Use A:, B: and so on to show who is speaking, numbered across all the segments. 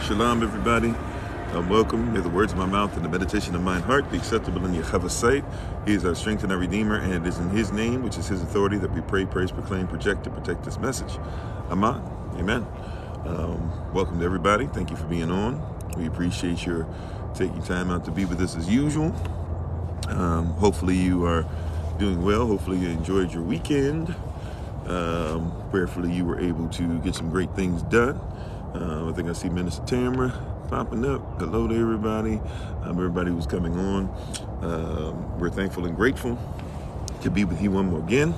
A: Shalom, everybody. Welcome. May the words of my mouth and the meditation of my heart be acceptable in Yahweh's sight. He is our strength and our Redeemer, and it is in His name, which is His authority, that we pray, praise, proclaim, project, and protect this message. Amen. Amen. Welcome to everybody. Thank you for being on. We appreciate your taking time out to be with us as usual. Hopefully you are doing well. Hopefully you enjoyed your weekend. Prayerfully you were able to get some great things done. I think I see Minister Tamara popping up. Hello to everybody. Everybody who's coming on. We're thankful and grateful to be with you one more again.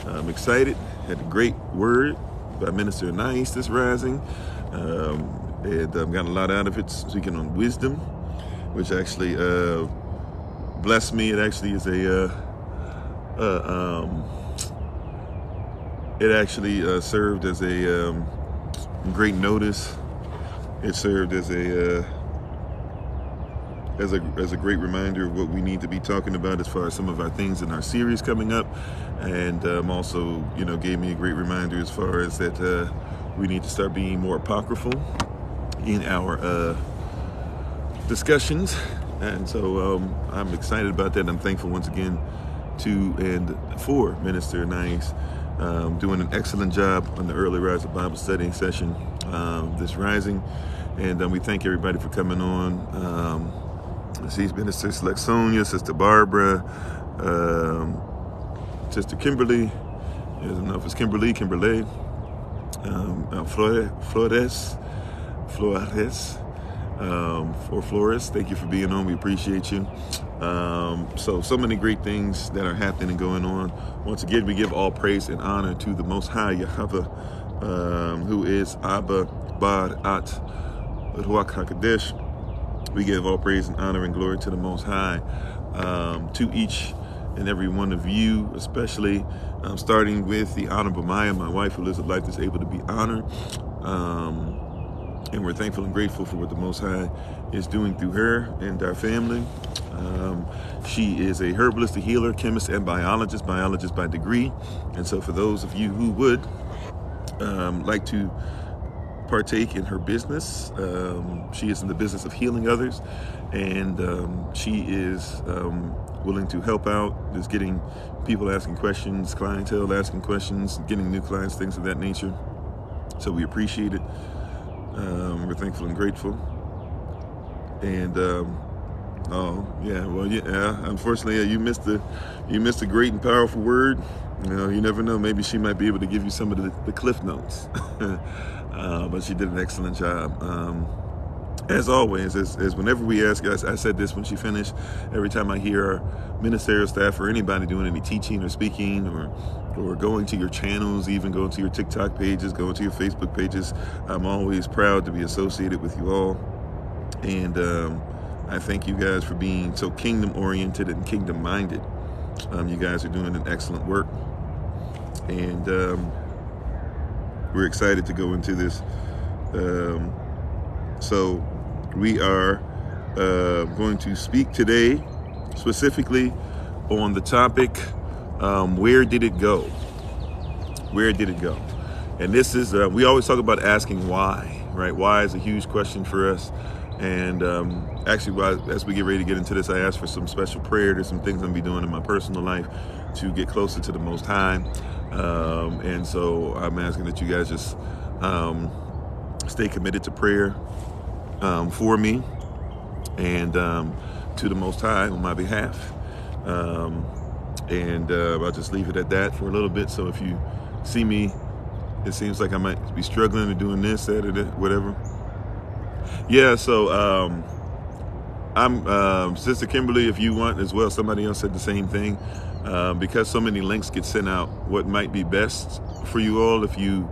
A: I'm excited. Had a great word by Minister Anais this rising. And I've got a lot out of it, speaking on wisdom, which actually blessed me. It actually is it actually served as a great notice. It served as a great reminder of what we need to be talking about as far as some of our things in our series coming up, and also, gave me a great reminder as far as that we need to start being more apocryphal in our discussions, and so I'm excited about that. I'm thankful once again to and for Minister Anais. Doing an excellent job on the Early Riser Bible study session this rising, and we thank everybody for coming on. She's Minister Select Sonia, Sister Barbara, Sister Kimberly. I don't know if it's Kimberly, Flores, or Flores. Thank you for being on. We appreciate you. So many great things that are happening and going on. Once again, we give all praise and honor to the Most High Yahweh, who is Abba, Bad, At, Ruach HaKadosh. We give all praise and honor and glory to the Most High, to each and every one of you, especially starting with the Honorable Maya, my wife, who lives a life that's able to be honored. And we're thankful and grateful for what the Most High is doing through her and our family. She is a herbalist, a healer, chemist, and biologist by degree. And so for those of you who would like to partake in her business, she is in the business of healing others, and she is willing to help out, just getting people asking questions, clientele asking questions, getting new clients, things of that nature. So we appreciate it. We're thankful and grateful. And unfortunately, you missed a great and powerful word. You never know. Maybe she might be able to give you some of the cliff notes. But she did an excellent job. As always, as whenever we ask, I said this when she finished, every time I hear our ministerial staff or anybody doing any teaching or speaking or going to your channels, even going to your TikTok pages, going to your Facebook pages, I'm always proud to be associated with you all. And I thank you guys for being so kingdom-oriented and kingdom-minded. You guys are doing an excellent work. And we're excited to go into this. So we are going to speak today specifically on the topic, where did it go? Where did it go? And this is, we always talk about asking why, right? Why is a huge question for us. And actually, as we get ready to get into this, I asked for some special prayer. There's some things I'm going to be doing in my personal life to get closer to the Most High. And so I'm asking that you guys just stay committed to prayer for me and to the Most High on my behalf. And I'll just leave it at that for a little bit. So if you see me, it seems like I might be struggling or doing this, that, or that, whatever. Yeah, so I'm Sister Kimberly, if you want as well. Somebody else said the same thing. Because so many links get sent out, what might be best for you all, if you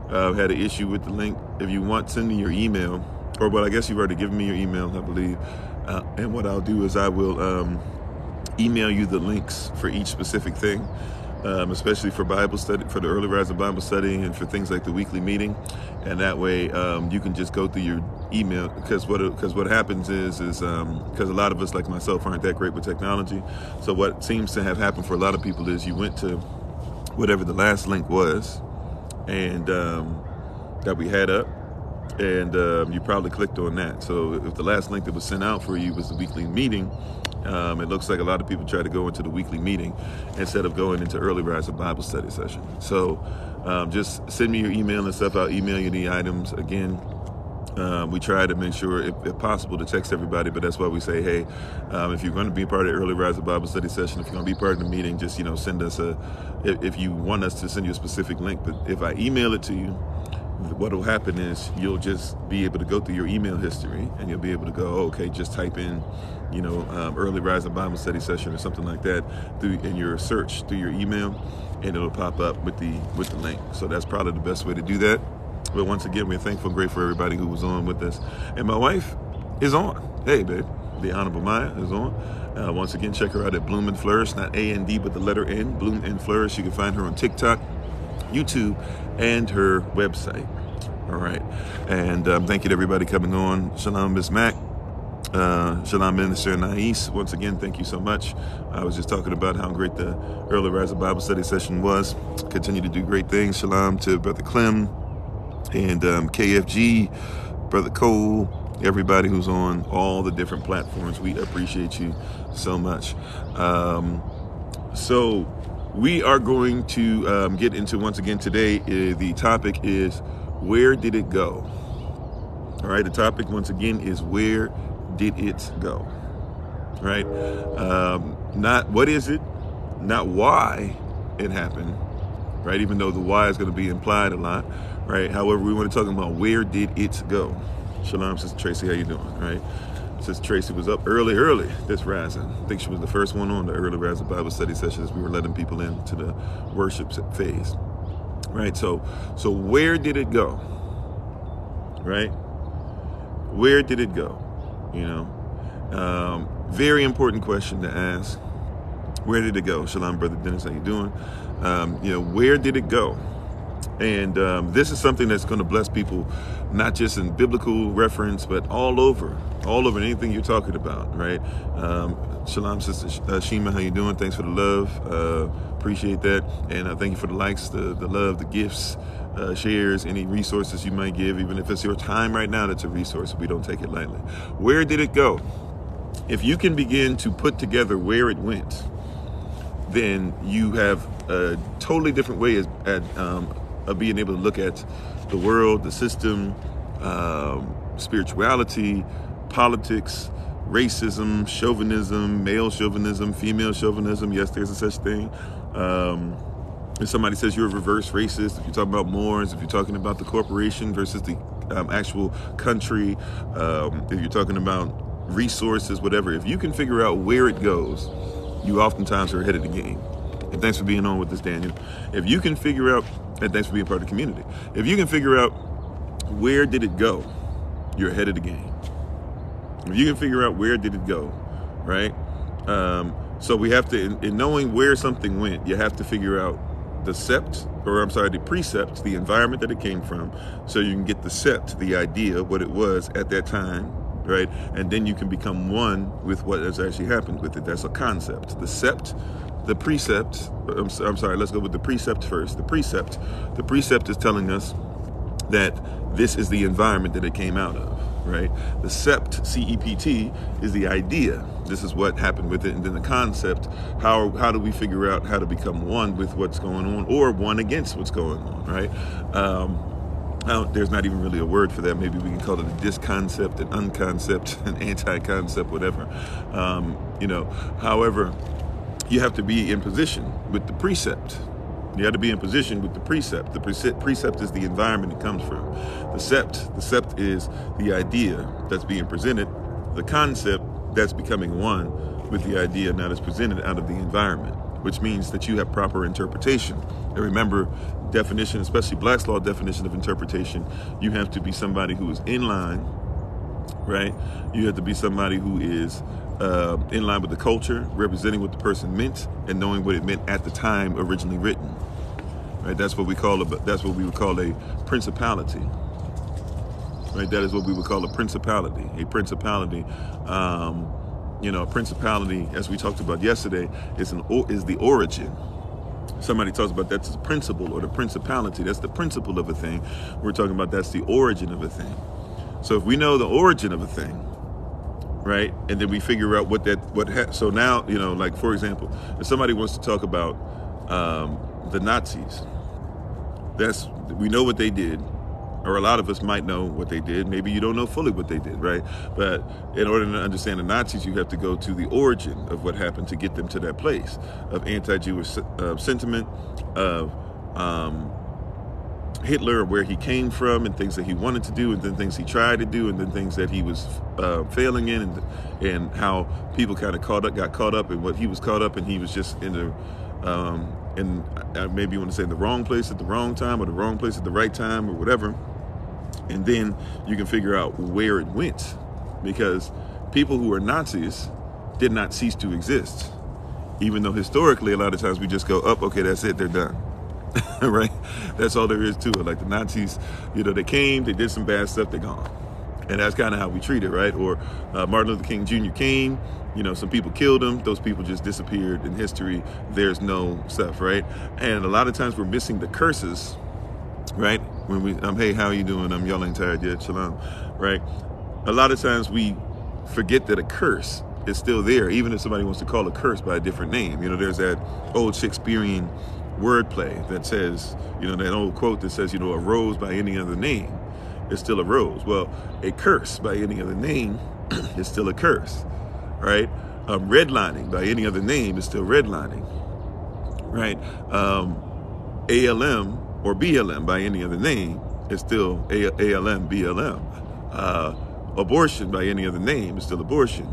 A: had an issue with the link, if you want, send me your email. Or, well, I guess you've already given me your email, I believe. And what I'll do is I will email you the links for each specific thing, especially for Bible study, for the Early Riser Bible study, and for things like the weekly meeting. And that way you can just go through your email, because what happens is because a lot of us, like myself, aren't that great with technology. So what seems to have happened for a lot of people is you went to whatever the last link was, and that we had up, and you probably clicked on that. So if the last link that was sent out for you was the weekly meeting, it looks like a lot of people try to go into the weekly meeting instead of going into Early Riser Bible Study session. So just send me your email and stuff. I'll email you the items again. We try to make sure, if possible, to text everybody, but that's why we say, hey, if you're going to be part of the Early Riser Bible Study session, if you're going to be part of the meeting, just, send us if you want us to send you a specific link. But if I email it to you, what will happen is you'll just be able to go through your email history, and you'll be able to go, okay, just type in, Early Riser Bible Study session or something like that in your search through your email, and it'll pop up with the link. So that's probably the best way to do that. But once again, we're thankful and grateful for everybody who was on with us. And my wife is on. Hey, babe. The Honorable Maya is on. Once again, check her out at Bloom and Flourish, not A-N-D, but the letter N, Bloom and Flourish. You can find her on TikTok, YouTube, and her website. All right. And thank you to everybody coming on. Shalom, Miss Mac. Shalom, Minister Nais. Once again, thank you so much. I was just talking about how great the Early Riser Bible Study session was. Continue to do great things. Shalom to Brother Clem and KFG, Brother Cole, everybody who's on all the different platforms. We appreciate you so much. So we are going to get into, once again today, the topic is, where did it go? All right, the topic once again is, where did it go? All right, not what is it, not why it happened, right? Even though the why is going to be implied a lot, right? However, we want to talk about, where did it go? Shalom, Sister Tracy, how you doing, right? Sister Tracy was up early this rising. I think she was the first one on the Early Riser Bible Study session as we were letting people into the worship phase, right? So where did it go, right? Where did it go? Very important question to ask. Where did it go? Shalom, Brother Dennis, how you doing? Where did it go? And this is something that's going to bless people, not just in biblical reference, but all over anything you're talking about, right? Shalom, Sister Shima, how you doing? Thanks for the love. Appreciate that. And thank you for the likes, the love, the gifts, shares, any resources you might give, even if it's your time right now, that's a resource. We don't take it lightly. Where did it go? If you can begin to put together where it went, then you have a totally different way of being able to look at the world, the system, spirituality, politics, racism, chauvinism, male chauvinism, female chauvinism. Yes, there's a such thing. If somebody says you're a reverse racist, if you're talking about Moors, if you're talking about the corporation versus the actual country, if you're talking about resources, whatever, if you can figure out where it goes, you oftentimes are ahead of the game. And thanks for being on with us, Daniel. If you can figure out, and thanks for being part of the community, if you can figure out where did it go, you're ahead of the game. If you can figure out where did it go, right? So we have to, in knowing where something went, you have to figure out the precept, the environment that it came from, so you can get the sept, the idea, what it was at that time, right? And then you can become one with what has actually happened with it. That's a concept. The sept, the precept, let's go with the precept first. The precept is telling us that this is the environment that it came out of, right? The sept, C-E-P-T, is the idea. This is what happened with it. And then the concept, how do we figure out how to become one with what's going on, or one against what's going on, right? There's not even really a word for that. Maybe we can call it a disconcept, an unconcept, an anti-concept, whatever. However, you have to be in position with the precept. You have to be in position with the precept. The precept is the environment it comes from. The sept is the idea that's being presented. The concept that's becoming one with the idea now that's presented out of the environment, which means that you have proper interpretation. And remember, definition, especially Black's Law definition of interpretation, you have to be somebody who is in line, right? You have to be somebody who is in line with the culture, representing what the person meant, and knowing what it meant at the time originally written. Right? That's what we would call a principality. Right? That is what we would call a principality. A principality, a principality, as we talked about yesterday, is the origin. Somebody talks about that's the principle or the principality. That's the principle of a thing. We're talking about that's the origin of a thing. So if we know the origin of a thing, right, and then we figure out so now, like for example, if somebody wants to talk about the Nazis, we know what they did, or a lot of us might know what they did. Maybe you don't know fully what they did, right? But in order to understand the Nazis, you have to go to the origin of what happened to get them to that place of anti-Jewish sentiment, of Hitler, where he came from, and things that he wanted to do, and then things he tried to do, and then things that he was failing in, and how people kind of got caught up in what he was caught up in. He was just in the maybe you want to say in the wrong place at the wrong time, or the wrong place at the right time, or whatever. And then you can figure out where it went, because people who are Nazis did not cease to exist, even though historically a lot of times we just go up, okay, that's it, they're done. Right? That's all there is to it. Like the Nazis, they came, they did some bad stuff, they're gone. And that's kind of how we treat it, right? Or Martin Luther King Jr. came, some people killed him, those people just disappeared in history, there's no stuff, right? And a lot of times we're missing the curses, right? When we, hey, how are you doing? Y'all ain't tired yet, shalom, right? A lot of times we forget that a curse is still there, even if somebody wants to call a curse by a different name. There's that old Shakespearean wordplay that says, that old quote that says, a rose by any other name is still a rose. Well, a curse by any other name is still a curse, right? Redlining by any other name is still redlining, right? ALM or BLM by any other name is still ALM, BLM. Abortion by any other name is still abortion.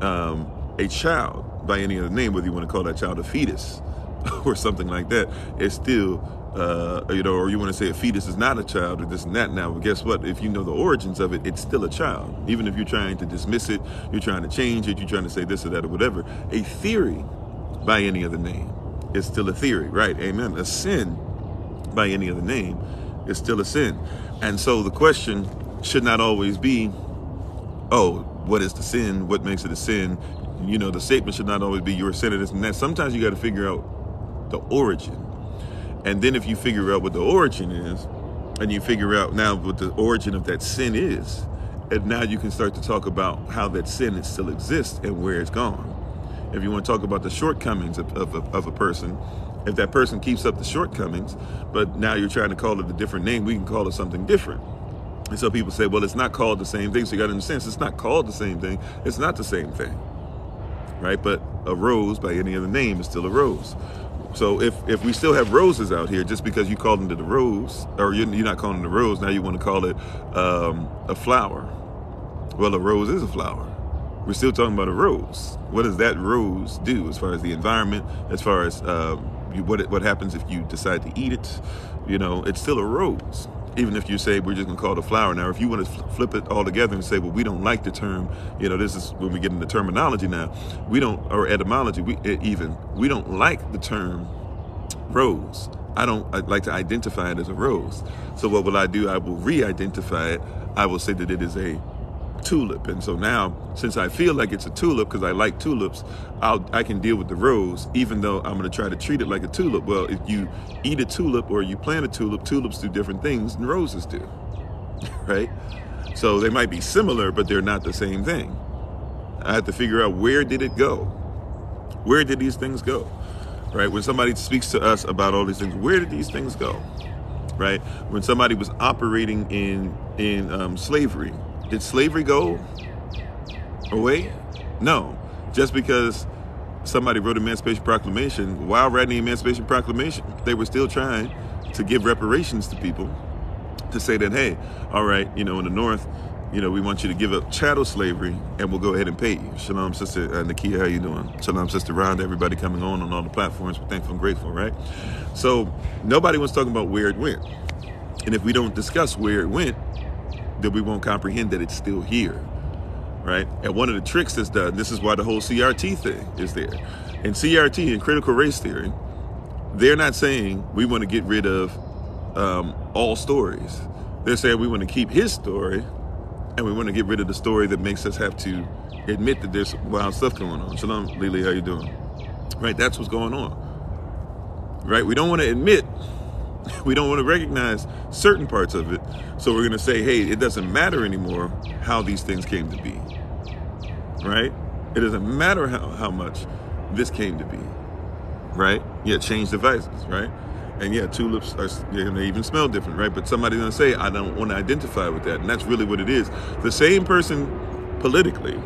A: A child by any other name, whether you want to call that child a fetus or something like that, is still, or you want to say a fetus is not a child or this and that now, but guess what? If you know the origins of it, it's still a child. Even if you're trying to dismiss it, you're trying to change it, you're trying to say this or that or whatever, a theory by any other name is still a theory, right? Amen. A sin by any other name is still a sin. And so the question should not always be, oh, what is the sin? What makes it a sin? The statement should not always be you're a sinner, this and that. Sometimes you got to figure out the origin. And then if you figure out what the origin is, and you figure out now what the origin of that sin is, and now you can start to talk about how that sin still exists and where it's gone. If you want to talk about the shortcomings of a person, if that person keeps up the shortcomings, but now you're trying to call it a different name, we can call it something different. And so people say, well, it's not called the same thing. So you got to understand, it's not called the same thing. It's not the same thing, right? But a rose by any other name is still a rose. So if we still have roses out here, just because you called it a rose, or you're not calling it a rose, now you want to call it a flower. Well, a rose is a flower. We're still talking about a rose. What does that rose do as far as the environment, as far as what happens if you decide to eat it? It's still a rose. Even if you say we're just gonna call it a flower. Now, if you want to flip it all together and say, well, we don't like the term, this is when we get into terminology now, or etymology, we don't like the term rose. I like to identify it as a rose. So what will I do? I will re-identify it. I will say that it is a tulip. And so now, since I feel like it's a tulip because I like tulips, I can deal with the rose, even though I'm going to try to treat it like a tulip. Well, if you eat a tulip or you plant a tulip, tulips do different things than roses do, right? So they might be similar, but they're not the same thing. I have to figure out, where did it go? Where did these things go, right? When somebody speaks to us about all these things, where did these things go, right? When somebody was operating in slavery, did slavery go away? No. Just because somebody wrote Emancipation Proclamation, while writing the Emancipation Proclamation, they were still trying to give reparations to people, to say that, hey, all right, in the North, we want you to give up chattel slavery, and we'll go ahead and pay you. Shalom, Sister Nakia, how you doing? Shalom, Sister Rhonda, everybody coming on all the platforms. We're thankful and grateful, right? So nobody was talking about where it went. And if we don't discuss where it went, then we won't comprehend that it's still here, right? And one of the tricks that's done, this is why the whole CRT thing is there. In CRT, in critical race theory, they're not saying we want to get rid of all stories. They're saying we want to keep his story, and we want to get rid of the story that makes us have to admit that there's wild stuff going on. Shalom, Lily, how you doing? Right, that's what's going on. right? We don't want to admit, we don't want to recognize certain parts of it. So we're going to say, hey, it doesn't matter anymore how these things came to be, right? It doesn't matter how much this came to be, right? Yeah, change devices, right? And yeah, tulips are, they even smell different, right? But somebody's going to say, I don't want to identify with that. And that's really what it is. The same person politically,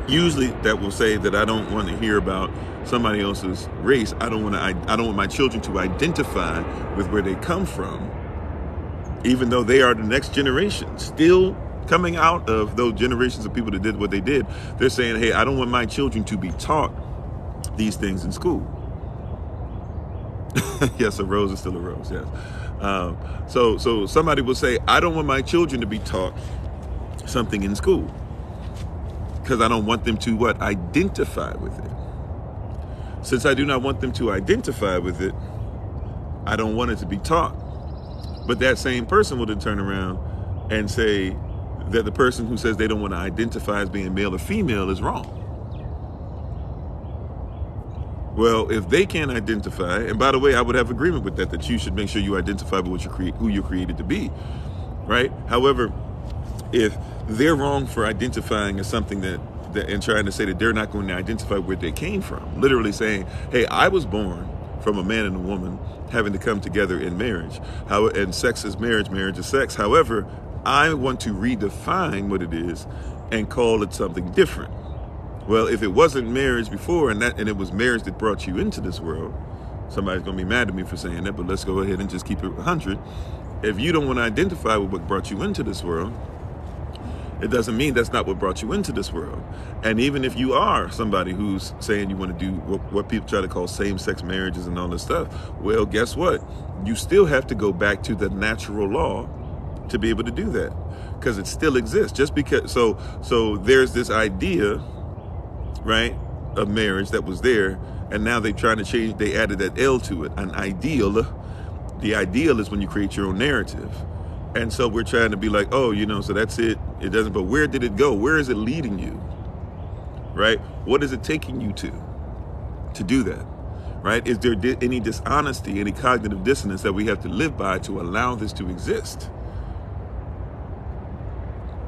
A: usually that will say that I don't want to hear about somebody else's race. I don't want my children to identify with where they come from, even though they are the next generation, still coming out of those generations of people that did what they did. They're saying, hey, I don't want my children to be taught these things in school. Yes, a rose is still a rose, yes. So somebody will say, I don't want my children to be taught something in school because I don't want them to what? Identify with it. Since I do not want them to identify with it, I don't want it to be taught. But that same person will then turn around and say that the person who says they don't want to identify as being male or female is wrong. Well, if they can't identify, and by the way, I would have agreement with that you should make sure you identify with what who you're created to be, right? However, if they're wrong for identifying as something that and trying to say that they're not going to identify where they came from, literally saying, hey, I was born from a man and a woman having to come together in marriage. And sex is marriage, marriage is sex. However, I want to redefine what it is and call it something different. Well, if it wasn't marriage before and it was marriage that brought you into this world, somebody's going to be mad at me for saying that, but let's go ahead and just keep it 100. If you don't want to identify with what brought you into this world, it doesn't mean that's not what brought you into this world. And even if you are somebody who's saying you want to do what people try to call same-sex marriages and all this stuff, well, guess what? You still have to go back to the natural law to be able to do that, because it still exists. Just because, so there's this idea, right, of marriage that was there, and now they're trying to change, they added that L to it, an ideal. The ideal is when you create your own narrative. And so we're trying to be like, oh, so that's it. It doesn't, but where did it go? Where is it leading you? Right? What is it taking you to do that? Right? Is there any dishonesty, any cognitive dissonance that we have to live by to allow this to exist?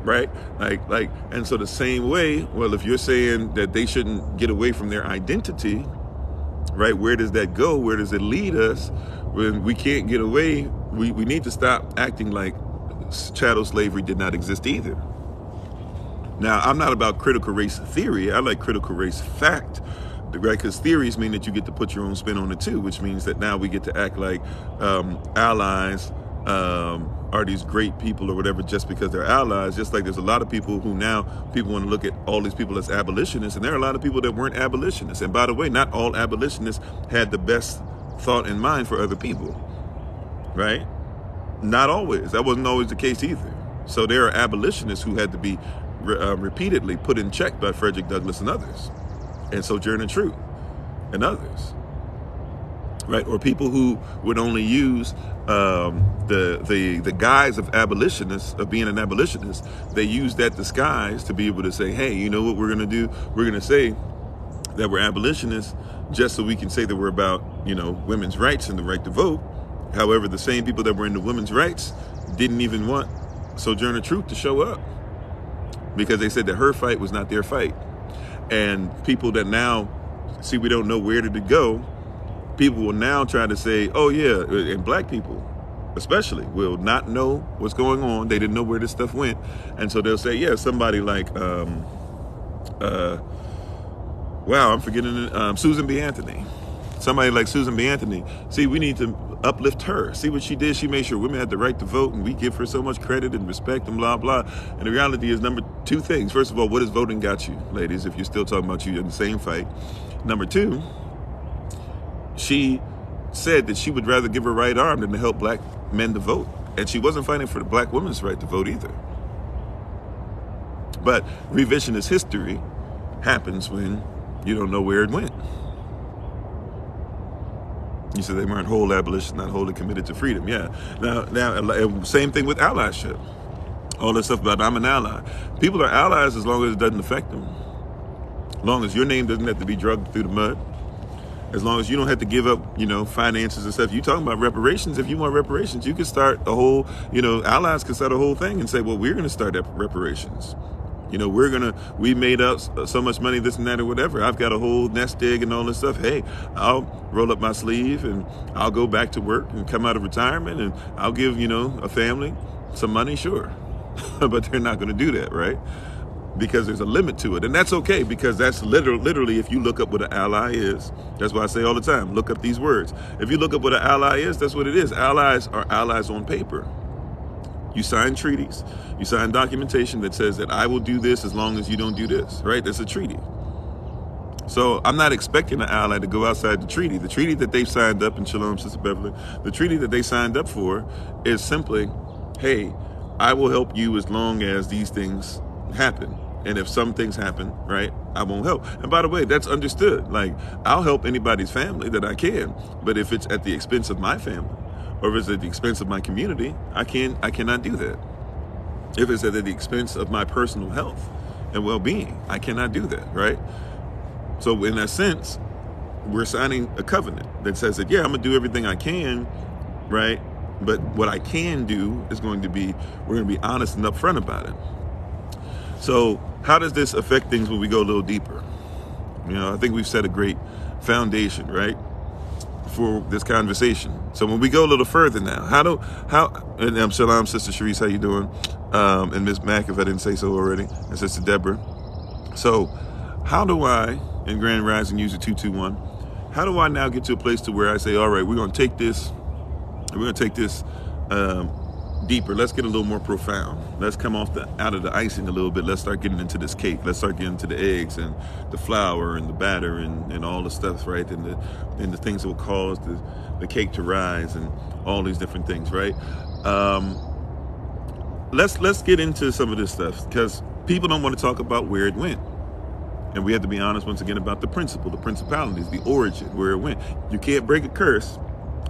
A: Right? Like, and so the same way, well, if you're saying that they shouldn't get away from their identity, right? Where does that go? Where does it lead us? When we can't get away, we need to stop acting like chattel slavery did not exist either. Now, I'm not about critical race theory. I like critical race fact, right? Because theories mean that you get to put your own spin on it too, which means that now we get to act like allies are these great people or whatever just because they're allies. Just like there's a lot of people who now people want to look at all these people as abolitionists, and there are a lot of people that weren't abolitionists. And by the way, not all abolitionists had the best thought in mind for other people, right? Not always. That wasn't always the case either. So there are abolitionists who had to be repeatedly put in check by Frederick Douglass and others, and Sojourner Truth and others, right? Or people who would only use the guise of abolitionists, of being an abolitionist. They use that disguise to be able to say, hey, you know what we're going to do? We're going to say that we're abolitionists just so we can say that we're about, women's rights and the right to vote. However, the same people that were into women's rights didn't even want Sojourner Truth to show up because they said that her fight was not their fight. And people that now see we don't know where did it go, people will now try to say, oh yeah, and black people especially will not know what's going on. They didn't know where this stuff went. And so they'll say, yeah, somebody like, wow, I'm forgetting Susan B. Anthony. Somebody like Susan B. Anthony. See, we need to uplift her. See what she did? She made sure women had the right to vote, and we give her so much credit and respect and blah, blah. And the reality is, number two things. First of all, what has voting got you, ladies, if you're still talking about you in the same fight? Number two, she said that she would rather give her right arm than to help black men to vote. And she wasn't fighting for the black woman's right to vote either. But revisionist history happens when you don't know where it went. You said they weren't whole abolitionists, not wholly committed to freedom. Yeah. Now, same thing with allyship. All this stuff about I'm an ally. People are allies as long as it doesn't affect them. As long as your name doesn't have to be dragged through the mud. As long as you don't have to give up, finances and stuff. You talking about reparations. If you want reparations, you can start a whole, allies can start a whole thing and say, well, we're going to start reparations. We made up so much money, this and that or whatever. I've got a whole nest egg and all this stuff. Hey, I'll roll up my sleeve and I'll go back to work and come out of retirement and I'll give, a family some money, sure. But they're not going to do that, right? Because there's a limit to it. And that's okay, because that's literally, if you look up what an ally is, that's why I say all the time, look up these words. If you look up what an ally is, that's what it is. Allies are allies on paper. You sign treaties, you sign documentation that says that I will do this as long as you don't do this, right? That's a treaty. So I'm not expecting an ally to go outside the treaty. The treaty that they've signed up, and Shalom, Sister Beverly, the treaty that they signed up for is simply, hey, I will help you as long as these things happen. And if some things happen, right, I won't help. And by the way, that's understood. Like, I'll help anybody's family that I can, but if it's at the expense of my family, or if it's at the expense of my community, I cannot do that. If it's at the expense of my personal health and well-being, I cannot do that, right? So in that sense, we're signing a covenant that says that, yeah, I'm gonna do everything I can, right? But what I can do is we're gonna be honest and upfront about it. So how does this affect things when we go a little deeper? I think we've set a great foundation, right, for this conversation. So when we go a little further now, and Shalom, Sister Sharice, how you doing? And Ms. Mack, if I didn't say so already, and Sister Deborah. So how do I, in Grand Rising User 221, how do I now get to a place to where I say, all right, we're going to take this deeper. Let's get a little more profound. Let's come out of the icing a little bit. Let's start getting into this cake. Let's start getting into the eggs and the flour and the batter and all the stuff, right? And the things that will cause the cake to rise and all these different things, right? Let's get into some of this stuff, because people don't want to talk about where it went. And we have to be honest once again about the principle, the principalities, the origin, where it went. You can't break a curse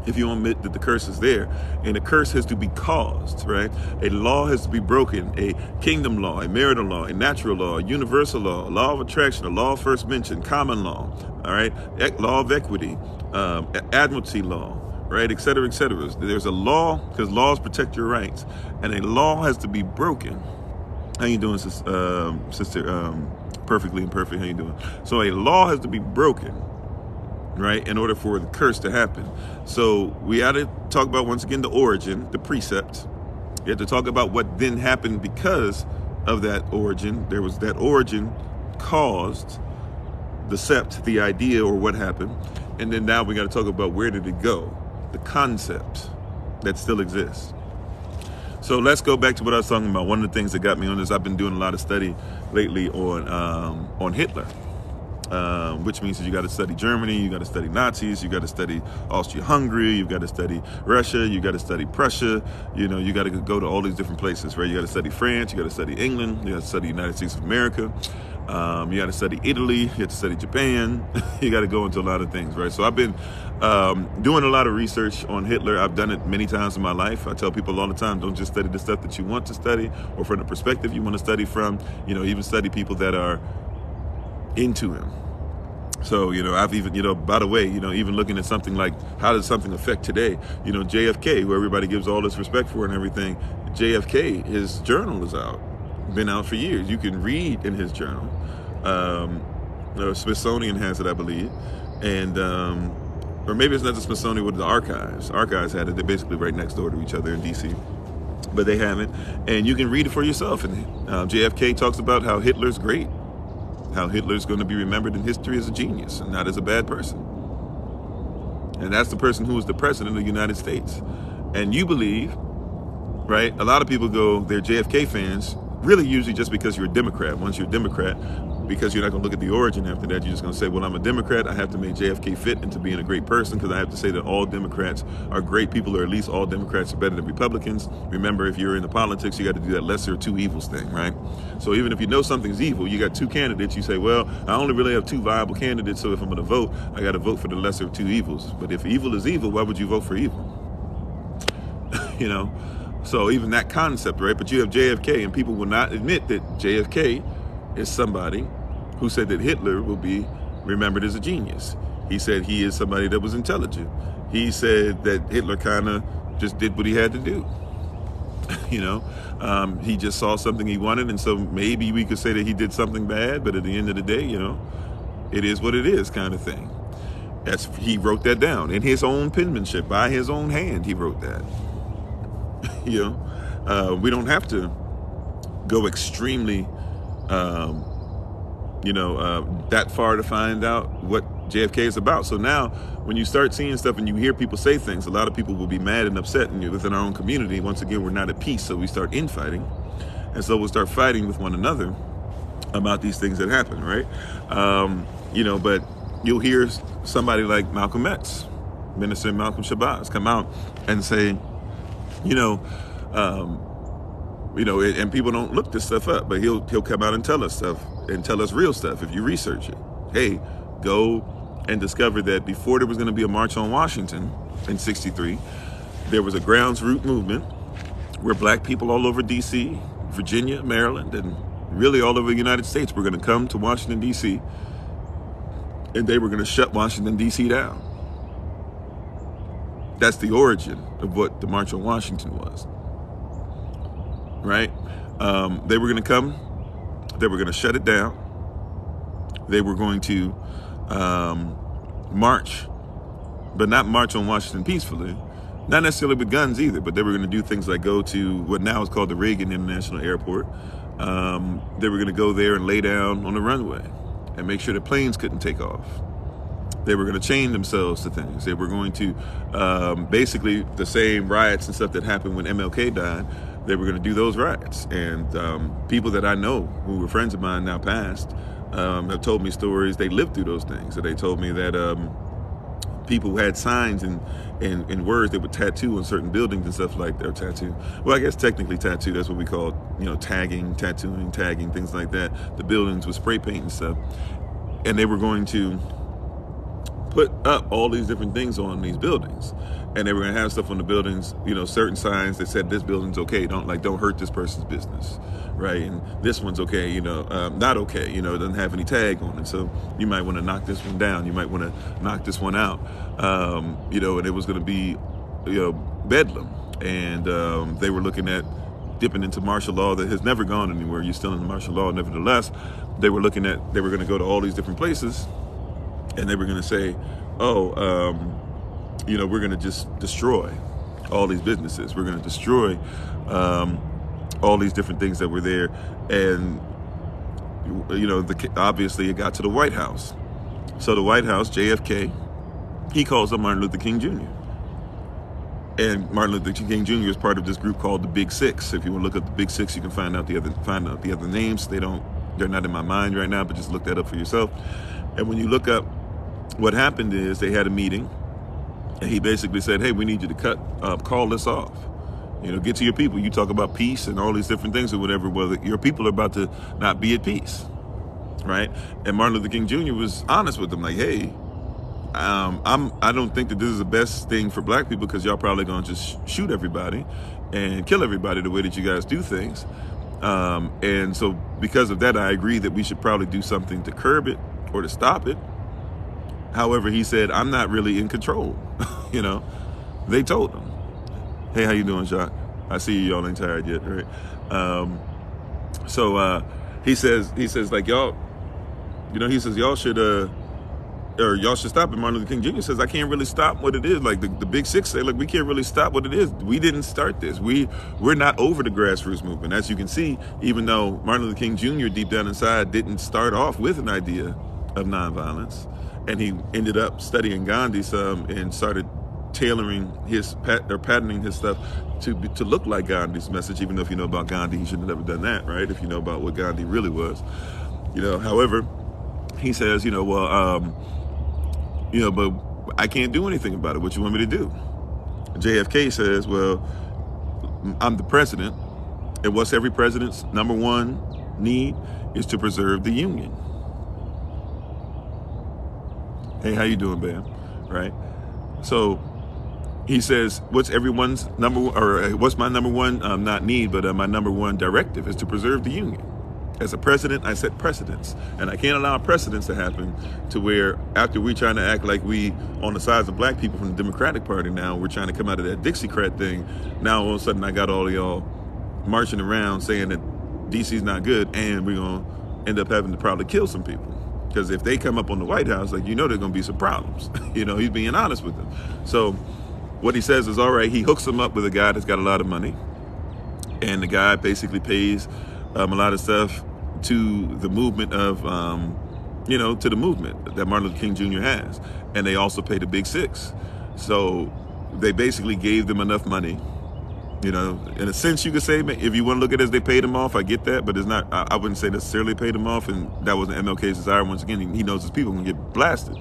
A: if you admit that the curse is there. And the curse has to be caused, right? A law has to be broken, a kingdom law, a marital law, a natural law, a universal law, a law of attraction, a law of first mention, common law, all right? Law of equity, admiralty law, right, et cetera, et cetera. There's a law, because laws protect your rights, and a law has to be broken. How you doing, Sister Perfectly Imperfect? How you doing? So a law has to be broken, right, in order for the curse to happen. So we had to talk about, once again, the origin, the precept. You have to talk about what then happened because of that origin. There was that origin caused the sept, the idea, or what happened. And then now we got to talk about where did it go, the concept that still exists. So let's go back to what I was talking about. One of the things that got me on this, I've been doing a lot of study lately on Hitler. Which means that you got to study Germany, you got to study Nazis, you got to study Austria-Hungary, you got to study Russia, you got to study Prussia, you got to go to all these different places, right? You got to study France, you got to study England, you got to study United States of America, you got to study Italy, you have to study Japan, you got to go into a lot of things, right? So I've been doing a lot of research on Hitler. I've done it many times in my life. I tell people all the time, don't just study the stuff that you want to study or from the perspective you want to study from, even study people that are into him. So, I've even, by the way, even looking at something like how does something affect today, JFK, who everybody gives all this respect for and everything, JFK, his journal is out, been out for years. You can read in his journal. The Smithsonian has it, I believe. And, or maybe it's not the Smithsonian, with the Archives. Archives had it. They're basically right next door to each other in DC. But they have it. And you can read it for yourself. And JFK talks about how Hitler's great. How Hitler's going to be remembered in history as a genius and not as a bad person. And that's the person who was the president of the United States. And you believe, right? A lot of people go, they're JFK fans, really usually just because you're a Democrat. Once you're a Democrat, because you're not going to look at the origin after that, you're just going to say, well, I'm a Democrat, I have to make JFK fit into being a great person, because I have to say that all Democrats are great people, or at least all Democrats are better than Republicans. Remember, if you're into politics, you got to do that lesser of two evils thing, right? So even if you know something's evil, you got two candidates, you say, well, I only really have two viable candidates, so if I'm going to vote, I got to vote for the lesser of two evils. But if evil is evil, why would you vote for evil? So even that concept, right? But you have JFK, and people will not admit that JFK is somebody who said that Hitler will be remembered as a genius. He said he is somebody that was intelligent. He said that Hitler kind of just did what he had to do. He just saw something he wanted, and so maybe we could say that he did something bad, but at the end of the day, it is what it is, kind of thing. He wrote that down in his own penmanship, by his own hand. He wrote that. We don't have to go extremely, that far to find out what JFK is about. So now, when you start seeing stuff and you hear people say things, a lot of people will be mad and upset, and within our own community, once again, we're not at peace, so we start infighting, and so we'll start fighting with one another about these things that happen, right? But you'll hear somebody like Malcolm X, Minister Malcolm Shabazz, come out and say, and people don't look this stuff up, but he'll come out and tell us stuff, and tell us real stuff if you research it. Hey, go and discover that before there was going to be a March on Washington in '63, there was a grounds root movement where black people all over D.C., Virginia, Maryland, and really all over the United States were going to come to Washington, D.C., and they were going to shut Washington, D.C. down. That's the origin of what the March on Washington was, right? They were going to come, they were going to shut it down, they were going to march, but not march on Washington peacefully, not necessarily with guns either, but they were going to do things like go to what now is called the Reagan International Airport. They were going to go there and lay down on the runway and make sure the planes couldn't take off. They were going to chain themselves to things. They were going to, basically the same riots and stuff that happened when MLK died, they were going to do those riots. And people that I know who were friends of mine now passed have told me stories. They lived through those things. So they told me that people had signs and words that would tattoo on certain buildings and stuff like that. Tattoo. Well, I guess technically tattoo, that's what we call, tagging, tattooing, tagging, things like that. The buildings with spray paint and stuff. And they were going to put up all these different things on these buildings, and they were going to have stuff on the buildings, certain signs that said this building's okay, don't hurt this person's business, right? And this one's okay, not okay, it doesn't have any tag on it, so you might want to knock this one down, you might want to knock this one out, and it was going to be, bedlam, and they were looking at dipping into martial law that has never gone anywhere. You're still in martial law, nevertheless. They were going to go to all these different places, and they were going to say, we're going to just destroy all these businesses. We're going to destroy all these different things that were there. And, obviously it got to the White House. So the White House, JFK, he calls up Martin Luther King Jr. And Martin Luther King Jr. is part of this group called the Big Six. If you want to look up the Big Six, you can find out the other names. They're not in my mind right now, but just look that up for yourself. And when you look up, what happened is they had a meeting, and he basically said, hey, we need you to call this off. Get to your people. You talk about peace and all these different things or whatever. Well, your people are about to not be at peace, right? And Martin Luther King Jr. was honest with them, like, hey, I don't think that this is the best thing for black people, because y'all probably gonna just shoot everybody and kill everybody the way that you guys do things. And so because of that, I agree that we should probably do something to curb it or to stop it. However, he said, I'm not really in control. They told him, hey, how you doing, Jacques? I see y'all ain't tired yet, right? He says like, y'all, y'all should stop it. Martin Luther King Jr. says, I can't really stop what it is. Like the Big Six say, like, we can't really stop what it is. We didn't start this. We're not over the grassroots movement. As you can see, even though Martin Luther King Jr. deep down inside didn't start off with an idea of nonviolence, and he ended up studying Gandhi some and started tailoring patterning his stuff to look like Gandhi's message. Even though if you know about Gandhi, he shouldn't have never done that, right? If you know about what Gandhi really was, However, he says, but I can't do anything about it. What you want me to do? JFK says, well, I'm the president, and what's every president's number one need is to preserve the Union. Hey, how you doing, Bam? Right? So he says, what's my number one, not need, but my number one directive is to preserve the Union. As a president, I set precedents, and I can't allow precedents to happen to where after we trying to act like we on the sides of black people from the Democratic Party now, we're trying to come out of that Dixiecrat thing. Now all of a sudden I got all of y'all marching around saying that DC's not good, and we're going to end up having to probably kill some people. Because if they come up on the White House, like, you know, there's going to be some problems. You know, he's being honest with them. So what he says is, all right, he hooks them up with a guy that's got a lot of money, and the guy basically pays a lot of stuff to the movement of, you know, to the movement that Martin Luther King Jr. has. And they also pay the Big Six. So they basically gave them enough money. You know, in a sense, you could say, if you want to look at it as they paid him off, I get that, but it's not, I wouldn't say necessarily paid him off, and that wasn't MLK's desire. Once again, he knows his people are going to get blasted.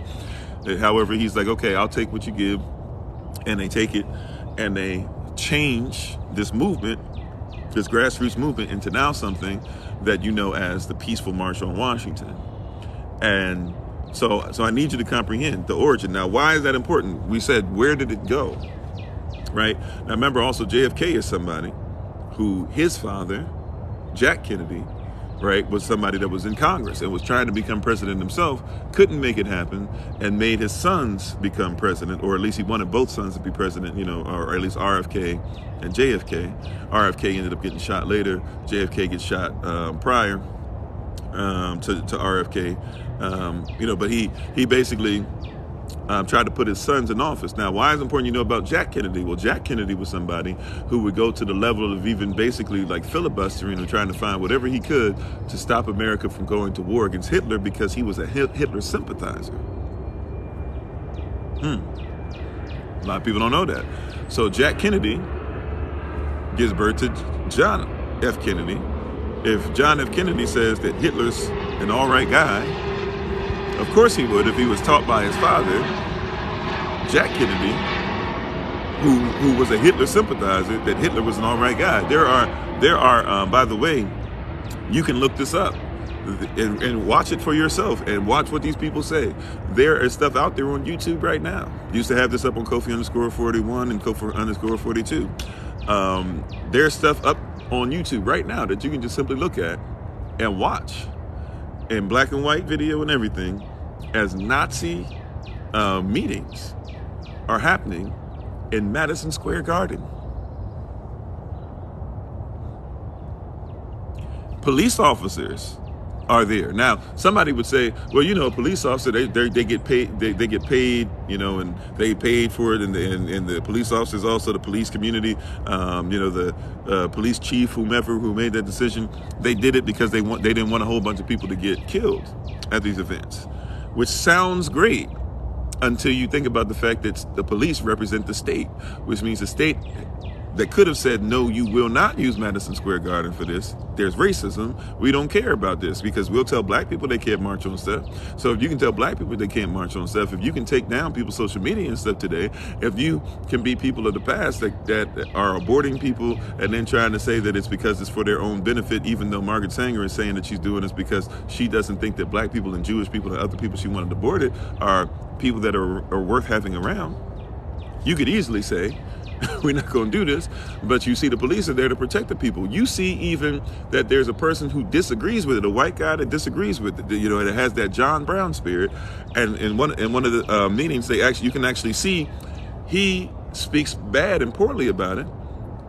A: However, he's like, okay, I'll take what you give, and they take it, and they change this movement, this grassroots movement, into now something that you know as the Peaceful March on Washington. And so I need you to comprehend the origin. Now, why is that important? We said, where did it go? Right? Now, remember also, JFK is somebody who his father, Jack Kennedy, right, was somebody that was in Congress and was trying to become president himself, couldn't make it happen, and made his sons become president, or at least he wanted both sons to be president, you know, or at least RFK and JFK. RFK ended up getting shot later. JFK gets shot prior to RFK. You know, but he basically tried to put his sons in office. Now, why is it important you know about Jack Kennedy? Well, Jack Kennedy was somebody who would go to the level of even basically like filibustering and trying to find whatever he could to stop America from going to war against Hitler, because he was a Hitler sympathizer. A lot of people don't know that. So Jack Kennedy gives birth to John F. Kennedy. If John F. Kennedy says that Hitler's an all right guy, of course he would if he was taught by his father, Jack Kennedy, who was a Hitler sympathizer, that Hitler was an all right guy. There are, by the way, you can look this up and watch it for yourself and watch what these people say. There is stuff out there on YouTube right now. Used to have this up on Kofi_41 and Kofi_42. There's stuff up on YouTube right now that you can just simply look at and watch in black and white video and everything, as Nazi meetings are happening in Madison Square Garden. Police officers are there. Now, somebody would say, well, you know, a police officer, they get paid, they get paid, you know, and they paid for it, and the police officers, also the police community, you know, the police chief, whomever who made that decision, they did it because they didn't want a whole bunch of people to get killed at these events, which sounds great until you think about the fact that the police represent the state, which means the state that could have said, no, you will not use Madison Square Garden for this. There's racism. We don't care about this, because we'll tell black people they can't march on stuff. So if you can tell black people they can't march on stuff, if you can take down people's social media and stuff today, if you can be people of the past that are aborting people and then trying to say that it's because it's for their own benefit, even though Margaret Sanger is saying that she's doing this because she doesn't think that black people and Jewish people and other people she wanted aborted are people that are worth having around, you could easily say, we're not going to do this, but you see the police are there to protect the people. You see even that there's a person who disagrees with it, a white guy that disagrees with it, you know, that has that John Brown spirit. And in one of the meetings, you can actually see he speaks bad and poorly about it,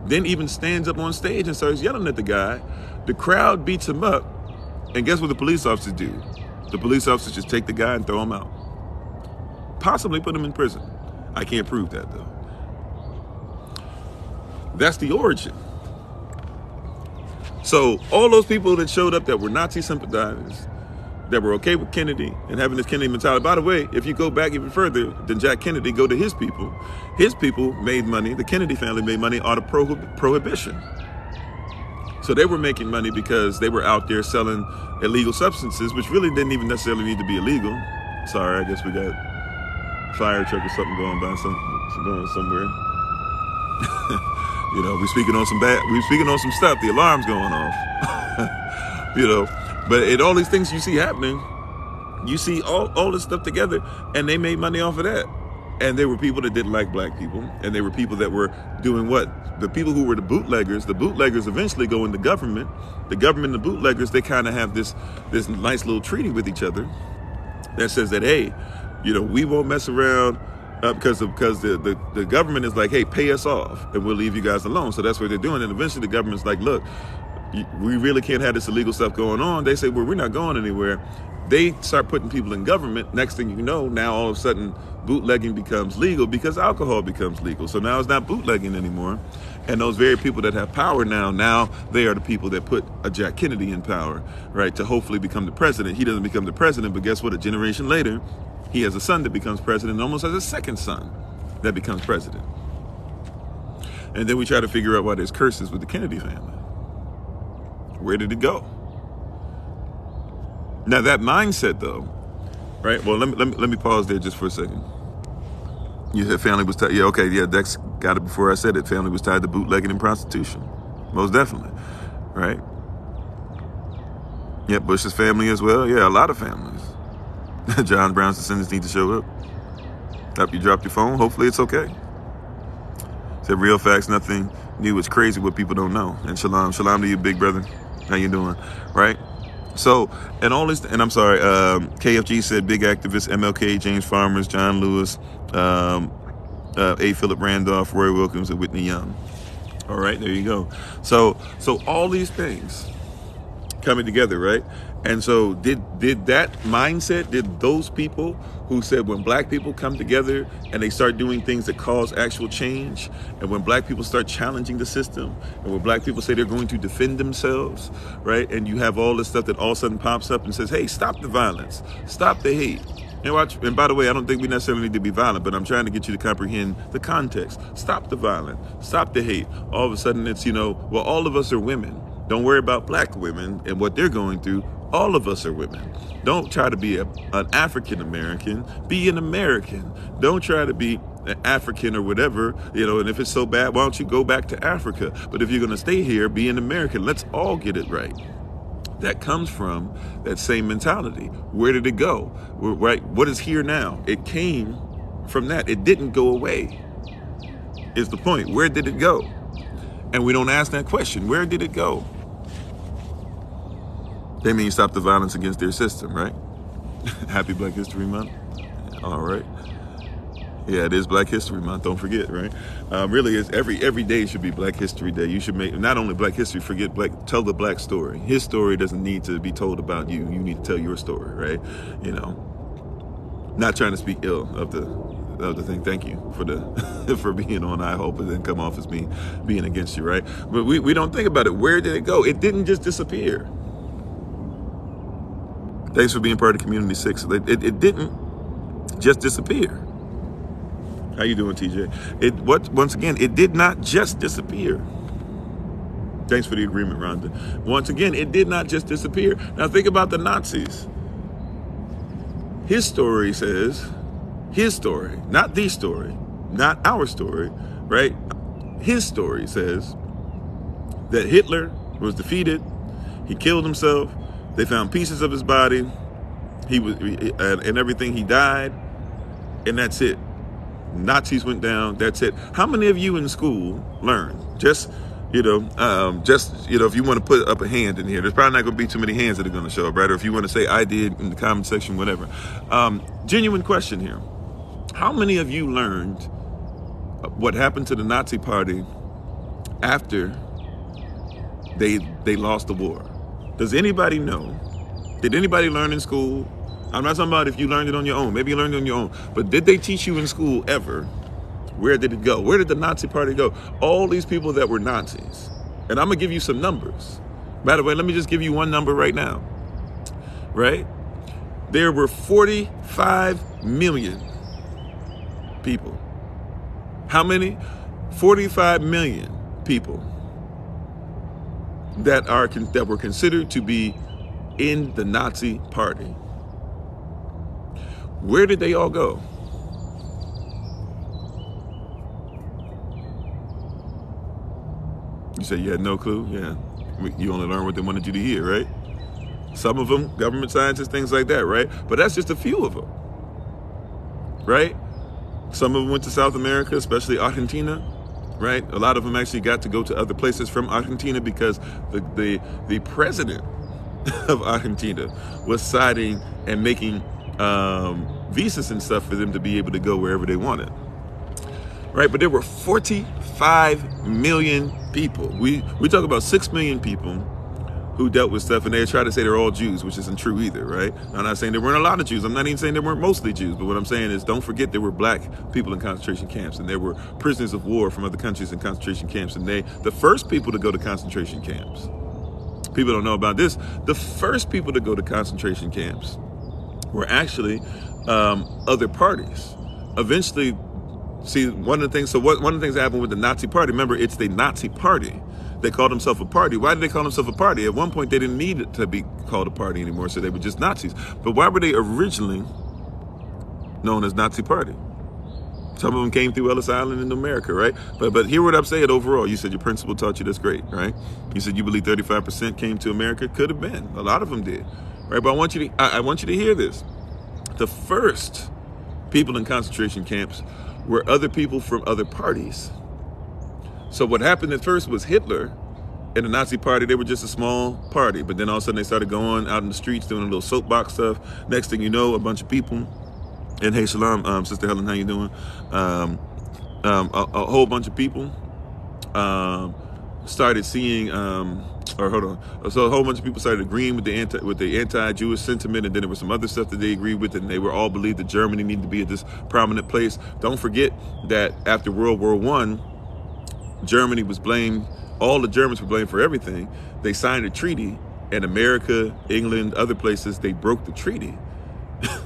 A: then even stands up on stage and starts yelling at the guy. The crowd beats him up, and guess what the police officers do? The police officers just take the guy and throw him out. Possibly put him in prison. I can't prove that, though. That's the origin. So all those people that showed up that were Nazi sympathizers, that were okay with Kennedy and having this Kennedy mentality. By the way, if you go back even further than Jack Kennedy, go to his people. His people made money, the Kennedy family made money out of prohibition. So they were making money because they were out there selling illegal substances, which really didn't even necessarily need to be illegal. Sorry, I guess we got a fire truck or something going by going somewhere. You know, we're speaking on some stuff. The alarm's going off. You know, but all these things you see happening, you see all this stuff together, and they made money off of that. And there were people that didn't like black people, and there were people that were doing what? The people who were the bootleggers eventually go in the government. The government and the bootleggers, they kind of have this nice little treaty with each other that says that, hey, we won't mess around because the government is like, hey, pay us off and we'll leave you guys alone. So that's what they're doing. And eventually the government's like, look, we really can't have this illegal stuff going on. They say, well, we're not going anywhere. They start putting people in government. Next thing you know, now all of a sudden bootlegging becomes legal because alcohol becomes legal. So now it's not bootlegging anymore. And those very people that have power now they are the people that put a Jack Kennedy in power, right, to hopefully become the president. He doesn't become the president, but guess what? A generation later, he has a son that becomes president, and almost has a second son that becomes president. And then we try to figure out why there's curses with the Kennedy family. Where did it go? Now that mindset, though, right? Well, let me pause there just for a second. You said family was tied. Yeah, okay, yeah, Dex got it before I said it. Family was tied to bootlegging and prostitution, most definitely, right? Yeah, Bush's family as well. Yeah, a lot of families. John Brown's descendants need to show up. After you dropped your phone, hopefully it's okay. Said real facts, nothing new. It's crazy what people don't know. And shalom to you, big brother. How you doing? Right? So, and all this, and I'm sorry, KFG said big activists, MLK, James Farmers, John Lewis, A. Philip Randolph, Roy Wilkins, and Whitney Young. All right, there you go. So all these things coming together, right? And so did that mindset, did those people who said when black people come together and they start doing things that cause actual change, and when black people start challenging the system, and when black people say they're going to defend themselves, right? And you have all this stuff that all of a sudden pops up and says, hey, stop the violence, stop the hate. And by the way, I don't think we necessarily need to be violent, but I'm trying to get you to comprehend the context. Stop the violence, stop the hate. All of a sudden it's, well, all of us are women. Don't worry about black women and what they're going through. All of us are women. Don't try to be an African American. Be an American. Don't try to be an African or whatever, and if it's so bad, why don't you go back to Africa? But if you're going to stay here, be an American. Let's all get it right. That comes from that same mentality. Where did it go? Right? What is here now? It came from that. It didn't go away, is the point. Where did it go? And we don't ask that question. Where did it go? They mean stop the violence against their system, right? Happy Black History Month. All right. Yeah, it is Black History Month. Don't forget, right? Really, is every day should be Black History Day. You should make not only Black history, tell the black story. His story doesn't need to be told about you. You need to tell your story, right? Not trying to speak ill of the thing. Thank you for for being on. I hope it didn't come off as me being against you, right? But we don't think about it. Where did it go? It didn't just disappear. Thanks for being part of Community 6. It didn't just disappear. How you doing, TJ? Once again, it did not just disappear. Thanks for the agreement, Rhonda. Once again, it did not just disappear. Now think about the Nazis. His story says, not the story, not our story, right? His story says that Hitler was defeated. He killed himself. They found pieces of his body. And everything. He died, and that's it. Nazis went down. That's it. How many of you in school learned? If you want to put up a hand in here, there's probably not going to be too many hands that are going to show up, right? Or if you want to say I did in the comment section, whatever. Genuine question here. How many of you learned what happened to the Nazi Party after they lost the war? Does anybody know? Did anybody learn in school? I'm not talking about if you learned it on your own. Maybe you learned it on your own. But did they teach you in school ever? Where did it go? Where did the Nazi Party go? All these people that were Nazis. And I'm going to give you some numbers. By the way, let me just give you one number right now. Right? There were 45 million people. How many? 45 million people that were considered to be in the Nazi Party. Where did they all go? You say you had no clue? Yeah. You only learned what they wanted you to hear, right? Some of them, government scientists, things like that, right? But that's just a few of them, right? Some of them went to South America, especially Argentina, right? A lot of them actually got to go to other places from Argentina because the president of Argentina was signing and making visas and stuff for them to be able to go wherever they wanted, right? But there were 45 million people. We talk about 6 million people who dealt with stuff, and they try to say they're all Jews, which isn't true either, right? I'm not saying there weren't a lot of Jews. I'm not even saying there weren't mostly Jews, but what I'm saying is don't forget there were black people in concentration camps, and there were prisoners of war from other countries in concentration camps, and the first people to go to concentration camps, people don't know about this, the first people to go to concentration camps were actually other parties. Eventually, see, one of the things that happened with the Nazi party, remember, it's the Nazi party. They called themselves a party. Why did they call themselves a party? At one point, they didn't need it to be called a party anymore, so they were just Nazis. But why were they originally known as Nazi Party? Some of them came through Ellis Island in America, right? But hear what I'm saying overall. You said your principal taught you that's great, right? You said you believe 35% came to America. Could have been. A lot of them did, right? But I want you to hear this. The first people in concentration camps were other people from other parties. So what happened at first was Hitler and the Nazi party, they were just a small party. But then all of a sudden they started going out in the streets doing a little soapbox stuff. Next thing you know, a bunch of people, and hey, shalom, Sister Helen, how you doing? A whole bunch of people started seeing, So a whole bunch of people started agreeing with the anti-Jewish sentiment, and then there was some other stuff that they agreed with, and they were all believed that Germany needed to be at this prominent place. Don't forget that after World War I, Germany was blamed, all the Germans were blamed for everything. They signed a treaty, and America, England, other places, they broke the treaty,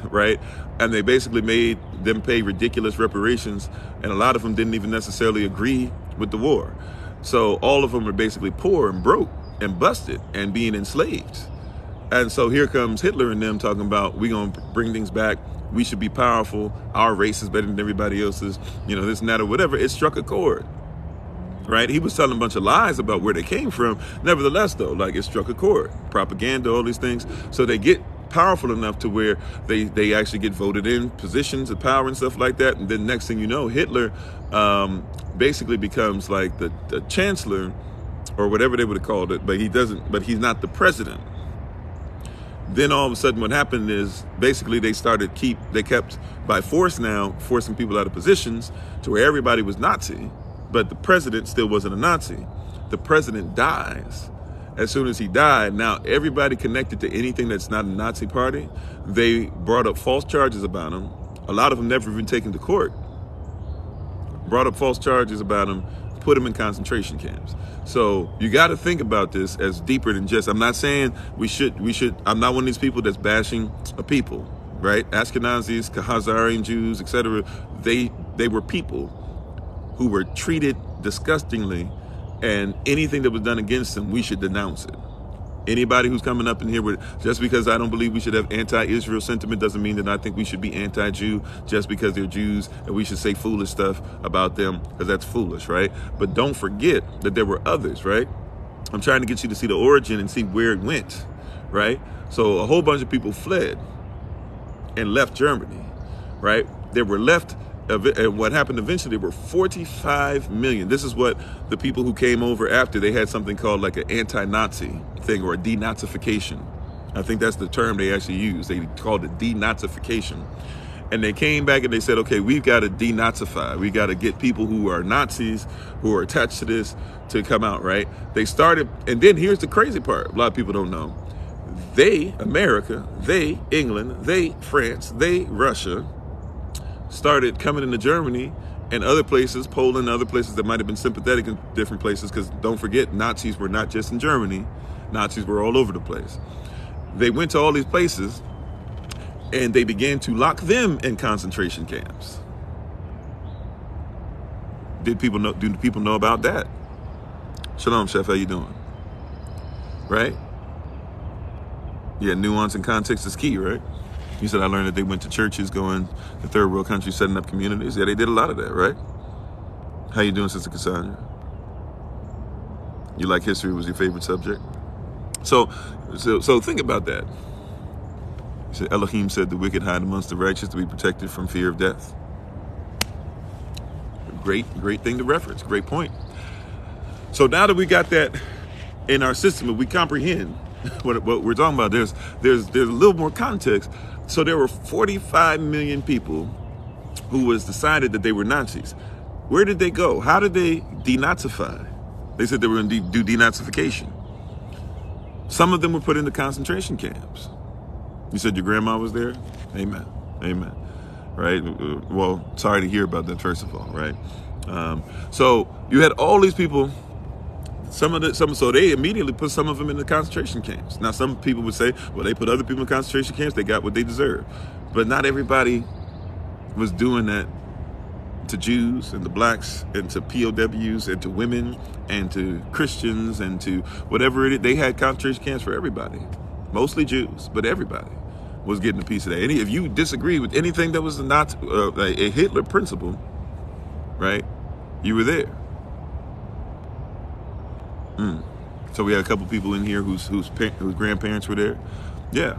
A: right? And they basically made them pay ridiculous reparations, and a lot of them didn't even necessarily agree with the war. So all of them are basically poor and broke and busted and being enslaved. And so here comes Hitler and them talking about, we're going to bring things back. We should be powerful. Our race is better than everybody else's, this and that or whatever. It struck a chord. Right? He was telling a bunch of lies about where they came from. Nevertheless, though, like, it struck a chord. Propaganda, all these things. So they get powerful enough to where they actually get voted in positions of power and stuff like that. And then next thing you know, Hitler basically becomes like the chancellor or whatever they would have called it, but he's not the president. Then all of a sudden what happened is basically they kept by force now forcing people out of positions to where everybody was Nazi. But the president still wasn't a Nazi. The president dies. As soon as he died, now everybody connected to anything that's not a Nazi party, they brought up false charges about him. A lot of them never even taken to court. Brought up false charges about him, put him in concentration camps. So you got to think about this as deeper than just, I'm not saying we should, I'm not one of these people that's bashing a people, right? Ashkenazis, Khazarian Jews, etc. They were people who were treated disgustingly, and anything that was done against them, we should denounce it. Anybody who's coming up in here with, just because I don't believe we should have anti-Israel sentiment doesn't mean that I think we should be anti-Jew just because they're Jews and we should say foolish stuff about them, because that's foolish, right? But don't forget that there were others, right? I'm trying to get you to see the origin and see where it went, right? So a whole bunch of people fled and left Germany, right? They were left. And what happened eventually, there were 45 million. This is what the people who came over after, they had something called like an anti-Nazi thing, or a denazification. I think that's the term they actually used. They called it denazification. And they came back and they said, okay, we've got to denazify. We got to get people who are Nazis, who are attached to this, to come out, right? They started, and then here's the crazy part. A lot of people don't know. They, America, they, England, they, France, they, Russia, started coming into Germany and other places, Poland, other places that might have been sympathetic in different places, because don't forget, Nazis were not just in Germany. Nazis were all over the place. They went to all these places and they began to lock them in concentration camps. Do people know about that? Shalom, Chef, how you doing? Right? Yeah, nuance and context is key, right? You said I learned that they went to churches, going to third world countries, setting up communities. Yeah, they did a lot of that, right? How you doing, Sister Cassandra? You like history was your favorite subject? So think about that. You said Elohim said the wicked hide amongst the righteous to be protected from fear of death. great thing to reference. Great point. So now that we got that in our system, if we comprehend what we're talking about, there's a little more context. So there were 45 million people who was decided that they were Nazis. Where did they go? How did they denazify? They said they were going to do denazification. Some of them were put into concentration camps. You said your grandma was there? Amen. Amen. Right? Well, sorry to hear about that, first of all, right? So you had all these people, so they immediately put some of them in the concentration camps. Now, some people would say, well, they put other people in concentration camps, they got what they deserve. But not everybody was doing that to Jews and the blacks and to POWs and to women and to Christians and to whatever it is. They had concentration camps for everybody, mostly Jews, but everybody was getting a piece of that. If you disagree with anything that was not a Hitler principle, right, you were there. So we had a couple people in here whose grandparents were there. Yeah.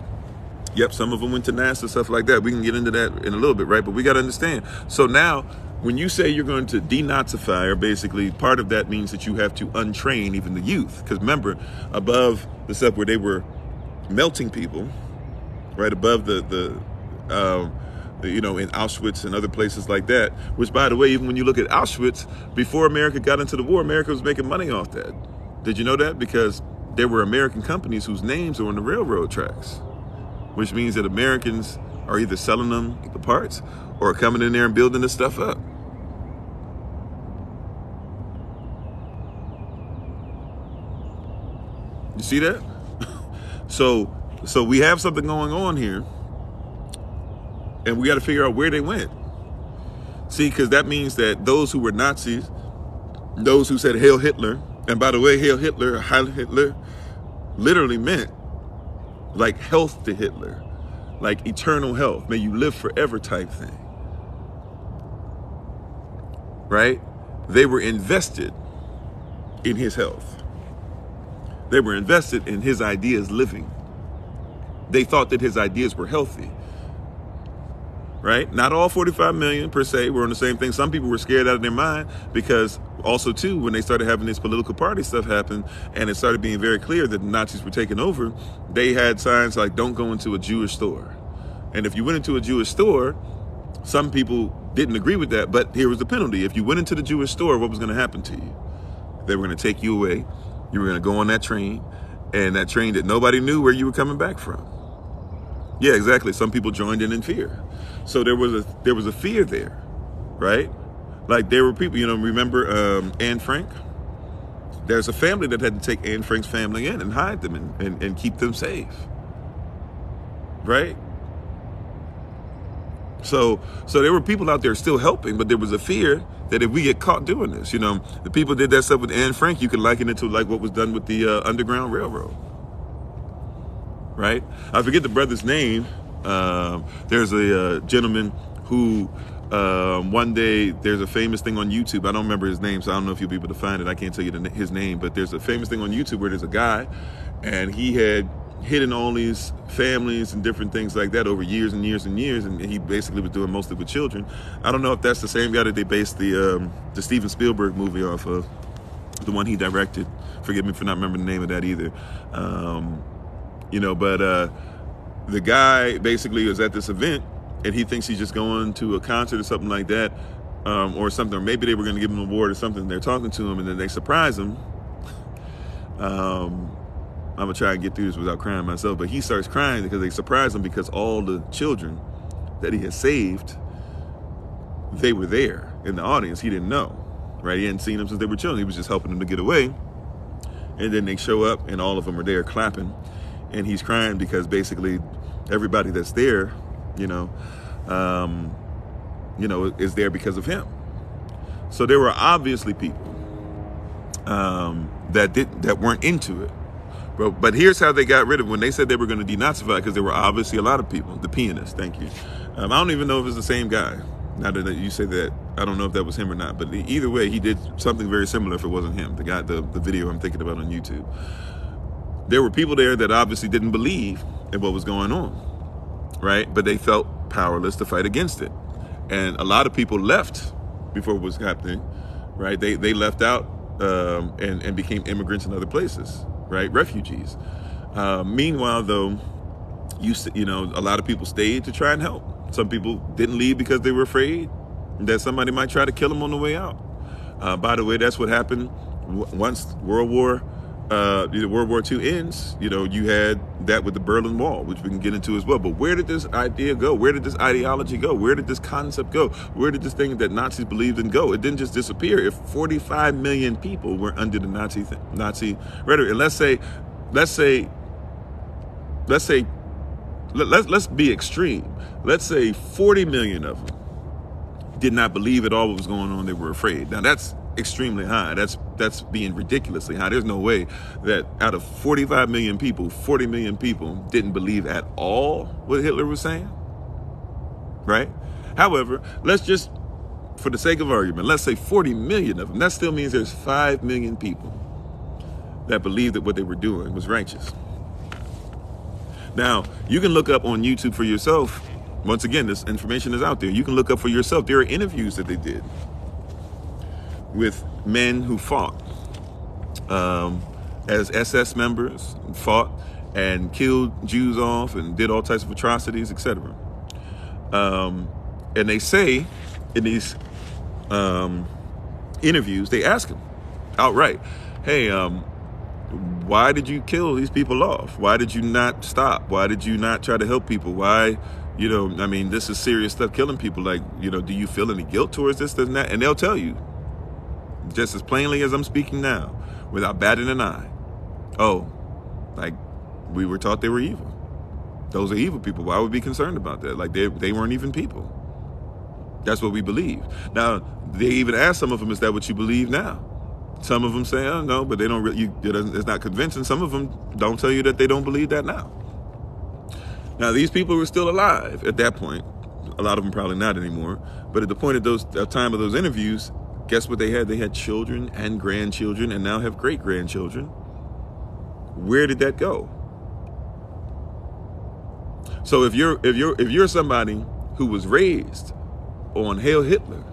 A: Yep, some of them went to NASA, stuff like that. We can get into that in a little bit, right? But we got to understand. So now, when you say you're going to denazify, or basically part of that means that you have to untrain even the youth. Because remember, above the stuff where they were melting people, right, above the in Auschwitz and other places like that, which, by the way, even when you look at Auschwitz, before America got into the war, America was making money off that. Did you know that? Because there were American companies whose names are on the railroad tracks, which means that Americans are either selling them the parts or coming in there and building this stuff up. You see that? So we have something going on here, and we got to figure out where they went. See, because that means that those who were Nazis, those who said Hail Hitler, and by the way, Hail Hitler, Heil Hitler, literally meant like health to Hitler, like eternal health, may you live forever type thing, right? They were invested in his health. They were invested in his ideas living. They thought that his ideas were healthy, right? Not all 45 million per se were on the same thing. Some people were scared out of their mind because also too, when they started having this political party stuff happen and it started being very clear that the Nazis were taking over, they had signs like, don't go into a Jewish store. And if you went into a Jewish store, some people didn't agree with that, but here was the penalty. If you went into the Jewish store, what was going to happen to you? They were going to take you away. You were going to go on that train, and that train that nobody knew where you were coming back from. Yeah, exactly. Some people joined in fear. So there was a fear there, right? Like there were people, remember Anne Frank? There's a family that had to take Anne Frank's family in and hide them and keep them safe, right? So there were people out there still helping, but there was a fear that if we get caught doing this, the people did that stuff with Anne Frank, you could liken it to like what was done with the Underground Railroad, right? I forget the brother's name. There's a gentleman who one day, there's a famous thing on YouTube. I don't remember his name, so I don't know if you'll be able to find it. I can't tell you his name, but there's a famous thing on YouTube where there's a guy, and he had hidden all these families and different things like that over years and years and years, and he basically was doing mostly with children. I don't know if that's the same guy that they based the Steven Spielberg movie off of, the one he directed. Forgive me for not remembering the name of that either. But the guy basically was at this event, and he thinks he's just going to a concert or something like that, or something, or maybe they were going to give him an award or something. They're talking to him, and then they surprise him. I'm going to try and get through this without crying myself, but he starts crying because they surprise him because all the children that he had saved, they were there in the audience. He didn't know, right? He hadn't seen them since they were children. He was just helping them to get away. And then they show up, and all of them are there clapping, and he's crying because basically everybody that's there, is there because of him. So there were obviously people that weren't into it. But here's how they got rid of it. When they said they were going to denazify, because there were obviously a lot of people. The pianist, thank you. I don't even know if it's the same guy. Now that you say that, I don't know if that was him or not. But either way, he did something very similar if it wasn't him. The guy, the video I'm thinking about on YouTube. There were people there that obviously didn't believe in what was going on, right? But they felt powerless to fight against it. And a lot of people left before it was happening, right? They left out and became immigrants in other places, right? Refugees. Meanwhile, though, a lot of people stayed to try and help. Some people didn't leave because they were afraid that somebody might try to kill them on the way out. By the way, that's what happened once World War II ends. You had that with the Berlin Wall, which we can get into as well. But where did this idea go? Where did this ideology go? Where did this concept go? Where did this thing that Nazis believed in go? It didn't just disappear. If 45 million people were under the Nazi rhetoric, and let's be extreme. Let's say 40 million of them did not believe at all what was going on. They were afraid. Now that's extremely high. That's being ridiculously high. There's no way that out of 45 million people, 40 million people didn't believe at all what Hitler was saying, right? However, let's just, for the sake of argument, let's say 40 million of them. That still means there's 5 million people that believed that what they were doing was righteous. Now, you can look up on YouTube for yourself. Once again, this information is out there. You can look up for yourself. There are interviews that they did with men who fought as SS members, fought and killed Jews off and did all types of atrocities, etc. And they say in these interviews, they ask them outright, hey, why did you kill these people off? Why did you not stop? Why did you not try to help people? Why, this is serious stuff, killing people. Like, do you feel any guilt towards this and that? And they'll tell you, just as plainly as I'm speaking now, without batting an eye, we were taught they were evil. Those are evil people. Why would we be concerned about that? Like, they weren't even people. That's what we believe. Now, they even ask some of them, is that what you believe now? Some of them say, oh, no, but they don't really, it's not convincing. Some of them don't tell you that they don't believe that now. Now, these people were still alive at that point. A lot of them probably not anymore. But at the point of the time of those interviews, guess what they had? They had children and grandchildren, and now have great-grandchildren. Where did that go? So if you're somebody who was raised on Hail Hitler,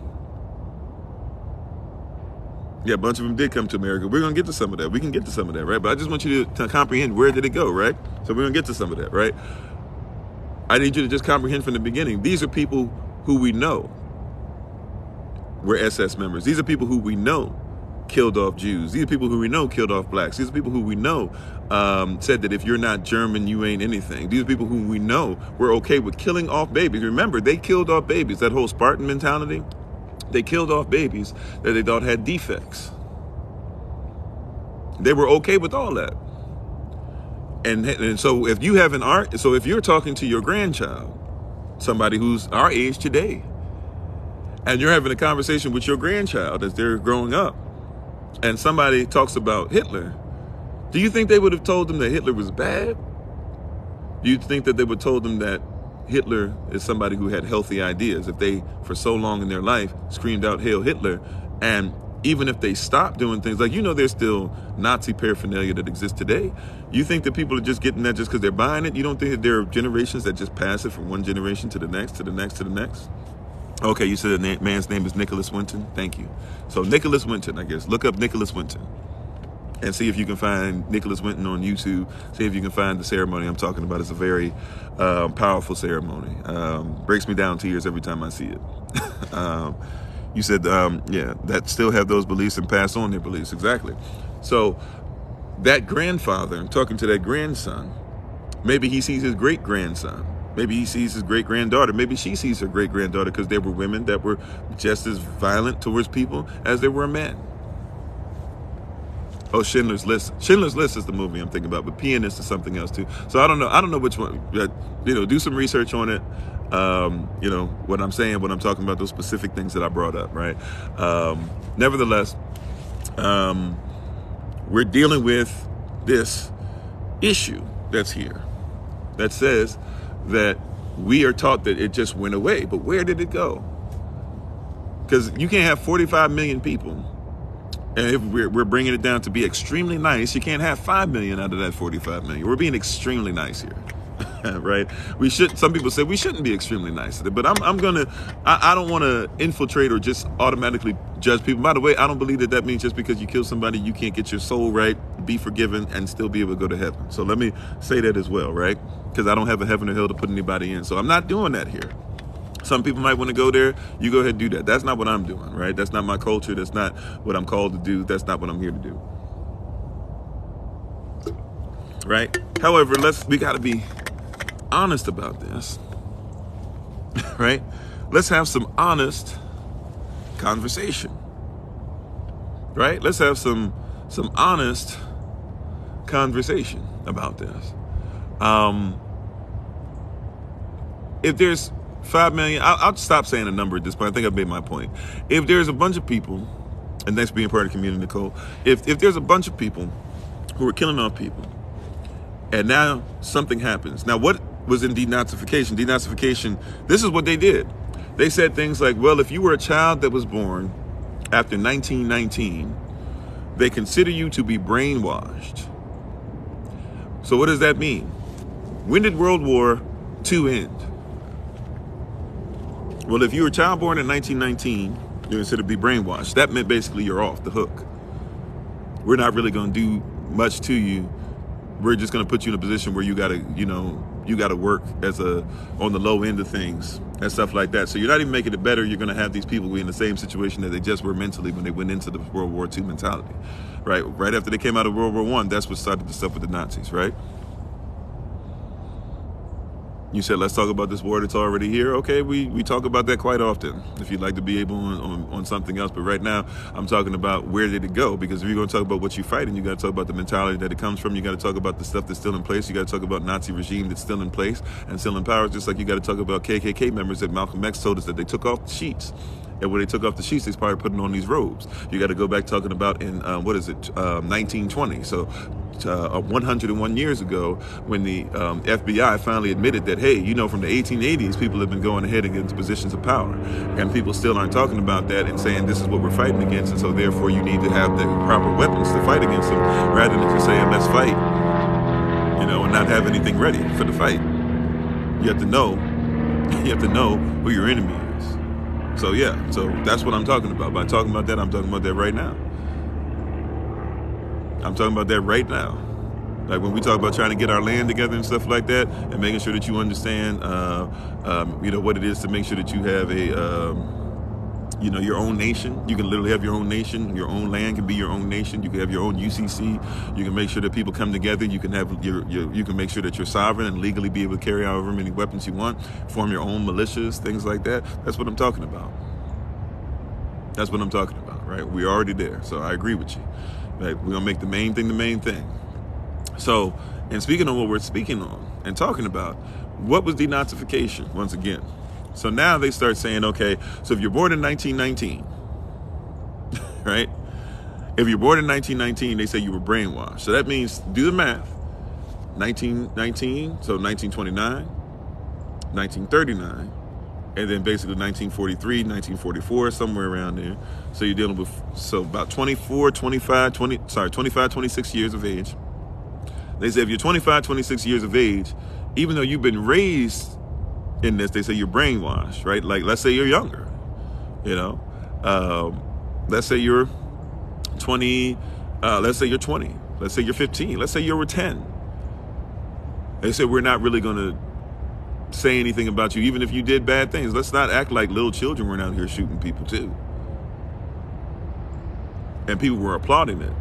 A: yeah, a bunch of them did come to America. We're going to get to some of that. We can get to some of that, right? But I just want you to comprehend, where did it go, right? So we're going to get to some of that, right? I need you to just comprehend from the beginning. These are people who we know were SS members. These are people who we know killed off Jews. These are people who we know killed off blacks. These are people who we know said that if you're not German, you ain't anything. These are people who we know were okay with killing off babies. Remember, they killed off babies. That whole Spartan mentality. They killed off babies that they thought had defects. They were okay with all that. And so if you have if you're talking to your grandchild, somebody who's our age today, and you're having a conversation with your grandchild as they're growing up, and somebody talks about Hitler, do you think they would have told them that Hitler was bad? Do you think that they would have told them that Hitler is somebody who had healthy ideas? If they, for so long in their life, screamed out Hail Hitler, and even if they stopped doing things like, there's still Nazi paraphernalia that exists today. You think that people are just getting that just because they're buying it? You don't think that there are generations that just pass it from one generation to the next, to the next, to the next? Okay, you said the man's name is Nicholas Winton. Thank you. So Nicholas Winton, I guess. Look up Nicholas Winton and see if you can find Nicholas Winton on YouTube. See if you can find the ceremony I'm talking about. It's a very powerful ceremony. Breaks me down tears every time I see it. You said, that still have those beliefs and pass on their beliefs. Exactly. So that grandfather, I'm talking to that grandson, maybe he sees his great-grandson. Maybe he sees his great-granddaughter. Maybe she sees her great-granddaughter, because there were women that were just as violent towards people as there were men. Oh, Schindler's List. Schindler's List is the movie I'm thinking about, but Pianist is something else too. So I don't know which one. Do some research on it. What I'm saying, what I'm talking about, those specific things that I brought up, right? Nevertheless, we're dealing with this issue that's here that says that we are taught that it just went away. But where did it go? Because you can't have 45 million people. And if we're bringing it down to be extremely nice, you can't have 5 million out of that 45 million. We're being extremely nice here. Right? We should. Some people say we shouldn't be extremely nice, but I'm gonna. I don't want to infiltrate or just automatically judge people. By the way, I don't believe that means just because you kill somebody you can't get your soul right, be forgiven, and still be able to go to heaven. So let me say that as well, right? Because I don't have a heaven or hell to put anybody in. So I'm not doing that here. Some people might want to go there. You go ahead and do that. That's not what I'm doing, right? That's not my culture. That's not what I'm called to do. That's not what I'm here to do. Right? However, we got to be honest about this. Right? Let's have some honest conversation. Right? Let's have some honest conversation about this. If there's 5 million, I'll stop saying a number at this point. I think I've made my point. If there's a bunch of people, and that's being part of the community, Nicole, if there's a bunch of people who are killing off people, and now something happens. Now, what was in denazification? Denazification, this is what they did. They said things like, well, if you were a child that was born after 1919, they consider you to be brainwashed. So what does that mean? When did World War II end? Well, if you were a child born in 1919, you're considered to be brainwashed. That meant basically you're off the hook. We're not really going to do much to you. We're just going to put you in a position where you got to work on the low end of things and stuff like that. So you're not even making it better. You're going to have these people in the same situation that they just were mentally when they went into the World War II mentality, right? Right after they came out of World War I, that's what started the stuff with the Nazis, right? You said, let's talk about this war that's already here. Okay, we talk about that quite often, if you'd like to be able on something else. But right now, I'm talking about where did it go? Because if you're going to talk about what you're fighting, you got to talk about the mentality that it comes from. You got to talk about the stuff that's still in place. You got to talk about Nazi regime that's still in place and still in power, just like you got to talk about KKK members that Malcolm X told us that they took off the sheets. And when they took off the sheets, they started putting on these robes. You got to go back talking about in, 1920. So 101 years ago, when the FBI finally admitted that, hey, from the 1880s, people have been going ahead against positions of power. And people still aren't talking about that and saying this is what we're fighting against. And so therefore, you need to have the proper weapons to fight against them, rather than just saying, let's fight, and not have anything ready for the fight. You have to know who your enemy is. So yeah, so that's what I'm talking about. By talking about that, I'm talking about that right now. I'm talking about that right now. Like when we talk about trying to get our land together and stuff like that, and making sure that you understand, what it is to make sure that you have your own nation. You can literally have your own nation. Your own land can be your own nation. You can have your own UCC. You can make sure that people come together. You can have you can make sure that you're sovereign and legally be able to carry out however many weapons you want. Form your own militias, things like that. That's what I'm talking about. That's what I'm talking about, right? We're already there. So I agree with you. Right? We're gonna make the main thing the main thing. So, and speaking on what we're speaking on and talking about, what was denazification once again? So now they start saying, okay, so if you're born in 1919, right? If you're born in 1919, they say you were brainwashed. So that means, do the math, 1919, so 1929, 1939, and then basically 1943, 1944, somewhere around there. So you're dealing with, about 26 years of age. They say if you're 25, 26 years of age, even though you've been raised in this, they say you're brainwashed, right? Like, let's say you're younger, let's say you're 20, let's say you're 20, let's say you're 15, let's say you're 10. They say we're not really going to say anything about you, even if you did bad things. Let's not act like little children weren't out here shooting people too. And people were applauding it.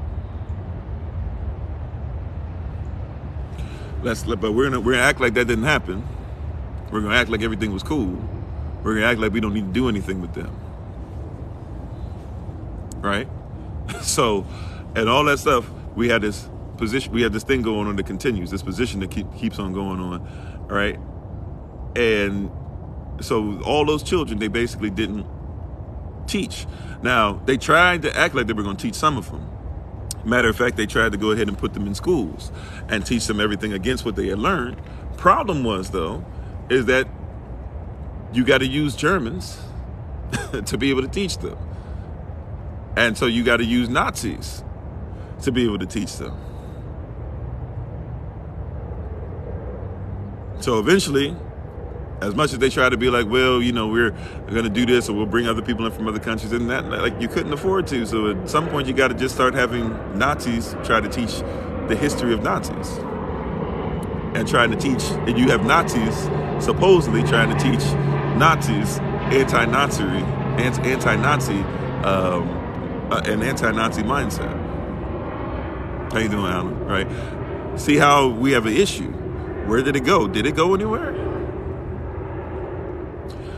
A: But we're gonna act like that didn't happen. We're gonna act like everything was cool. We're gonna act like we don't need to do anything with them, right? So, and all that stuff, we had this position, we had this thing going on that continues, this position that keeps on going on, all right? And so all those children, they basically didn't teach. Now, they tried to act like they were gonna teach some of them. Matter of fact, they tried to go ahead and put them in schools and teach them everything against what they had learned. Problem was, though, is that you got to use Germans to be able to teach them. And so you got to use Nazis to be able to teach them. So eventually, as much as they try to be like, well, you know, we're going to do this, or we'll bring other people in from other countries, and that, like, you couldn't afford to. So at some point, you got to just start having Nazis try to teach the history of Nazis, and trying to teach. And you have Nazis supposedly trying to teach Nazis anti-Nazi, an anti-Nazi mindset. How you doing, Alan? Right? See how we have an issue. Where did it go? Did it go anywhere?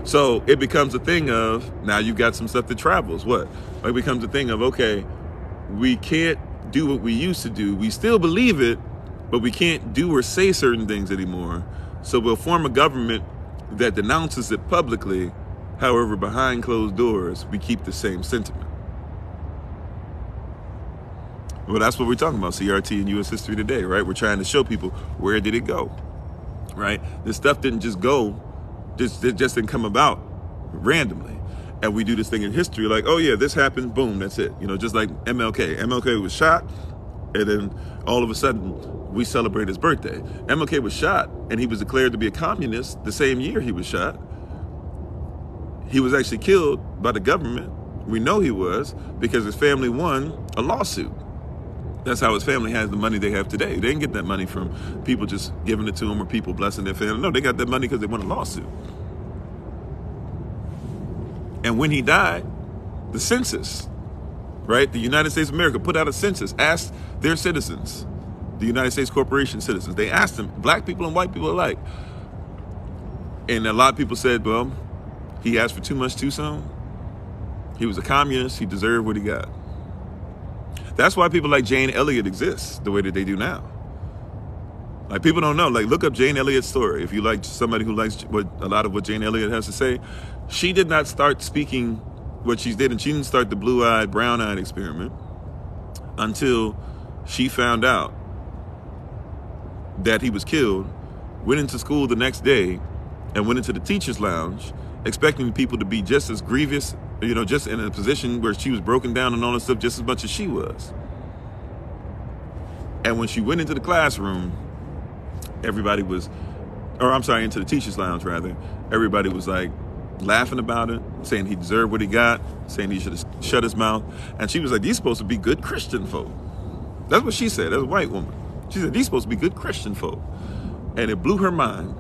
A: So it becomes a thing of, now you've got some stuff that travels. What? It becomes a thing of, okay, we can't do what we used to do. We still believe it, but we can't do or say certain things anymore. So we'll form a government that denounces it publicly. However, behind closed doors, we keep the same sentiment. Well, that's what we're talking about, CRT and U.S. History Today, right? We're trying to show people, where did it go, right? This stuff didn't just go, it just didn't come about randomly. And we do this thing in history like, oh yeah, this happened, boom, that's it. You know, just like MLK. MLK was shot, and then all of a sudden, we celebrate his birthday. MLK was shot, and he was declared to be a communist the same year he was shot. He was actually killed by the government. We know he was, because his family won a lawsuit. That's how his family has the money they have today. They didn't get that money from people just giving it to them or people blessing their family. No, they got that money because they won a lawsuit. And when he died, the census, right? The United States of America put out a census, asked their citizens, the United States Corporation citizens, they asked them, black people and white people alike. And a lot of people said, well, he asked for too much too soon. He was a communist. He deserved what he got. That's why people like Jane Elliott exist the way that they do now. Like, people don't know. Like, look up Jane Elliott's story. If you like somebody who likes a lot of what Jane Elliott has to say, she did not start speaking what she did, and she didn't start the blue-eyed, brown-eyed experiment until she found out that he was killed, went into school the next day, and went into the teacher's lounge, expecting people to be just as grievous, you know, just in a position where she was broken down and all that stuff just as much as she was. And when she went into the classroom, everybody was, into the teacher's lounge rather, everybody was like laughing about it, saying he deserved what he got, saying he should have shut his mouth. And she was like, these supposed to be good Christian folk. That's what she said, as a white woman. She said, these supposed to be good Christian folk. And it blew her mind.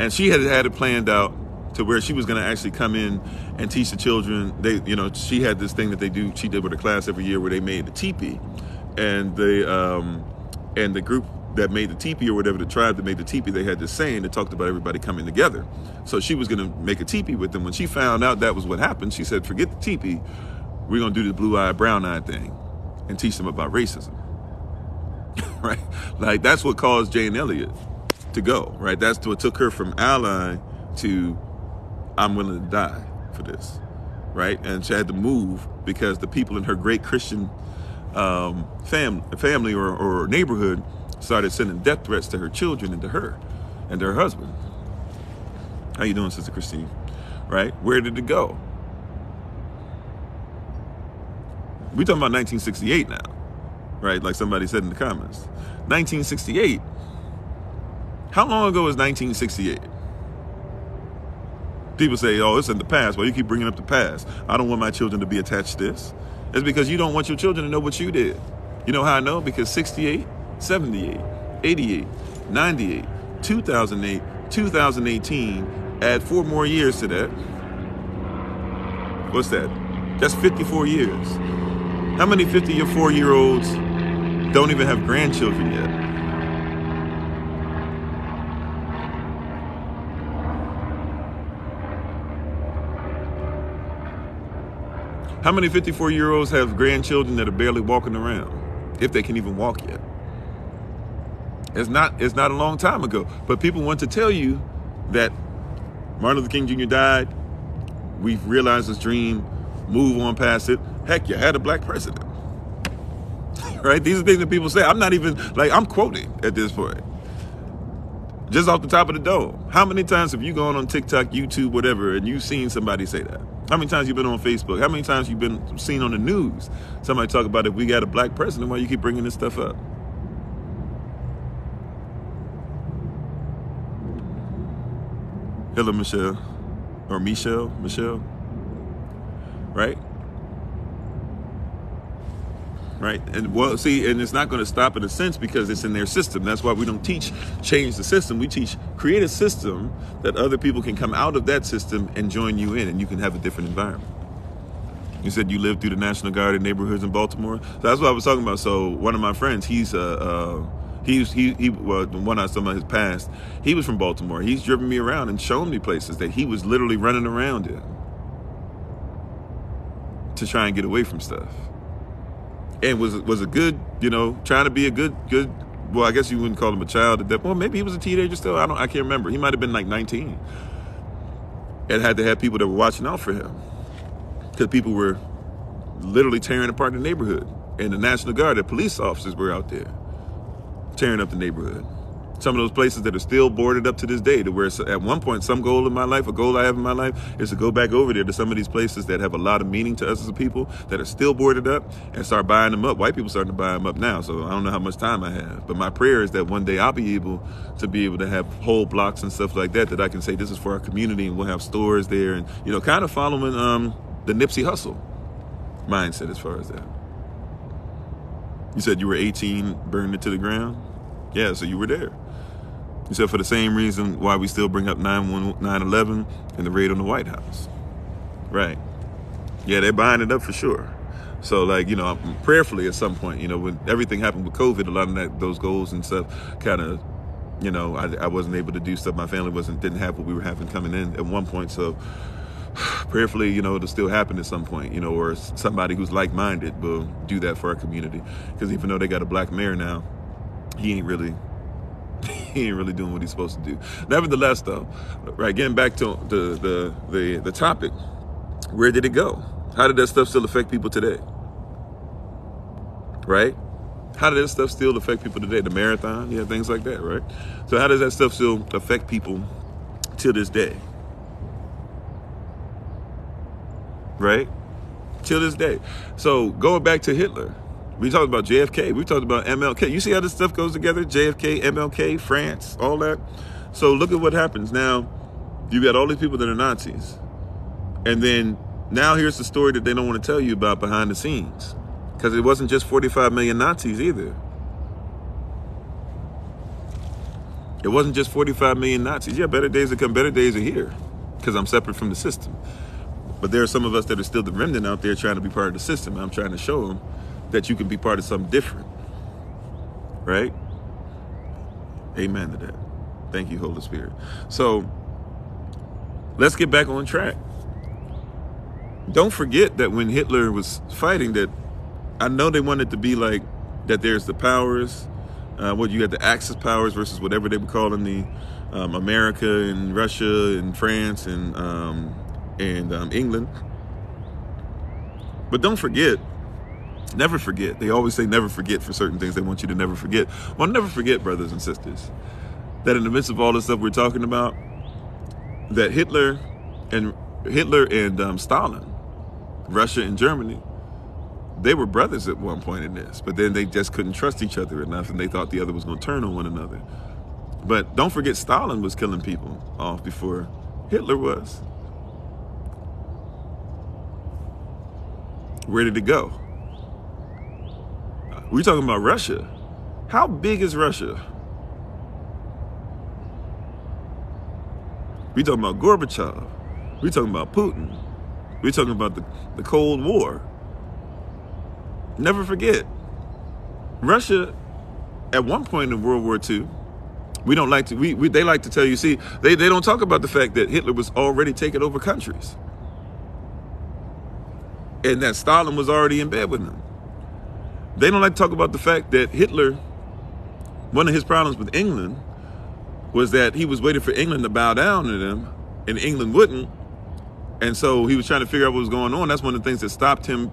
A: And she had it planned out to where she was going to actually come in and teach the children. They, you know, she had this thing that she did with her class every year where they made the teepee, and the group that made the teepee, or whatever, the tribe that made the teepee, they had this saying that talked about everybody coming together. So she was going to make a teepee with them. When she found out that was what happened, she said, forget the teepee, we're going to do the blue-eyed, brown-eyed thing and teach them about racism. Right? Like, that's what caused Jane Elliott to go, right? That's what took her from ally to I'm willing to die for this, right? And she had to move because the people in her great Christian family or neighborhood started sending death threats to her children and to her and to her husband. How you doing, Sister Christine? Right? Where did it go? We're talking about 1968 now, right? Like somebody said in the comments. 1968. How long ago is 1968? People say, oh, it's in the past. Well, you keep bringing up the past. I don't want my children to be attached to this. It's because you don't want your children to know what you did. You know how I know? Because 68, 78, 88, 98, 2008, 2018, add 4 more years to that. What's that? That's 54 years. How many 54-year-olds don't even have grandchildren yet? How many 54-year-olds have grandchildren that are barely walking around, if they can even walk yet? It's not a long time ago, but people want to tell you that Martin Luther King Jr. died. We've realized his dream, move on past it. Heck, you had a black president, right? These are things that people say. I'm not even, like, I'm quoting at this point. Just off the top of the dome. How many times have you gone on TikTok, YouTube, whatever, and you've seen somebody say that? How many times you've been on Facebook? How many times you've been seen on the news? Somebody talk about if we got a black president, why you keep bringing this stuff up? Hitler Michelle, or Michelle, right? Right? And well, see, and it's not going to stop in a sense because it's in their system. That's why we don't teach change the system. We teach create a system that other people can come out of that system and join you in, and you can have a different environment. You said you lived through the National Guard in neighborhoods in Baltimore. So that's what I was talking about. So one of my friends, well, the one I saw about his past, he was from Baltimore. He's driven me around and shown me places that he was literally running around in to try and get away from stuff. And was a good, trying to be a good, well, I guess you wouldn't call him a child at that point. Well, maybe he was a teenager still. I can't remember. He might have been like 19. And had to have people that were watching out for him. Because people were literally tearing apart the neighborhood. And the National Guard, the police officers were out there tearing up the neighborhood. Some of those places that are still boarded up to this day, to where at one point, some goal in my life, a goal I have in my life, is to go back over there to some of these places that have a lot of meaning to us as a people, that are still boarded up, and start buying them up. White people starting to buy them up now, so I don't know how much time I have. But my prayer is that one day I'll be able to have whole blocks and stuff like that I can say this is for our community, and we'll have stores there, and kind of following the Nipsey Hussle mindset as far as that. You said you were 18, burned it to the ground? Yeah, so you were there. You said for the same reason why we still bring up 9/11 and the raid on the White House. Right. Yeah, they're buying it up for sure. So prayerfully at some point, when everything happened with COVID, a lot of those goals and stuff kind of, I wasn't able to do stuff. My family didn't have what we were having coming in at one point. So prayerfully, it'll still happen at some point, or somebody who's like-minded will do that for our community. Because even though they got a black mayor now, he ain't really doing what he's supposed to do. Nevertheless, though, right, getting back to the topic, where did it go? How did that stuff still affect people today? Right? How did that stuff still affect people today? The marathon, things like that, right? So how does that stuff still affect people to this day? Right? Till this day. So going back to Hitler, we talked about JFK, we talked about MLK. You see how this stuff goes together? JFK, MLK, France, all that. So look at what happens. Now, you got all these people that are Nazis. And then now here's the story that they don't want to tell you about behind the scenes. Because it wasn't just 45 million Nazis either. It wasn't just 45 million Nazis. Yeah, better days will come, better days are here. Because I'm separate from the system. But there are some of us that are still the remnant out there trying to be part of the system. I'm trying to show them that you can be part of something different. Right? Amen to that. Thank you, Holy Spirit. So let's get back on track. Don't forget that when Hitler was fighting, that I know they wanted to be like that there's the powers, what you had the Axis powers versus whatever they were calling the America and Russia and France and England. But don't forget, never forget. They always say never forget for certain things. They want you to never forget. Well, never forget, brothers and sisters, that in the midst of all this stuff we're talking about, that Hitler and Stalin, Russia and Germany, they were brothers at one point in this, but then they just couldn't trust each other enough, and they thought the other was going to turn on one another. But don't forget, Stalin was killing people off before Hitler was. Where did it go? We're talking about Russia. How big is Russia? We're talking about Gorbachev. We're talking about Putin. We're talking about the Cold War. Never forget, Russia, at one point in World War II, we don't like to, they like to tell you, see, they don't talk about the fact that Hitler was already taking over countries. And that Stalin was already in bed with them. They don't like to talk about the fact that Hitler, one of his problems with England was that he was waiting for England to bow down to them, and England wouldn't. And so he was trying to figure out what was going on. That's one of the things that stopped him,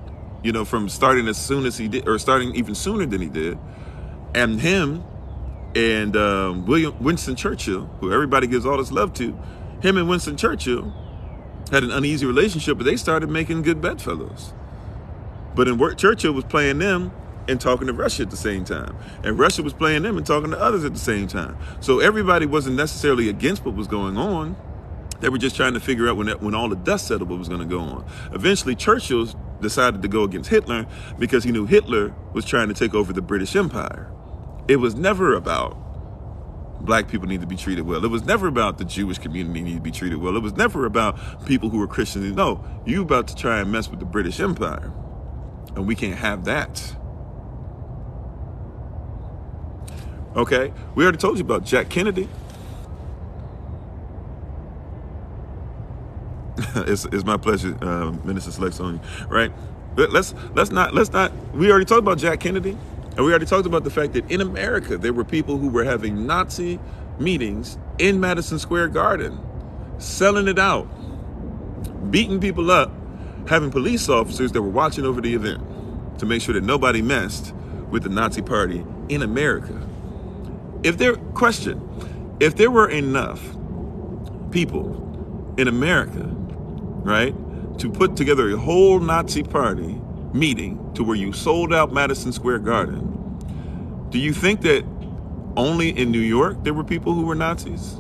A: from starting as soon as he did, or starting even sooner than he did. And him and Winston Churchill, who everybody gives all this love to, him and Winston Churchill had an uneasy relationship, but they started making good bedfellows. But Churchill was playing them and talking to Russia at the same time. And Russia was playing them and talking to others at the same time. So everybody wasn't necessarily against what was going on. They were just trying to figure out when all the dust settled what was going to go on. Eventually, Churchill decided to go against Hitler because he knew Hitler was trying to take over the British Empire. It was never about black people need to be treated well. It was never about the Jewish community need to be treated well. It was never about people who were Christians. No, you about to try and mess with the British Empire. And we can't have that. Okay, we already told you about Jack Kennedy. It's my pleasure, Minister Select Sonia. Right? Let's not. We already talked about Jack Kennedy, and we already talked about the fact that in America there were people who were having Nazi meetings in Madison Square Garden, selling it out, beating people up, having police officers that were watching over the event to make sure that nobody messed with the Nazi Party in America. If there were enough people in America, right, to put together a whole Nazi Party meeting to where you sold out Madison Square Garden, do you think that only in New York there were people who were Nazis?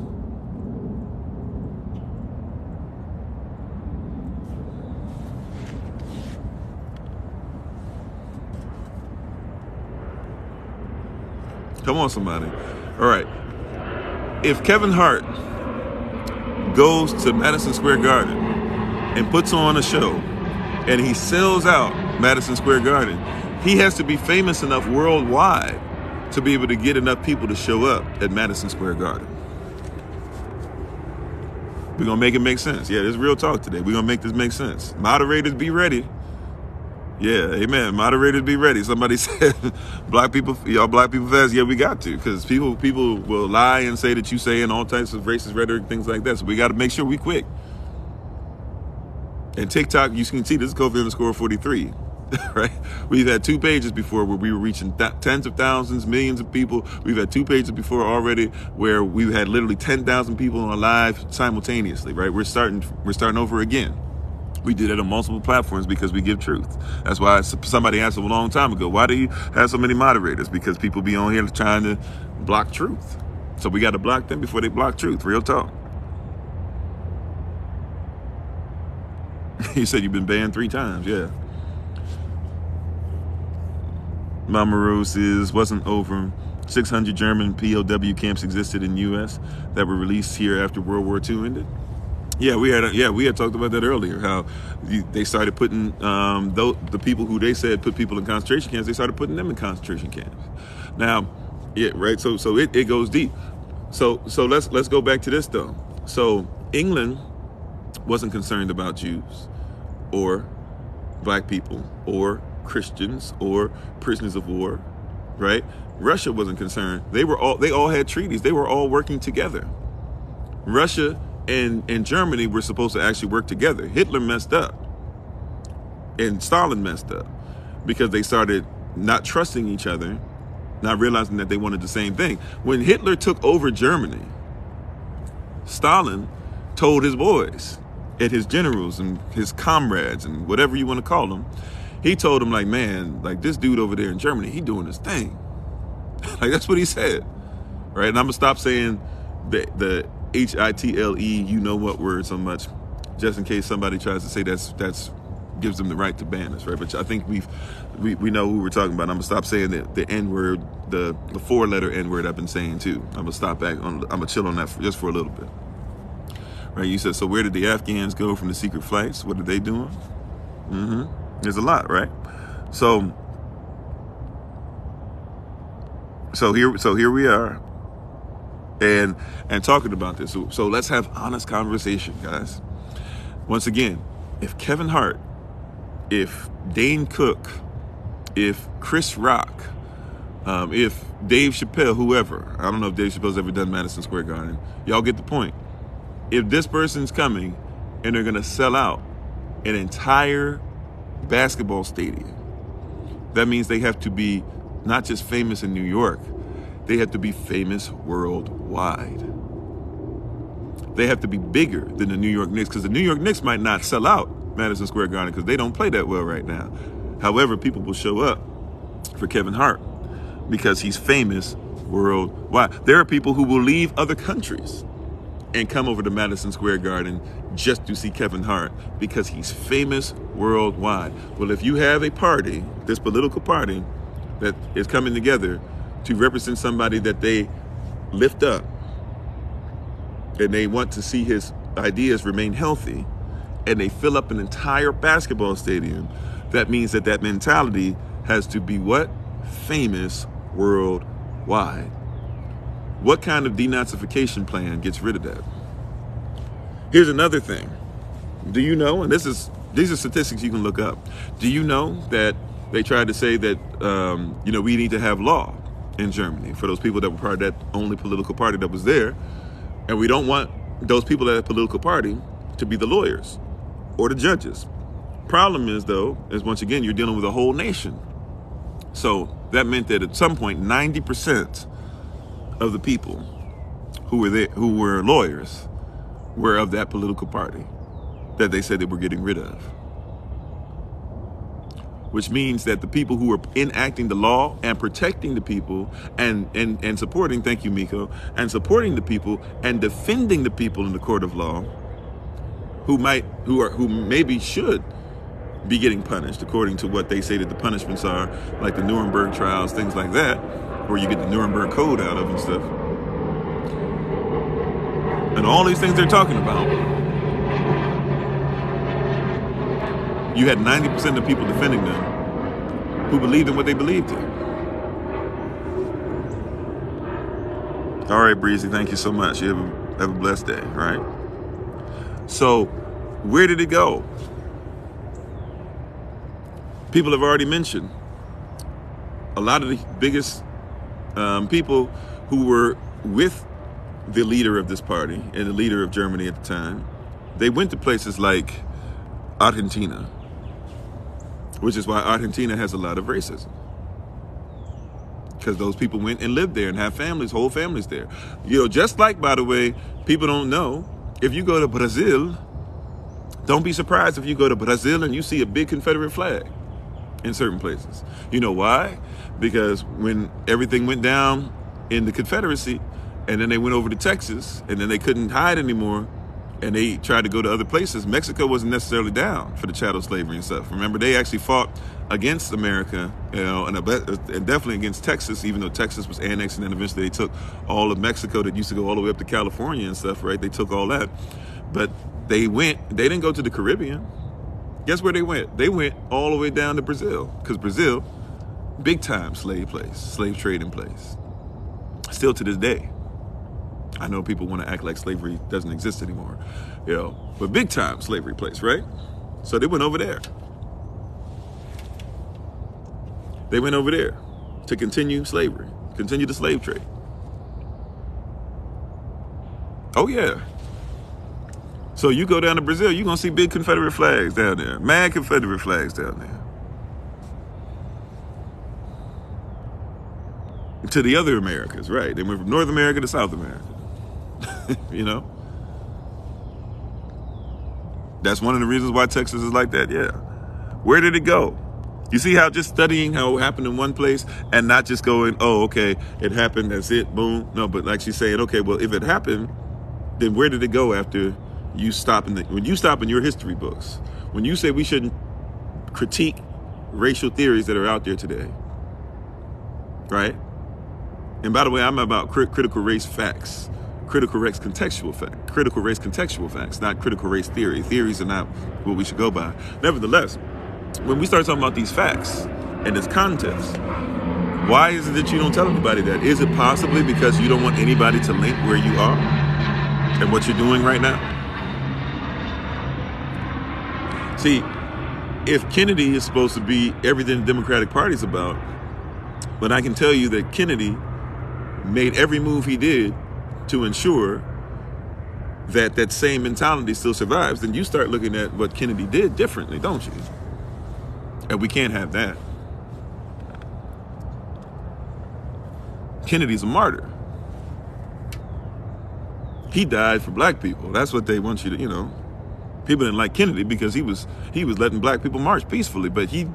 A: Come on, somebody. All right. If Kevin Hart goes to Madison Square Garden and puts on a show and he sells out Madison Square Garden, he has to be famous enough worldwide to be able to get enough people to show up at Madison Square Garden. We're going to make it make sense. Yeah, there's real talk today. We're going to make this make sense. Moderators, be ready. Yeah, amen. Moderators, be ready. Somebody said, black people fast. Yeah, we got to, because people will lie and say that you saying all types of racist rhetoric, things like that. So we got to make sure we quick. And TikTok, you can see this is Kofi_43, right? We've had 2 pages before where we were reaching tens of thousands, millions of people. We've had 2 pages before already where we had literally 10,000 people on live simultaneously, right? We're starting over again. We did it on multiple platforms because we give truth. That's why somebody asked a long time ago, why do you have so many moderators? Because people be on here trying to block truth. So we got to block them before they block truth. Real talk. You said you've been banned 3 times. Yeah. Mama Rose says, wasn't over 600 German POW camps existed in U.S. that were released here after World War II ended? Yeah, we had talked about that earlier. How they started putting the people who they said put people in concentration camps. They started putting them in concentration camps. Now, yeah, right. So it goes deep. So let's go back to this though. So England wasn't concerned about Jews or black people or Christians or prisoners of war, right? Russia wasn't concerned. They all had treaties. They were all working together. Russia and Germany were supposed to actually work together. Hitler messed up and Stalin messed up because they started not trusting each other, not realizing that they wanted the same thing. When Hitler took over Germany, Stalin told his boys and his generals and his comrades and whatever you want to call them, he told them, like, man, like this dude over there in Germany, he doing his thing. Like, that's what he said, right? And I'm gonna stop saying the HITLE, you know what word so much, just in case somebody tries to say that's gives them the right to ban us, right? But I think we know who we're talking about. I'm gonna stop saying the N word, the 4-letter N word I've been saying too. I'm gonna stop back on. I'm gonna chill on that just for a little bit, right? You said, so where did the Afghans go from the secret flights? What are they doing? There's a lot, right? So here we are. And talking about this. So let's have honest conversation, guys. Once again, if Kevin Hart, if Dane Cook, if Chris Rock, if Dave Chappelle, whoever, I don't know if Dave Chappelle's ever done Madison Square Garden. Y'all get the point. If this person's coming and they're gonna sell out an entire basketball stadium, that means they have to be not just famous in New York, they have to be famous worldwide. They have to be bigger than the New York Knicks, because the New York Knicks might not sell out Madison Square Garden because they don't play that well right now. However, people will show up for Kevin Hart because he's famous worldwide. There are people who will leave other countries and come over to Madison Square Garden just to see Kevin Hart because he's famous worldwide. Well, if you have a party, this political party that is coming together to represent somebody that they lift up and they want to see his ideas remain healthy, and they fill up an entire basketball stadium, that means that that mentality has to be what? Famous worldwide. What kind of denazification plan gets rid of that? Here's another thing. Do you know, and these are statistics you can look up. Do you know that they tried to say that, we need to have law in Germany for those people that were part of that only political party that was there. And we don't want those people at that political party to be the lawyers or the judges. Problem is, though, is once again, you're dealing with a whole nation. So that meant that at some point, 90% of the people who were there, who were lawyers, were of that political party that they said they were getting rid of. Which means that the people who were enacting the law and protecting the people and supporting, thank you, Miko, and supporting the people and defending the people in the court of law, who maybe should be getting punished according to what they say that the punishments are, like the Nuremberg trials, things like that, where you get the Nuremberg Code out of and stuff. And all these things they're talking about, you had 90% of the people defending them who believed in what they believed in. All right, Breezy, thank you so much. You have a blessed day, all right? So, where did it go? People have already mentioned a lot of the biggest people who were with the leader of this party and the leader of Germany at the time. They went to places like Argentina, which is why Argentina has a lot of racism. Because those people went and lived there and have families, whole families there. Just like, by the way, people don't know, if you go to Brazil, don't be surprised if you go to Brazil and you see a big Confederate flag in certain places. You know why? Because when everything went down in the Confederacy, and then they went over to Texas, and then they couldn't hide anymore, and they tried to go to other places, Mexico wasn't necessarily down for the chattel slavery and stuff. Remember, they actually fought against America, and definitely against Texas, even though Texas was annexed, and then eventually they took all of Mexico that used to go all the way up to California and stuff, right? They took all that. But they didn't go to the Caribbean. Guess where they went? They went all the way down to Brazil, because Brazil, big time slave trading place. Still to this day. I know people want to act like slavery doesn't exist anymore, but big time slavery place, right? So they went over there. They went over there to continue slavery, continue the slave trade. Oh yeah. So you go down to Brazil, you're going to see big Confederate flags down there, mad Confederate flags down there. To the other Americas, right? They went from North America to South America. That's one of the reasons why Texas is like that, yeah. Where did it go? You see how just studying how it happened in one place and not just going, oh, okay, it happened, that's it, boom. No, but actually saying, okay, well, if it happened, then where did it go after you stop when you stop in your history books? When you say we shouldn't critique racial theories that are out there today, right? And by the way, I'm about critical race facts. Critical race contextual facts, not critical race theory. Theories are not what we should go by. Nevertheless, when we start talking about these facts and this context, why is it that you don't tell anybody that? Is it possibly because you don't want anybody to link where you are and what you're doing right now? See, if Kennedy is supposed to be everything the Democratic Party is about, but I can tell you that Kennedy made every move he did to ensure that that same mentality still survives, then you start looking at what Kennedy did differently, don't you? And we can't have that. Kennedy's a martyr. He died for black people. That's what they want you to, People didn't like Kennedy because he was letting black people march peacefully, but he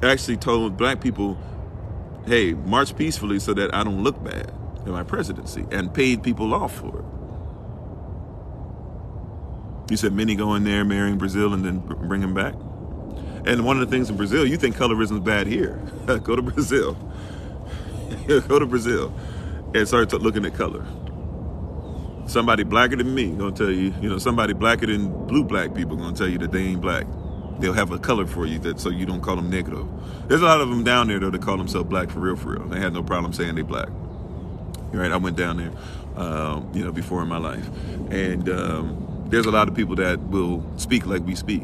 A: actually told black people, hey, march peacefully so that I don't look bad in my presidency, and paid people off for it. You said many go in there, marrying Brazil, and then bring them back. And one of the things in Brazil, you think colorism is bad here. Go to Brazil. Go to Brazil and start looking at color. Somebody blacker than me gonna tell you, somebody blacker than blue black people gonna tell you that they ain't black. They'll have a color for you so you don't call them negative. There's a lot of them down there though that call themselves black for real. They had no problem saying they black. Right? I went down there, before in my life, and there's a lot of people that will speak like we speak.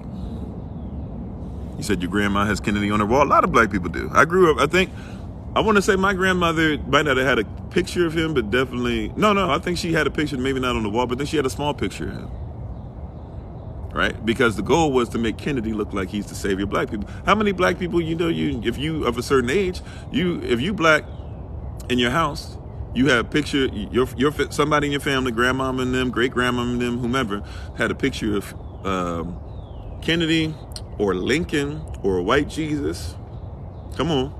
A: You said your grandma has Kennedy on her wall. A lot of black people do. I grew up, I want to say my grandmother might not have had a picture of him, but definitely, no, I think she had a picture, maybe not on the wall, but then she had a small picture of him. Right? Because the goal was to make Kennedy look like he's the savior of black people. How many black people, if you of a certain age, if you black in your house, you have a picture, somebody in your family, grandmama and them, great grandmama and them, whomever, had a picture of Kennedy or Lincoln or a white Jesus. Come on,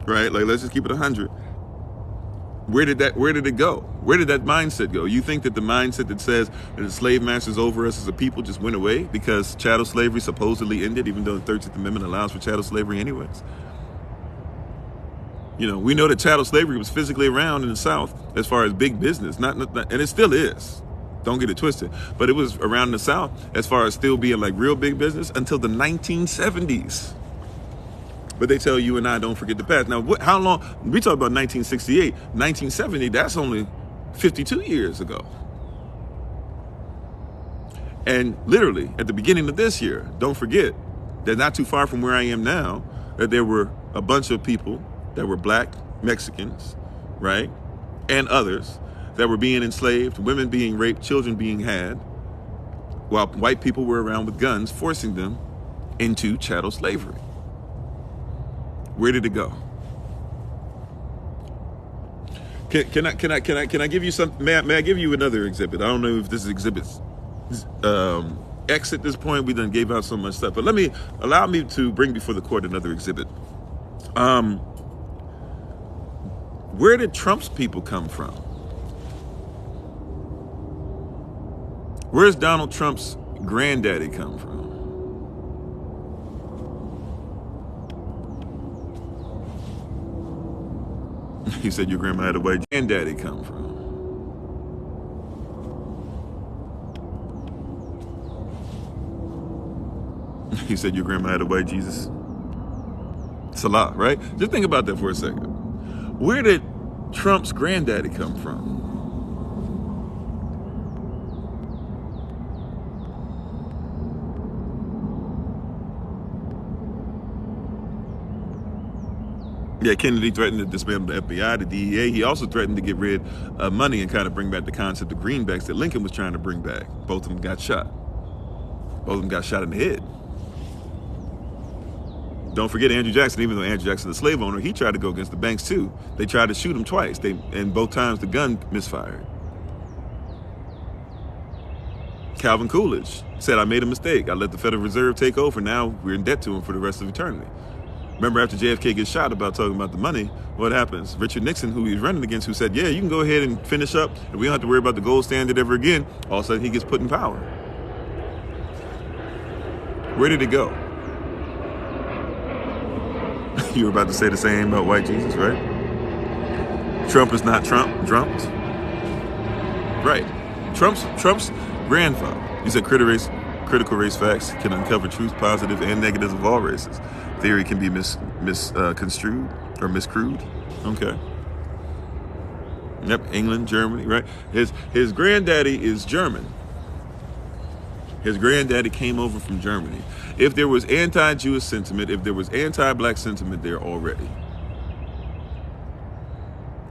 A: right? Like, let's just keep it 100. Where did it go? Where did that mindset go? You think that the mindset that says that the slave masters over us as a people just went away because chattel slavery supposedly ended, even though the 13th Amendment allows for chattel slavery anyways? We know that chattel slavery was physically around in the South as far as big business, not and it still is. Don't get it twisted. But it was around in the South as far as still being like real big business until the 1970s. But they tell you and I don't forget the past. Now, how long? We talk about 1968, 1970. That's only 52 years ago. And literally at the beginning of this year, don't forget that not too far from where I am now, that there were a bunch of people that were black Mexicans, right? And others that were being enslaved, women being raped, children being had, while white people were around with guns, forcing them into chattel slavery. Where did it go? Can I give you some? May I give you another exhibit? I don't know if this is exhibits X at this point. We done gave out so much stuff, but allow me to bring before the court another exhibit. Where did Trump's people come from? Where's Donald Trump's granddaddy come from? He said your grandma had a white granddaddy come from. He said your grandma had a white Jesus. Salah, right? Just think about that for a second. Where did Trump's granddaddy come from? Yeah, Kennedy threatened to dismantle the FBI, the DEA. He also threatened to get rid of money and kind of bring back the concept of greenbacks that Lincoln was trying to bring back. Both of them got shot. Both of them got shot in the head. Don't forget Andrew Jackson. Even though Andrew Jackson is a slave owner, he tried to go against the banks too. They tried to shoot him twice. And both times the gun misfired. Calvin Coolidge said, I made a mistake. I let the Federal Reserve take over. Now we're in debt to him for the rest of eternity. Remember after JFK gets shot about talking about the money, what happens? Richard Nixon, who he was running against, who said, yeah, you can go ahead and finish up and we don't have to worry about the gold standard ever again. All of a sudden he gets put in power. Where did it go? You were about to say the same about white Jesus, right? Trump is not Trump, drumped. Right. Trump's grandfather. He said critical race facts can uncover truth, positive and negatives of all races. Theory can be misconstrued or miscrewed. Okay. Yep, England, Germany, right? His granddaddy is German. His granddaddy came over from Germany. If there was anti-Jewish sentiment, if there was anti-black sentiment there already,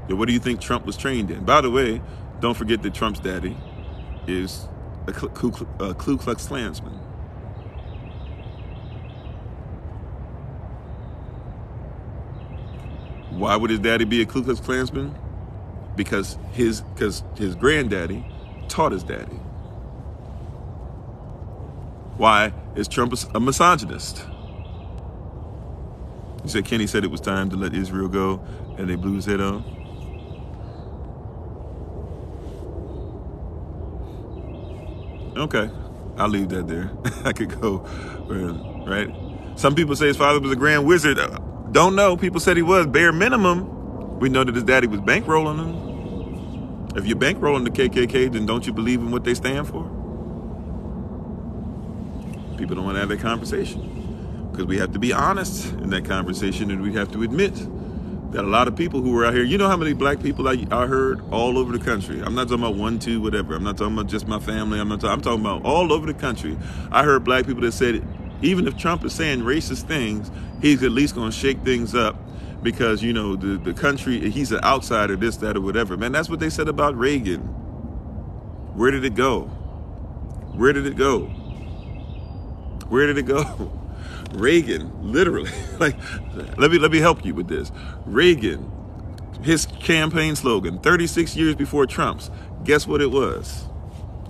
A: then what do you think Trump was trained in? By the way, don't forget that Trump's daddy is a Ku Klux Klansman. Why would his daddy be a Ku Klux Klansman? Because his granddaddy taught his daddy. Why is Trump a misogynist? You said Kenny said it was time to let Israel go, and they blew his head off. Okay. I'll leave that there. I could go, right? Some people say his father was a grand wizard. Don't know. People said he was. Bare minimum, we know that his daddy was bankrolling him. If you're bankrolling the KKK, then don't you believe in what they stand for? People don't want to have that conversation because we have to be honest in that conversation, and we have to admit that a lot of people who were out here, you know how many black people I heard all over the country. I'm not talking about one, two, whatever. I'm not talking about just my family. I'm talking about all over the country. I heard black people that said, even if Trump is saying racist things, he's at least going to shake things up because, you know, the country, he's an outsider, this, that, or whatever. Man, that's what they said about Reagan. Where did it go? Where did it go? Where did it go? Reagan, literally, like, let me help you with this. Reagan, his campaign slogan, 36 years before Trump's, guess what it was?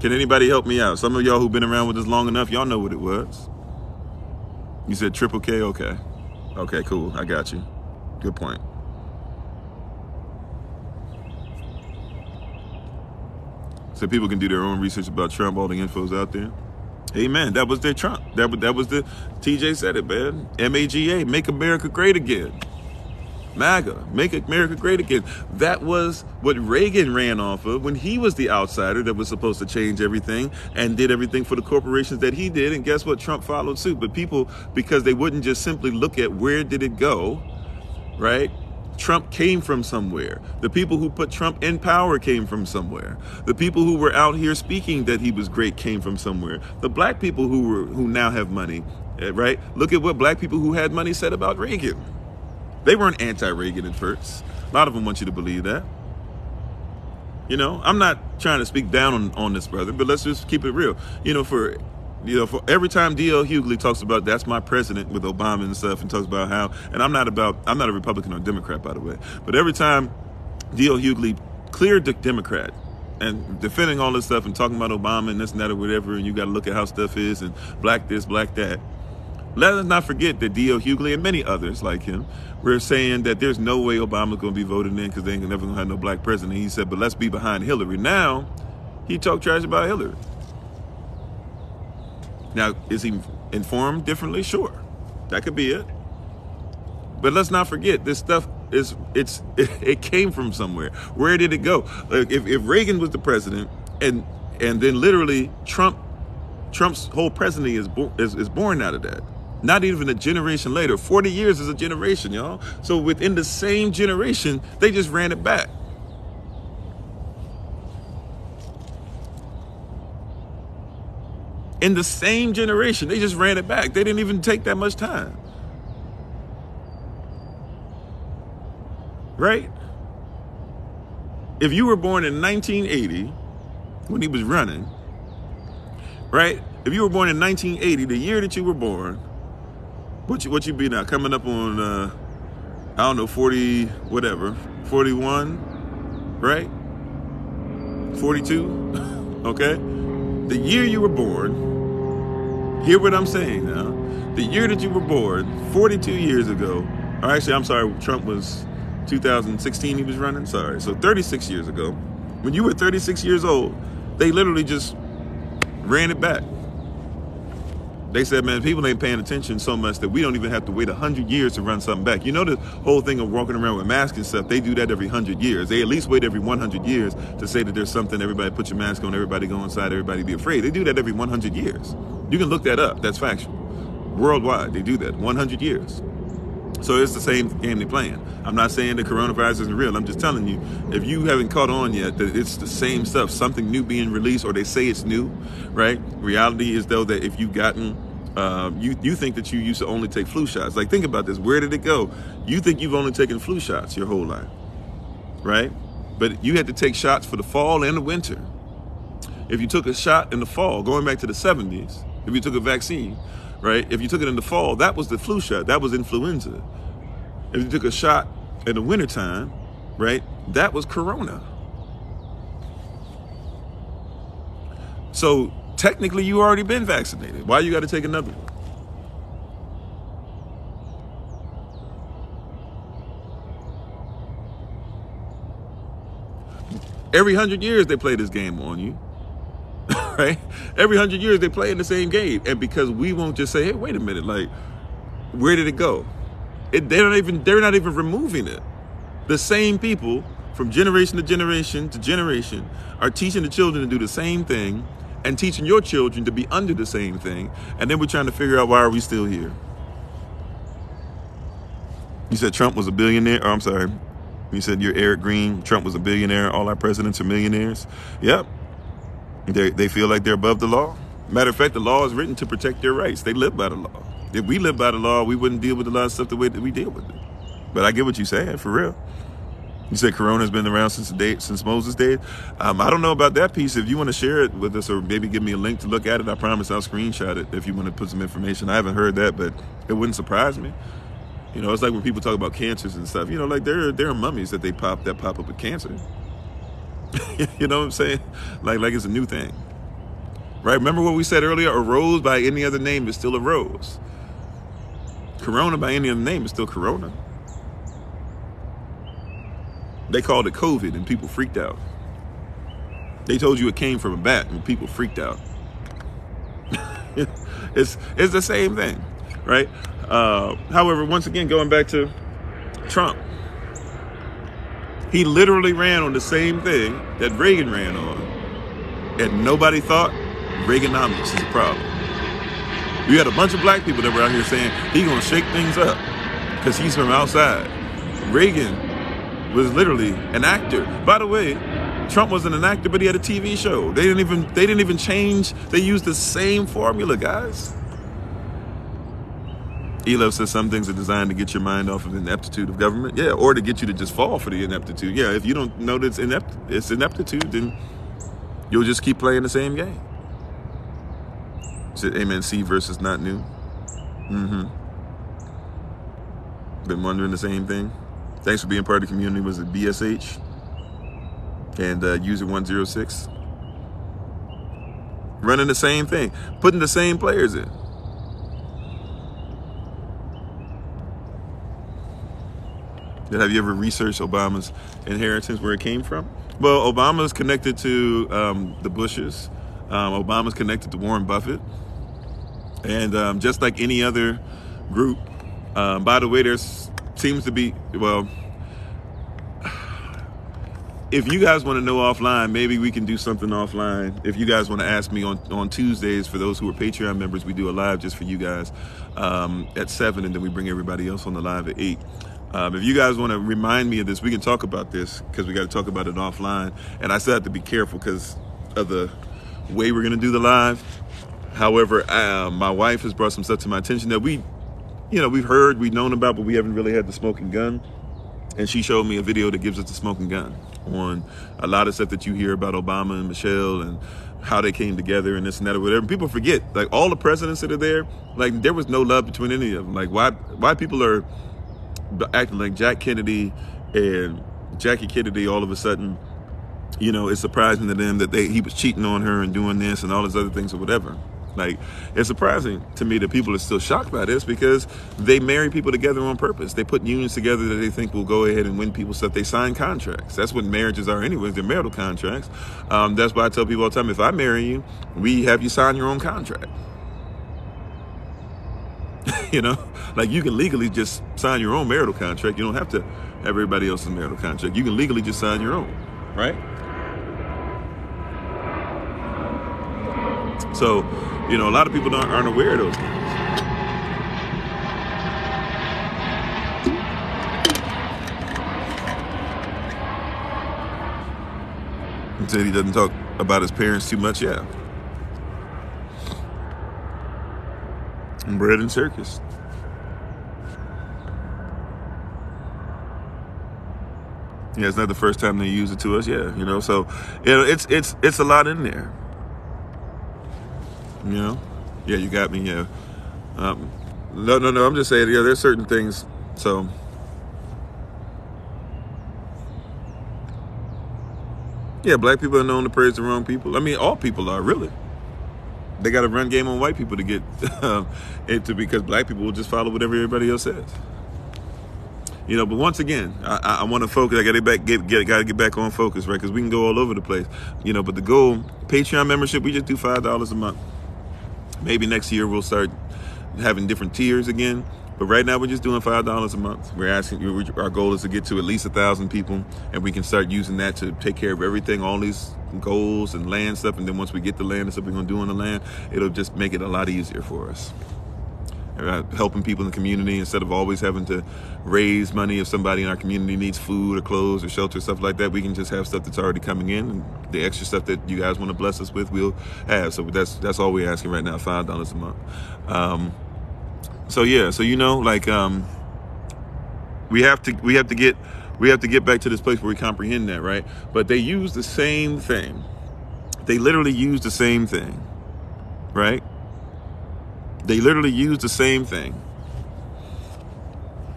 A: Can anybody help me out? Some of y'all who've been around with us long enough, y'all know what it was. You said Triple K? Okay. Okay, cool. I got you. Good point. So people can do their own research about Trump. All the info's out there. Amen. That was their Trump. That was the, TJ said it, man. MAGA, Make America Great Again. MAGA, Make America Great Again. That was what Reagan ran off of when he was the outsider that was supposed to change everything and did everything for the corporations that he did. And guess what? Trump followed suit. But people, because they wouldn't just simply look at where did it go, right? Trump came from somewhere. The people who put Trump in power came from somewhere. The people who were out here speaking that he was great came from somewhere. The black people who now have money, right? Look at what black people who had money said about Reagan. They weren't anti-Reagan at first. A lot of them want you to believe that. You know, I'm not trying to speak down on this brother, but let's just keep it real. For every time D.L. Hughley talks about that's my president with Obama and stuff, and talks about how, and I'm not a Republican or Democrat, by the way, but every time D.L. Hughley cleared the Democrat and defending all this stuff and talking about Obama and this and that or whatever, and you got to look at how stuff is and black this, black that. Let us not forget that D.L. Hughley and many others like him were saying that there's no way Obama's going to be voted in because they ain't never going to have no black president. He said, but let's be behind Hillary. Now, he talked trash about Hillary. Now, is he informed differently? Sure. That could be it. But let's not forget, this stuff it came from somewhere. Where did it go? Like if Reagan was the president and then literally Trump's whole presidency is born out of that. Not even a generation later. 40 years is a generation, y'all. So within the same generation, they just ran it back. In the same generation, they just ran it back. They didn't even take that much time. Right? If you were born in 1980, when he was running, right? If you were born in 1980, the year that you were born, what you be now? Coming up on, I don't know, 40, whatever, 41, right? 42, okay? The year you were born, hear what I'm saying now. The year that you were born, 42 years ago, or actually, I'm sorry, Trump was 2016 he was running, sorry. So 36 years ago, when you were 36 years old, they literally just ran it back. They said, man, people ain't paying attention so much that we don't even have to wait 100 years to run something back. You know the whole thing of walking around with masks and stuff, they do that every 100 years. They at least wait every 100 years to say that there's something, everybody put your mask on, everybody go inside, everybody be afraid. They do that every 100 years. You can look that up, that's factual. Worldwide, they do that, 100 years. So it's the same game they're playing. I'm not saying the coronavirus isn't real. I'm just telling you, if you haven't caught on yet, that it's the same stuff, something new being released, or they say it's new, right? Reality is, though, that if you've gotten, you think that you used to only take flu shots. Like, think about this. Where did it go? You think you've only taken flu shots your whole life, right? But you had to take shots for the fall and the winter. If you took a shot in the fall, going back to the 70s, if you took a vaccine, right? If you took it in the fall, that was the flu shot. That was influenza. If you took a shot in the wintertime, right? That was corona. So technically, you already been vaccinated. Why you got to take another one? Every 100 years, they play this game on you. right? Every 100 years they play in the same game, and because we won't just say, hey, wait a minute, like, where did it go? They're not even removing it. The same people from generation to generation are teaching the children to do the same thing and teaching your children to be under the same thing. And then we're trying to figure out, why are we still here? You said Trump was a billionaire. Oh, I'm sorry. You said you're Eric Green. Trump was a billionaire. All our presidents are millionaires. Yep. They feel like they're above the law. Matter of fact, the law is written to protect their rights. They live by the law. If we live by the law, we wouldn't deal with a lot of stuff the way that we deal with it. But I get what you're saying, for real. You said Corona's been around since Moses' days. I don't know about that piece. If you want to share it with us, or maybe give me a link to look at it, I promise I'll screenshot it if you want to put some information. I haven't heard that, but it wouldn't surprise me. You know, it's like when people talk about cancers and stuff. You know, like there are mummies that pop up with cancer. You know what I'm saying? Like it's a new thing, right? Remember what we said earlier? A rose by any other name is still a rose. Corona by any other name is still Corona. They called it COVID and people freaked out. They told you it came from a bat and people freaked out. It's the same thing, right? However, once again, going back to Trump, he literally ran on the same thing that Reagan ran on, and nobody thought Reaganomics is a problem. We had a bunch of black people that were out here saying he's gonna shake things up because he's from outside. Reagan was literally an actor. By the way, Trump wasn't an actor, but he had a TV show. They didn't even change. They used the same formula, guys. Elov says some things are designed to get your mind off of the ineptitude of government. Yeah, or to get you to just fall for the ineptitude. Yeah, if you don't know that it's ineptitude, then you'll just keep playing the same game. Said Amen. C versus not new. Been wondering the same thing. Thanks for being part of the community. Was it BSH and user 106? Running the same thing, putting the same players in. Have you ever researched Obama's inheritance, where it came from? Well, Obama's connected to the Bushes. Obama's connected to Warren Buffett. And just like any other group, by the way, there seems to be, well, if you guys want to know offline, maybe we can do something offline. If you guys want to ask me on Tuesdays, for those who are Patreon members, we do a live just for you guys at 7, and then we bring everybody else on the live at 8. If you guys want to remind me of this, we can talk about this, because we got to talk about it offline. And I still have to be careful because of the way we're going to do the live. However, my wife has brought some stuff to my attention that we've known about, but we haven't really had the smoking gun. And she showed me a video that gives us the smoking gun on a lot of stuff that you hear about Obama and Michelle and how they came together and this and that or whatever. And people forget, like, all the presidents that are there, like, there was no love between any of them. Like, why people are acting like Jack Kennedy and Jackie Kennedy all of a sudden, you know, it's surprising to them that he was cheating on her and doing this and all these other things or whatever. Like, it's surprising to me that people are still shocked by this, because they marry people together on purpose. They put unions together that they think will go ahead and win people stuff. They sign contracts. That's what marriages are anyways. They're marital contracts. That's why I tell people all the time, if I marry you, we have you sign your own contract. You know, like, you can legally just sign your own marital contract. You don't have to have everybody else's marital contract. You can legally just sign your own, right? So, you know, a lot of people aren't aware of those things. He said he doesn't talk about his parents too much, yeah. And bread and circus. Yeah, it's not the first time they use it to us, yeah, you know, so, you know, it's a lot in there. You know? Yeah, you got me, yeah. No, I'm just saying, yeah, there's certain things, so. Yeah, black people are known to praise the wrong people. I mean, all people are, really. They got to run game on white people to get because black people will just follow whatever everybody else says. But once again, I want to focus. I got to get back on focus, right? Because we can go all over the place, But the goal, Patreon membership, we just do $5 a month. Maybe next year we'll start having different tiers again. But right now we're just doing $5 a month. Our goal is to get to at least 1,000 people, and we can start using that to take care of everything, all these goals and land stuff. And then once we get the land and stuff we're going to do on the land, it'll just make it a lot easier for us. Helping people in the community instead of always having to raise money if somebody in our community needs food or clothes or shelter, stuff like that. We can just have stuff that's already coming in, and the extra stuff that you guys want to bless us with, we'll have. So that's all we're asking right now, $5 a month. So we have to get back to this place where we comprehend that, right? But they use the same thing. They literally use the same thing, right? They literally use the same thing.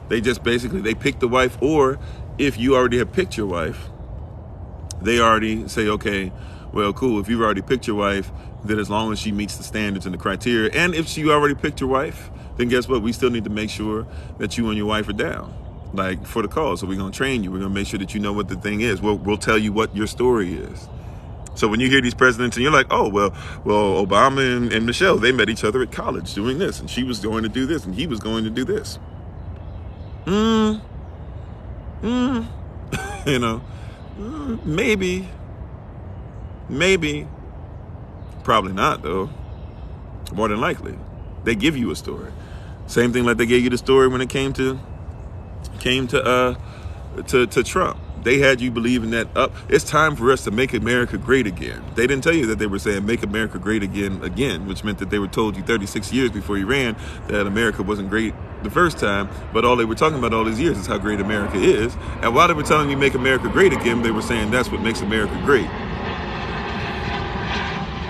A: They just they pick the wife, or if you already have picked your wife, they already say, okay, well, cool. If you've already picked your wife, then as long as she meets the standards and the criteria, and if she already picked your wife, then guess what? We still need to make sure that you and your wife are down, like for the cause. So we're going to train you. We're going to make sure that you know what the thing is. We'll tell you what your story is. So when you hear these presidents and you're like, oh, well, Obama and Michelle, they met each other at college doing this, and she was going to do this, and he was going to do this. Maybe, probably not though. More than likely, they give you a story. Same thing like they gave you the story when it came to Trump. They had you believing that it's time for us to make America great again. They didn't tell you that they were saying make America great again, which meant that they were told you 36 years before you ran that America wasn't great the first time, but all they were talking about all these years is how great America is. And while they were telling you make America great again, they were saying that's what makes America great.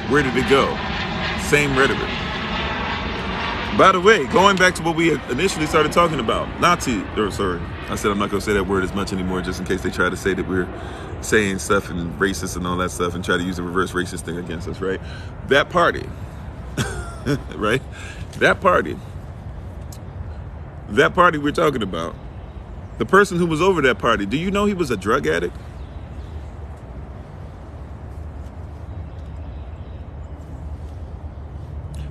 A: Where did it go? Same rhetoric. By the way, going back to what we initially started talking about, I said I'm not going to say that word as much anymore just in case they try to say that we're saying stuff and racist and all that stuff and try to use the reverse racist thing against us, right? That party, right? That party we're talking about, the person who was over that party, do you know he was a drug addict?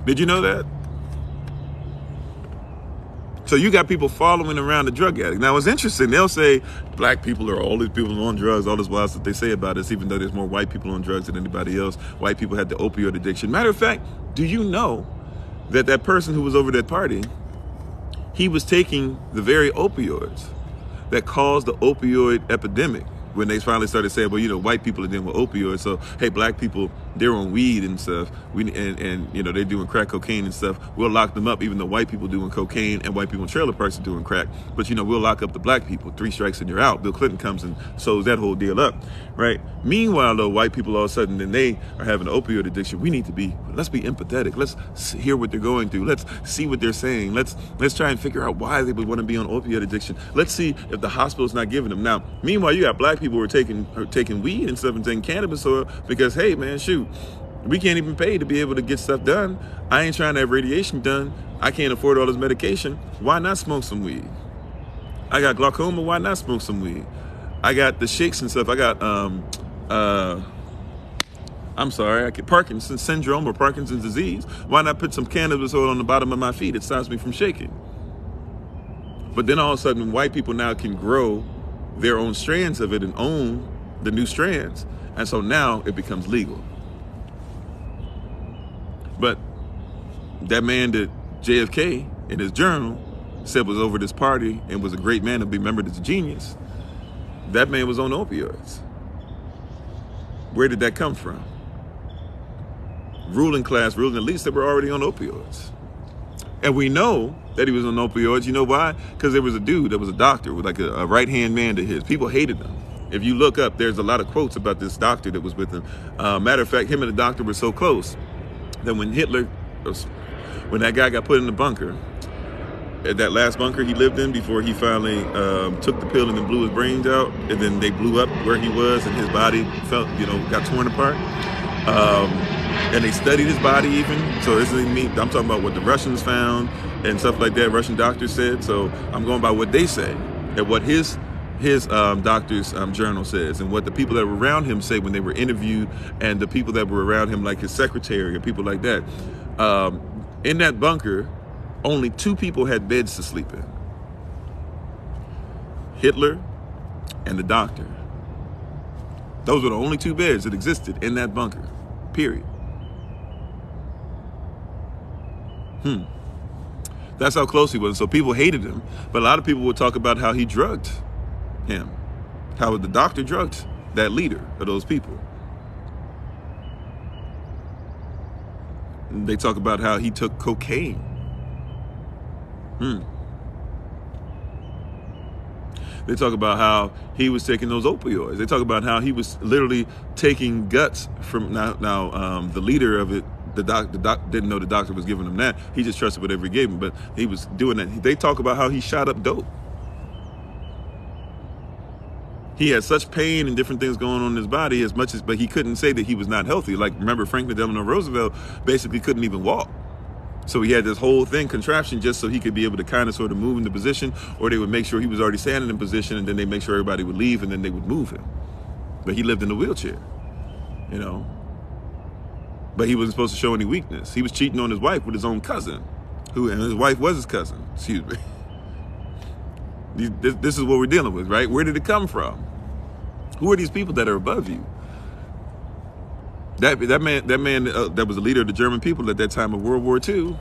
A: Did you know that? So you got people following around the drug addict. Now, it's interesting. They'll say black people are all these people on drugs, all this wild stuff they say about us, even though there's more white people on drugs than anybody else. White people had the opioid addiction. Matter of fact, do you know that person who was over that party, he was taking the very opioids that caused the opioid epidemic? When they finally started saying, well, white people are dealing with opioids, so hey, black people, they're on weed and stuff. And they're doing crack cocaine and stuff. We'll lock them up, even though white people doing cocaine and white people in trailer parks are doing crack. But we'll lock up the black people. 3 strikes and you're out. Bill Clinton comes and sews that whole deal up, right? Meanwhile, though, white people all of a sudden, then they are having an opioid addiction. Let's be empathetic. Let's hear what they're going through. Let's see what they're saying. Let's try and figure out why they would want to be on opioid addiction. Let's see if the hospital's not giving them. Now, meanwhile, you got black people who are taking weed and stuff and taking cannabis oil because, hey, man, shoot, we can't even pay to be able to get stuff done. I ain't trying to have radiation done. I can't afford all this medication. Why not smoke some weed? I got glaucoma. Why not smoke some weed? I got the shakes and stuff. I got, I get Parkinson's syndrome or Parkinson's disease. Why not put some cannabis oil on the bottom of my feet? It stops me from shaking. But then all of a sudden, white people now can grow their own strands of it and own the new strands. And so now it becomes legal. But that man that JFK in his journal said was over this party and was a great man to be remembered as a genius, that man was on opioids. Where did that come from? Ruling elites that were already on opioids. And we know that he was on opioids. You know why? Because there was a dude that was a doctor with like a right-hand man to his. People hated him. If you look up, there's a lot of quotes about this doctor that was with him. Matter of fact, him and the doctor were so close that when that guy got put in the bunker, that last bunker he lived in before he finally took the pill and then blew his brains out, and then they blew up where he was and his body got torn apart. And they studied his body even. So this isn't me. I'm talking about what the Russians found and stuff like that. Russian doctors said. So I'm going by what they say. at what his doctor's journal says, and what the people that were around him say when they were interviewed, and the people that were around him, like his secretary and people like that. In that bunker, only 2 people had beds to sleep in: Hitler and the doctor. Those were the only 2 beds that existed in that bunker, period. That's how close he was. So people hated him, but a lot of people would talk about how he drugged him, how the doctor drugged that leader of those people. And they talk about how he took cocaine. They talk about how he was taking those opioids. They talk about how he was literally taking guts from the leader of it. The doc didn't know the doctor was giving him that. He just trusted whatever he gave him, but he was doing that. They talk about how he shot up dope. He had such pain and different things going on in his body but he couldn't say that he was not healthy. Like, remember, Franklin Delano Roosevelt basically couldn't even walk. So he had this whole contraption just so he could be able to kind of sort of move into position, or they would make sure he was already standing in position, and then they make sure everybody would leave, and then they would move him. But he lived in a wheelchair, you know. But he wasn't supposed to show any weakness. He was cheating on his wife with his own cousin, and his wife was his cousin. Excuse me. This is what we're dealing with, right? Where did it come from? Who are these people that are above you? That man that was the leader of the German people at that time of World War II.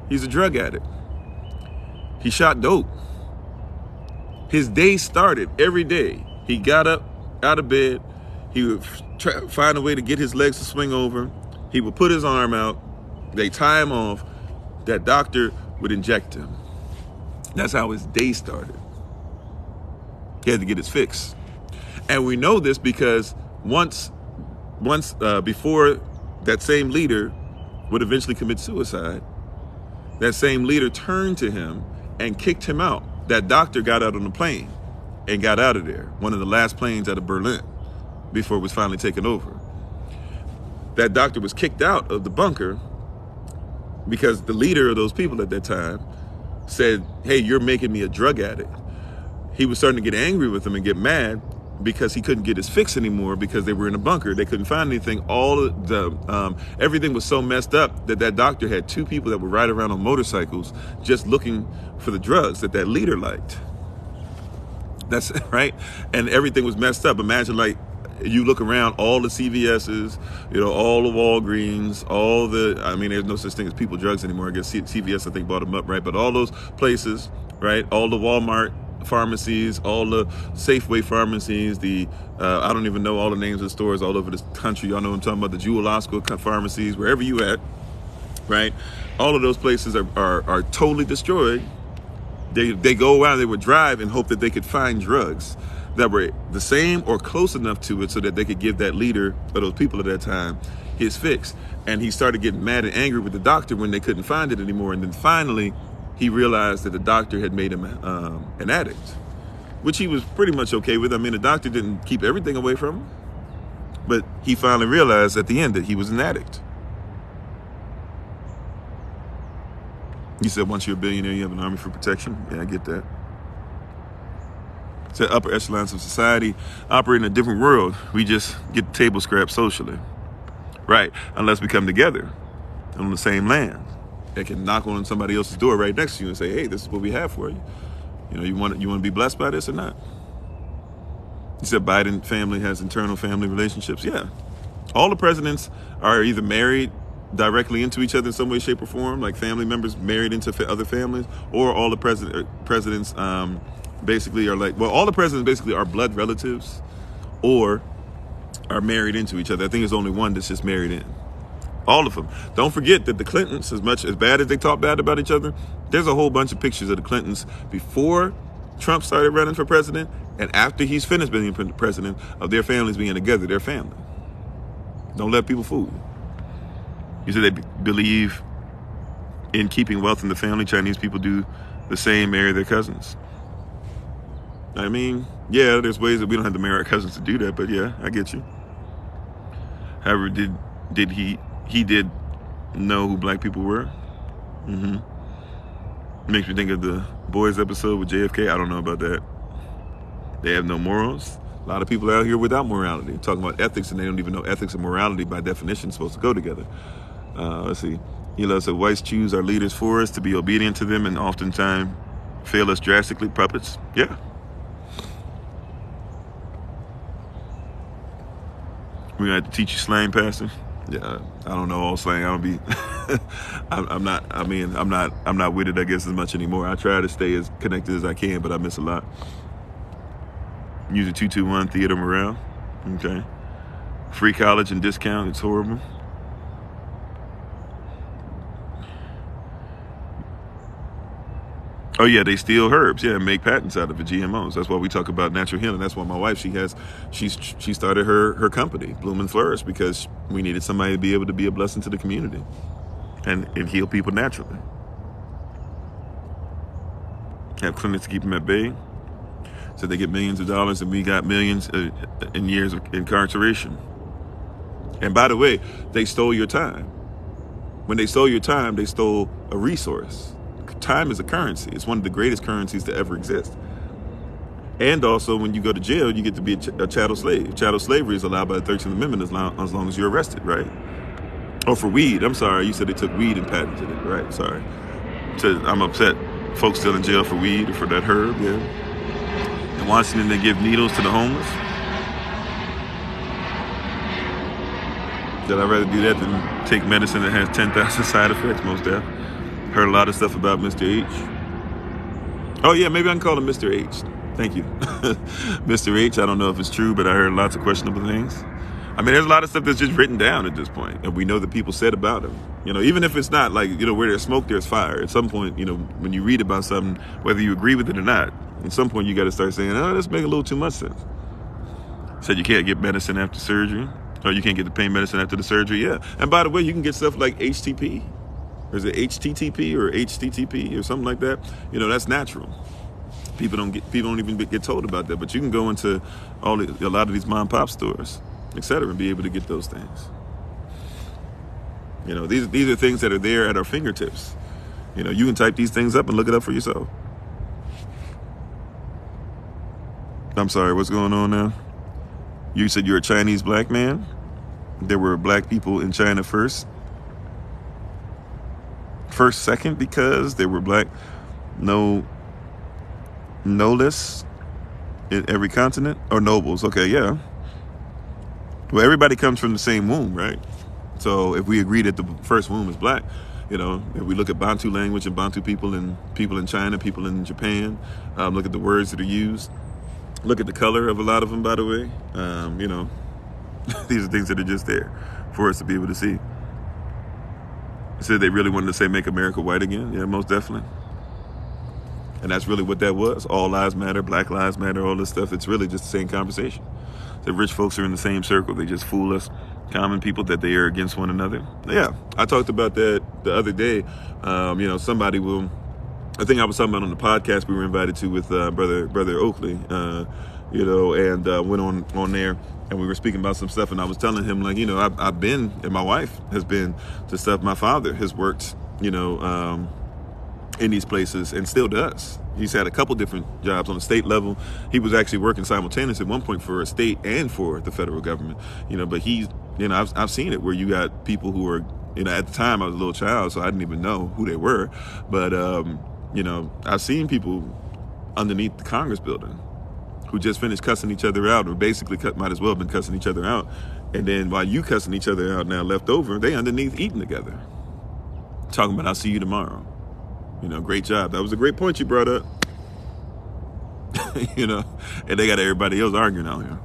A: He's a drug addict. He shot dope. His day started every day. He got up out of bed. He would find a way to get his legs to swing over. He would put his arm out. They tie him off. That doctor would inject him. That's how his day started. He had to get his fix. And we know this because once before that same leader would eventually commit suicide, that same leader turned to him and kicked him out. That doctor got out on the plane and got out of there. One of the last planes out of Berlin before it was finally taken over. That doctor was kicked out of the bunker because the leader of those people at that time said, "Hey, you're making me a drug addict." He was starting to get angry with him and get mad because he couldn't get his fix anymore because they were in a bunker. They couldn't find anything. Everything was so messed up that doctor had 2 people that would ride around on motorcycles just looking for the drugs that leader liked. That's right. And everything was messed up. Imagine, like, you look around, all the CVS's, all the Walgreens, there's no such thing as people drugs anymore. I guess CVS, I think, bought them up, right? But all those places, right? All the Walmart pharmacies, all the Safeway pharmacies, I don't even know all the names of the stores all over this country. Y'all know what I'm talking about, the Jewel Osco pharmacies, wherever you at, right? All of those places are totally destroyed. They go around, they would drive and hope that they could find drugs that were the same or close enough to it so that they could give that leader or those people at that time his fix. And he started getting mad and angry with the doctor when they couldn't find it anymore. And then finally, he realized that the doctor had made him an addict, which he was pretty much okay with. I mean, the doctor didn't keep everything away from him, but he finally realized at the end that he was an addict. He said, once you're a billionaire, you have an army for protection. Yeah, I get that. Said upper echelons of society operate in a different world. We just get the table scrapped socially. Right, unless we come together on the same land. They can knock on somebody else's door right next to you and say, "Hey, this is what we have for you. You want to be blessed by this or not?" He said Biden family has internal family relationships. Yeah, all the presidents are either married directly into each other in some way, shape, or form, like family members married into other families, or all the presidents basically are all the presidents basically are blood relatives or are married into each other. I think there's only one that's just married in. All of them. Don't forget that the Clintons, as bad as they talk bad about each other, there's a whole bunch of pictures of the Clintons before Trump started running for president and after he's finished being president of their families being together, their family. Don't let people fool you. You said they believe in keeping wealth in the family. Chinese people do the same, marry their cousins. I mean, yeah, there's ways that we don't have to marry our cousins to do that, but yeah, I get you. However, did he did know who black people were? Makes me think of the Boys episode with JFK. I don't know about that. They have no morals. A lot of people out here without morality, talking about ethics, and they don't even know ethics and morality by definition supposed to go together. Let's see. Hila said, whites choose our leaders for us to be obedient to them and oftentimes fail us drastically. Puppets. Yeah. We're going to have to teach you slang, Pastor. Yeah, I don't know all slang. I don't be. I'm not. I mean, I'm not with it, I guess, as much anymore. I try to stay as connected as I can, but I miss a lot. User 221 Theater Morale. Okay. Free college and discount. It's horrible. Oh yeah, they steal herbs, yeah, and make patents out of it, GMOs. That's why we talk about natural healing. That's why my wife, she started her company, Bloom and Flourish, because we needed somebody to be able to be a blessing to the community and heal people naturally. Have clinics to keep them at bay. So they get millions of dollars and we got millions in years of incarceration. And by the way, they stole your time. When they stole your time, they stole a resource. Time is a currency. It's one of the greatest currencies to ever exist. And also, when you go to jail, you get to be a chattel slave. Chattel slavery is allowed by the 13th Amendment as long as you're arrested, right? Oh, for weed. I'm sorry. You said they took weed and patented it, right? Sorry. So I'm upset. Folks still in jail for weed or for that herb, yeah. In Washington, they give needles to the homeless. That I'd rather do that than take medicine that has 10,000 side effects, most definitely. Heard a lot of stuff about Mr. H. Oh yeah, maybe I can call him Mr. H. Thank you. Mr. H, I don't know if it's true, but I heard lots of questionable things. I mean, there's a lot of stuff that's just written down at this point, and we know that people said about him. You know, even if it's not like, you know, where there's smoke, there's fire. At some point, you know, when you read about something, whether you agree with it or not, at some point you got to start saying, oh, this makes a little too much sense. Said you can't get medicine after surgery, or you can't get the pain medicine after the surgery. Yeah, and by the way, you can get stuff like HTP. Or is it HTTP or HTTP or something like that? You know, that's natural. People don't even get told about that. But you can go into a lot of these mom and pop stores, etc., and be able to get those things. You know, these are things that are there at our fingertips. You know, you can type these things up and look it up for yourself. I'm sorry, what's going on now? You said you're a Chinese black man? There were black people in China first, second, because they were black, no less in every continent, or nobles. Okay, yeah. Well, everybody comes from the same womb, right? So if we agree that the first womb is black, you know, if we look at Bantu language and Bantu people in China, people in Japan, look at the words that are used, look at the color of a lot of them, by the way. You know, these are things that are just there for us to be able to see. Said they really wanted to say make America white again. Yeah, most definitely. And that's really what that was. All lives matter, black lives matter, all this stuff. It's really just the same conversation. The rich folks are in the same circle. They just fool us, common people, that they are against one another. Yeah, I talked about that the other day. You know, somebody will, I think I was talking about on the podcast we were invited to with brother Oakley, you know, and went on there. And we were speaking about some stuff, and I was telling him, like, you know, I've been, and my wife has been to stuff. My father has worked, you know, in these places and still does. He's had a couple different jobs on the state level. He was actually working simultaneously at one point for a state and for the federal government, you know, but he's, you know, I've seen it where you got people who are, you know, at the time I was a little child, so I didn't even know who they were. But, you know, I've seen people underneath the Congress building who just finished cussing each other out, or basically might as well have been cussing each other out. And then while you cussing each other out now left over, they underneath eating together. Talking about, I'll see you tomorrow. You know, great job. That was a great point you brought up. You know, and they got everybody else arguing out here.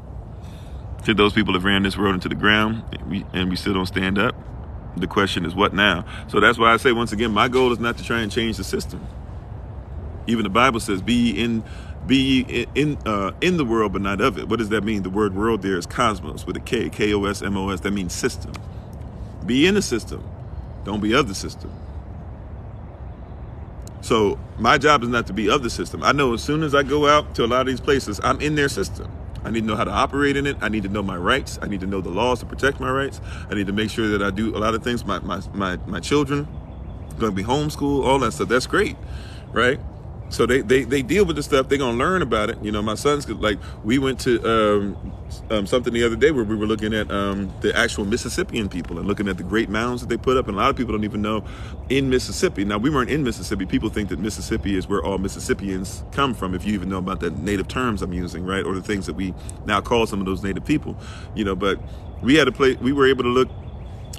A: To those people have ran this road into the ground, and we still don't stand up. The question is, what now? So that's why I say, once again, my goal is not to try and change the system. Even the Bible says, be in the world, but not of it. What does that mean? The word world there is cosmos with a K, K-O-S-M-O-S. That means system. Be in the system. Don't be of the system. So my job is not to be of the system. I know as soon as I go out to a lot of these places, I'm in their system. I need to know how to operate in it. I need to know my rights. I need to know the laws to protect my rights. I need to make sure that I do a lot of things. My children are going to be homeschooled, all that stuff. That's great, right? So they deal with the stuff. They're gonna learn about it. You know, my sons like we went to something the other day where we were looking at the actual Mississippian people and looking at the great mounds that they put up. And a lot of people don't even know in Mississippi. Now we weren't in Mississippi. People think that Mississippi is where all Mississippians come from. If you even know about the native terms I'm using, right, or the things that we now call some of those native people, you know. But we had a place. We were able to look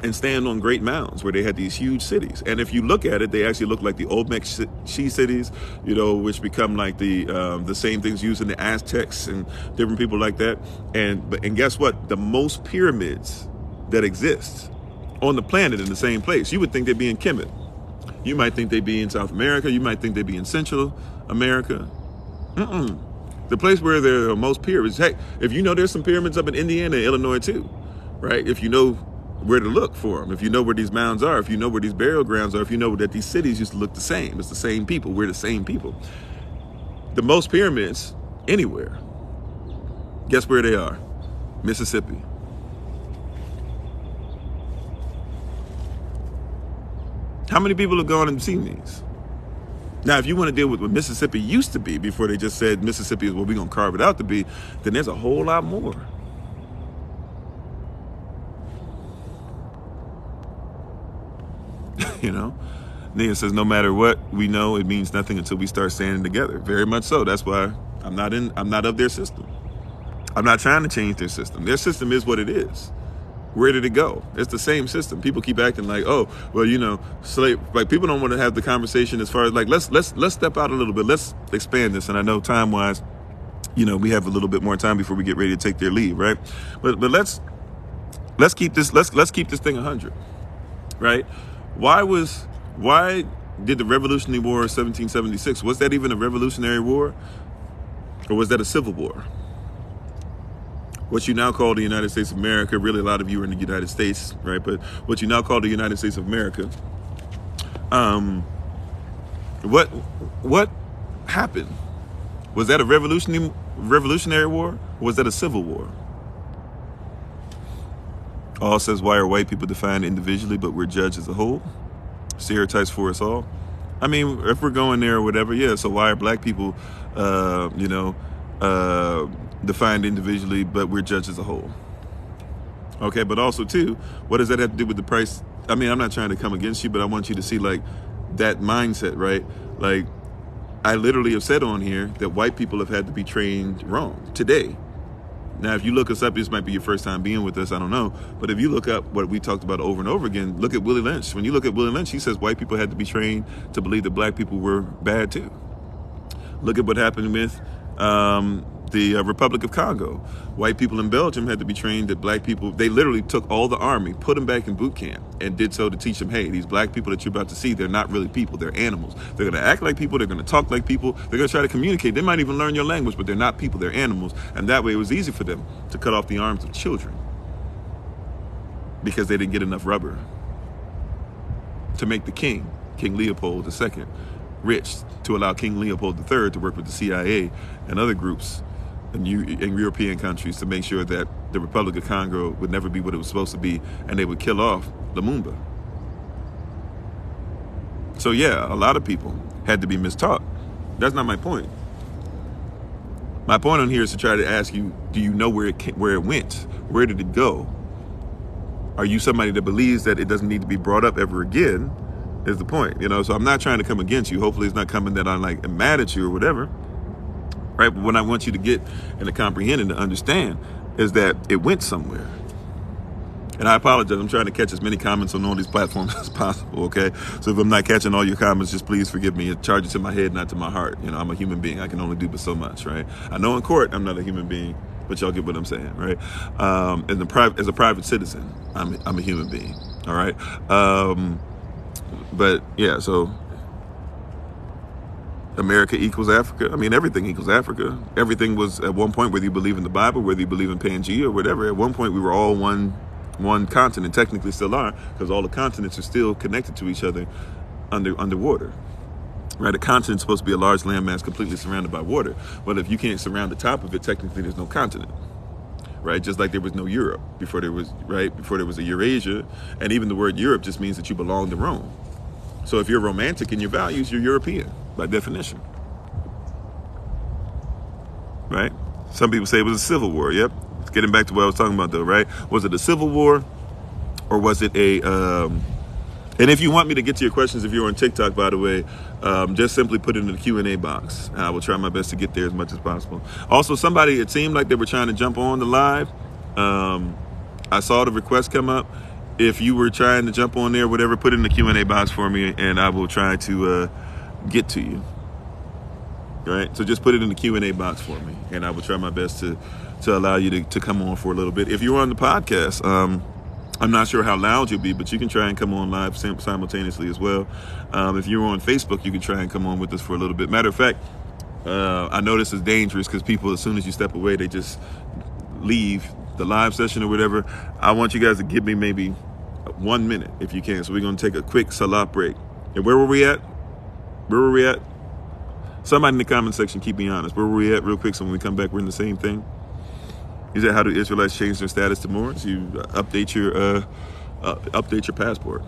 A: and stand on great mounds where they had these huge cities. And if you look at it, they actually look like the Olmec she cities, you know, which become like the same things used in the Aztecs and different people like that. And guess what? The most pyramids that exist on the planet in the same place. You would think they'd be in Kemet. You might think they'd be in South America. You might think they'd be in Central America. The place where there are most pyramids. Heck, if you know there's some pyramids up in Indiana, Illinois too, right? If you know where to look for them, if you know where these mounds are, if you know where these burial grounds are, if you know that these cities used to look the same, it's the same people, we're the same people. The most pyramids anywhere, guess where they are? Mississippi. How many people have gone and seen these? Now, if you want to deal with what Mississippi used to be before they just said Mississippi is what we're going to carve it out to be, then there's a whole lot more. You know, Nia says, no matter what we know, it means nothing until we start standing together. Very much so. That's why I'm not of their system. I'm not trying to change their system. Their system is what it is. Where did it go? It's the same system. People keep acting like, oh, well, you know, slave. Like people don't want to have the conversation as far as like, let's step out a little bit. Let's expand this. And I know time wise, you know, we have a little bit more time before we get ready to take their leave, right? But let's keep this. Let's keep this thing 100, right? Why did the Revolutionary War of 1776, was that even a revolutionary war? Or was that a civil war? What you now call the United States of America, really a lot of you are in the United States, right? But what you now call the United States of America, what happened? Was that a revolutionary war? Or was that a civil war? All says, why are white people defined individually, but we're judged as a whole? Stereotypes for us all. I mean, if we're going there or whatever, yeah. So why are black people, defined individually, but we're judged as a whole? Okay, but also too, what does that have to do with the price? I mean, I'm not trying to come against you, but I want you to see like that mindset, right? Like, I literally have said on here that white people have had to be trained wrong today. Now, if you look us up, this might be your first time being with us, I don't know. But if you look up what we talked about over and over again, look at Willie Lynch. When you look at Willie Lynch, he says white people had to be trained to believe that black people were bad too. Look at what happened with the Republic of Congo. White people in Belgium had to be trained that black people, they literally took all the army, put them back in boot camp, and did so to teach them, hey, these black people that you're about to see, they're not really people, they're animals. They're going to act like people, they're going to talk like people, they're going to try to communicate. They might even learn your language, but they're not people, they're animals. And that way it was easy for them to cut off the arms of children because they didn't get enough rubber to make the king, King Leopold II, rich, to allow King Leopold III to work with the CIA and other groups in European countries to make sure that the Republic of Congo would never be what it was supposed to be, and they would kill off Lumumba. So yeah, a lot of people had to be mistaught. That's not my point. My point on here is to try to ask you, do you know where it went? Where did it go? Are you somebody that believes that it doesn't need to be brought up ever again? Is the point, you know? So I'm not trying to come against you. Hopefully it's not coming that I'm like mad at you or whatever, right? But what I want you to get and to comprehend and to understand is that it went somewhere. And I apologize. I'm trying to catch as many comments on all these platforms as possible, okay? So if I'm not catching all your comments, just please forgive me. It charges to my head, not to my heart. You know, I'm a human being. I can only do but so much, right? I know in court I'm not a human being, but y'all get what I'm saying, right? As a private citizen, I'm a human being, all right? But yeah, so America equals Africa. I mean, everything equals Africa. Everything was at one point, whether you believe in the Bible, whether you believe in Pangea or whatever, at one point we were all one continent, technically still are, because all the continents are still connected to each other underwater. Right? A continent's supposed to be a large landmass completely surrounded by water. Well, if you can't surround the top of it, technically there's no continent. Right? Just like there was no Europe before there was a Eurasia, and even the word Europe just means that you belong to Rome. So if you're romantic in your values, you're European. by definition, right? Some people say it was a civil war. Yep. Getting back to what I was talking about, though, right? Was it a civil war, or was it a? And if you want me to get to your questions, if you're on TikTok, by the way, just simply put it in the Q&A box. I will try my best to get there as much as possible. Also, somebody, it seemed like they were trying to jump on the live. I saw the request come up. If you were trying to jump on there, whatever, put it in the Q&A box for me, and I will try to get to you. All right, so just put it in the Q&A box for me, and I will try my best to allow you to come on for a little bit. If you're on the podcast, I'm not sure how loud you'll be, but you can try and come on live simultaneously as well. If you're on Facebook, you can try and come on with us for a little bit. Matter of fact, I know this is dangerous because people, as soon as you step away, they just leave the live session or whatever. I want you guys to give me maybe 1 minute if you can. So we're going to take a quick salat break. And where were we at? Somebody in the comment section, keep me honest. Where were we at real quick? So when we come back, we're in the same thing. Is that how do Israelites change their status to Moors? You update your passport,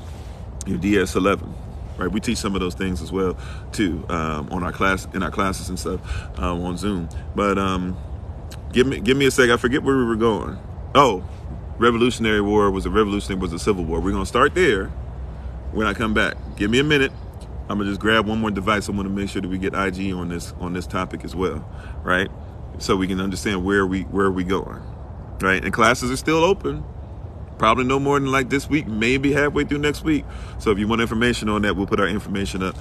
A: your DS-11, right? We teach some of those things as well too in our classes and stuff on Zoom. But give me a sec. I forget where we were going. Oh, Revolutionary War was a civil war. We're gonna start there when I come back. Give me a minute. I'm gonna just grab one more device. I want to make sure that we get IG on this topic as well, right? So we can understand where we going, right? And classes are still open. Probably no more than like this week, maybe halfway through next week. So if you want information on that, we'll put our information up.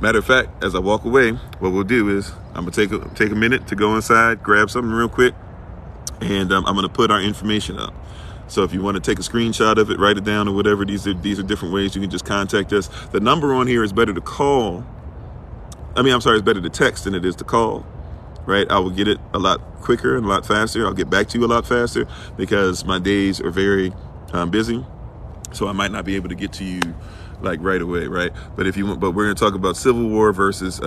A: Matter of fact, as I walk away, what we'll do is I'm gonna take a minute to go inside, grab something real quick, and I'm gonna put our information up. So if you want to take a screenshot of it, write it down or whatever, these are different ways you can just contact us. The number on here is better to call. It's better to text than it is to call. Right, I will get it a lot quicker and a lot faster. I'll get back to you a lot faster because my days are very busy, so I might not be able to get to you like right away, right? But we're going to talk about Civil War versus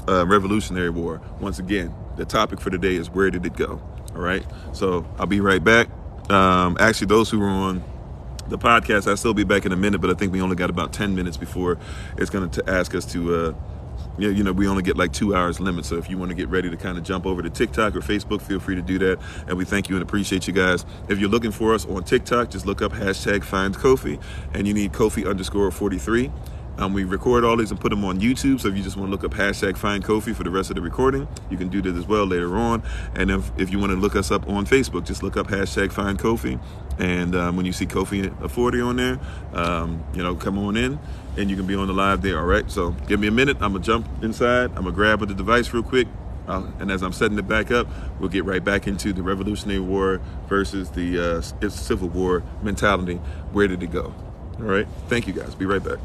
A: Revolutionary War. Once again, the topic for today is where did it go? All right, so I'll be right back. Actually, those who are on the podcast, I'll still be back in a minute, but I think we only got about 10 minutes before it's going to ask us to. We only get like 2 hours limit. So if you want to get ready to kind of jump over to TikTok or Facebook, feel free to do that. And we thank you and appreciate you guys. If you're looking for us on TikTok, just look up #FindKofi, and you need Kofi_43. We record all these and put them on YouTube. So if you just want to look up #FindKofi for the rest of the recording, you can do that as well later on. And if you want to look us up on Facebook, just look up #FindKofi. And when you see Kofi 40 on there, come on in and you can be on the live there. All right. So give me a minute. I'm going to jump inside. I'm going to grab the device real quick. And as I'm setting it back up, we'll get right back into the Revolutionary War versus the Civil War mentality. Where did it go? All right. Thank you, guys. Be right back.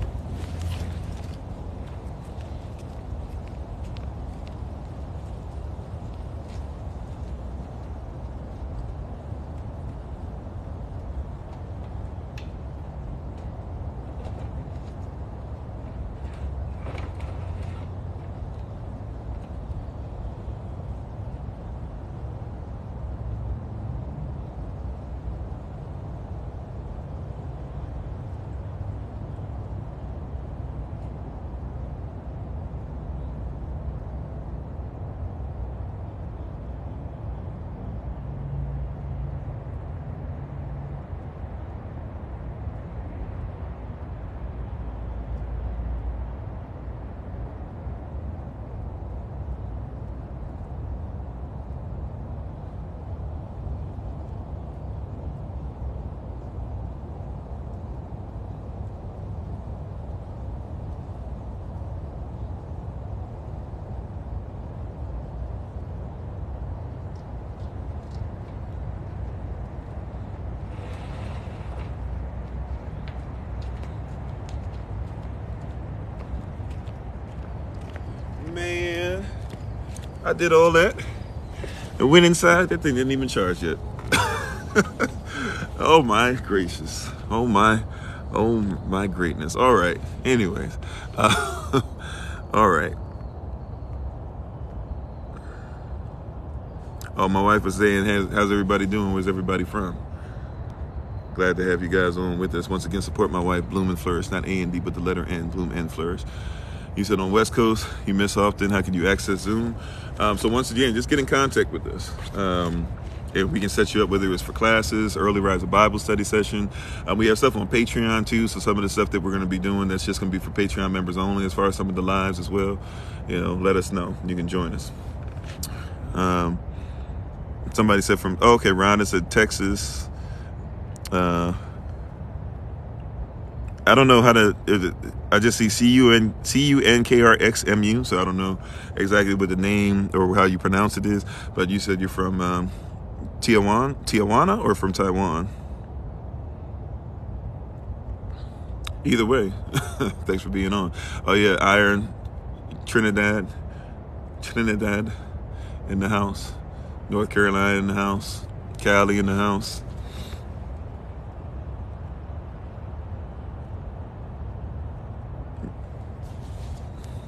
A: Man, I did all that and went inside. That thing didn't even charge yet. Oh my gracious. Oh my greatness. All right. Anyways. All right. Oh, my wife was saying, how's everybody doing? Where's everybody from? Glad to have you guys on with us. Once again, support my wife, Bloom and Flourish. Not A and D, but the letter N, Bloom and Flourish. You said on West Coast, you miss often. How can you access Zoom? So once again, just get in contact with us. If we can set you up, whether it's for classes, early rise of Bible study session. We have stuff on Patreon too. So some of the stuff that we're going to be doing, that's just going to be for Patreon members only, as far as some of the lives as well. Let us know. You can join us. Somebody said okay, Rhonda said Texas. I don't know how to, I just see CUNKRXMU, so I don't know exactly what the name or how you pronounce it is, but you said you're from Tijuana or from Taiwan? Either way, thanks for being on. Oh yeah, Iron, Trinidad in the house, North Carolina in the house, Cali in the house.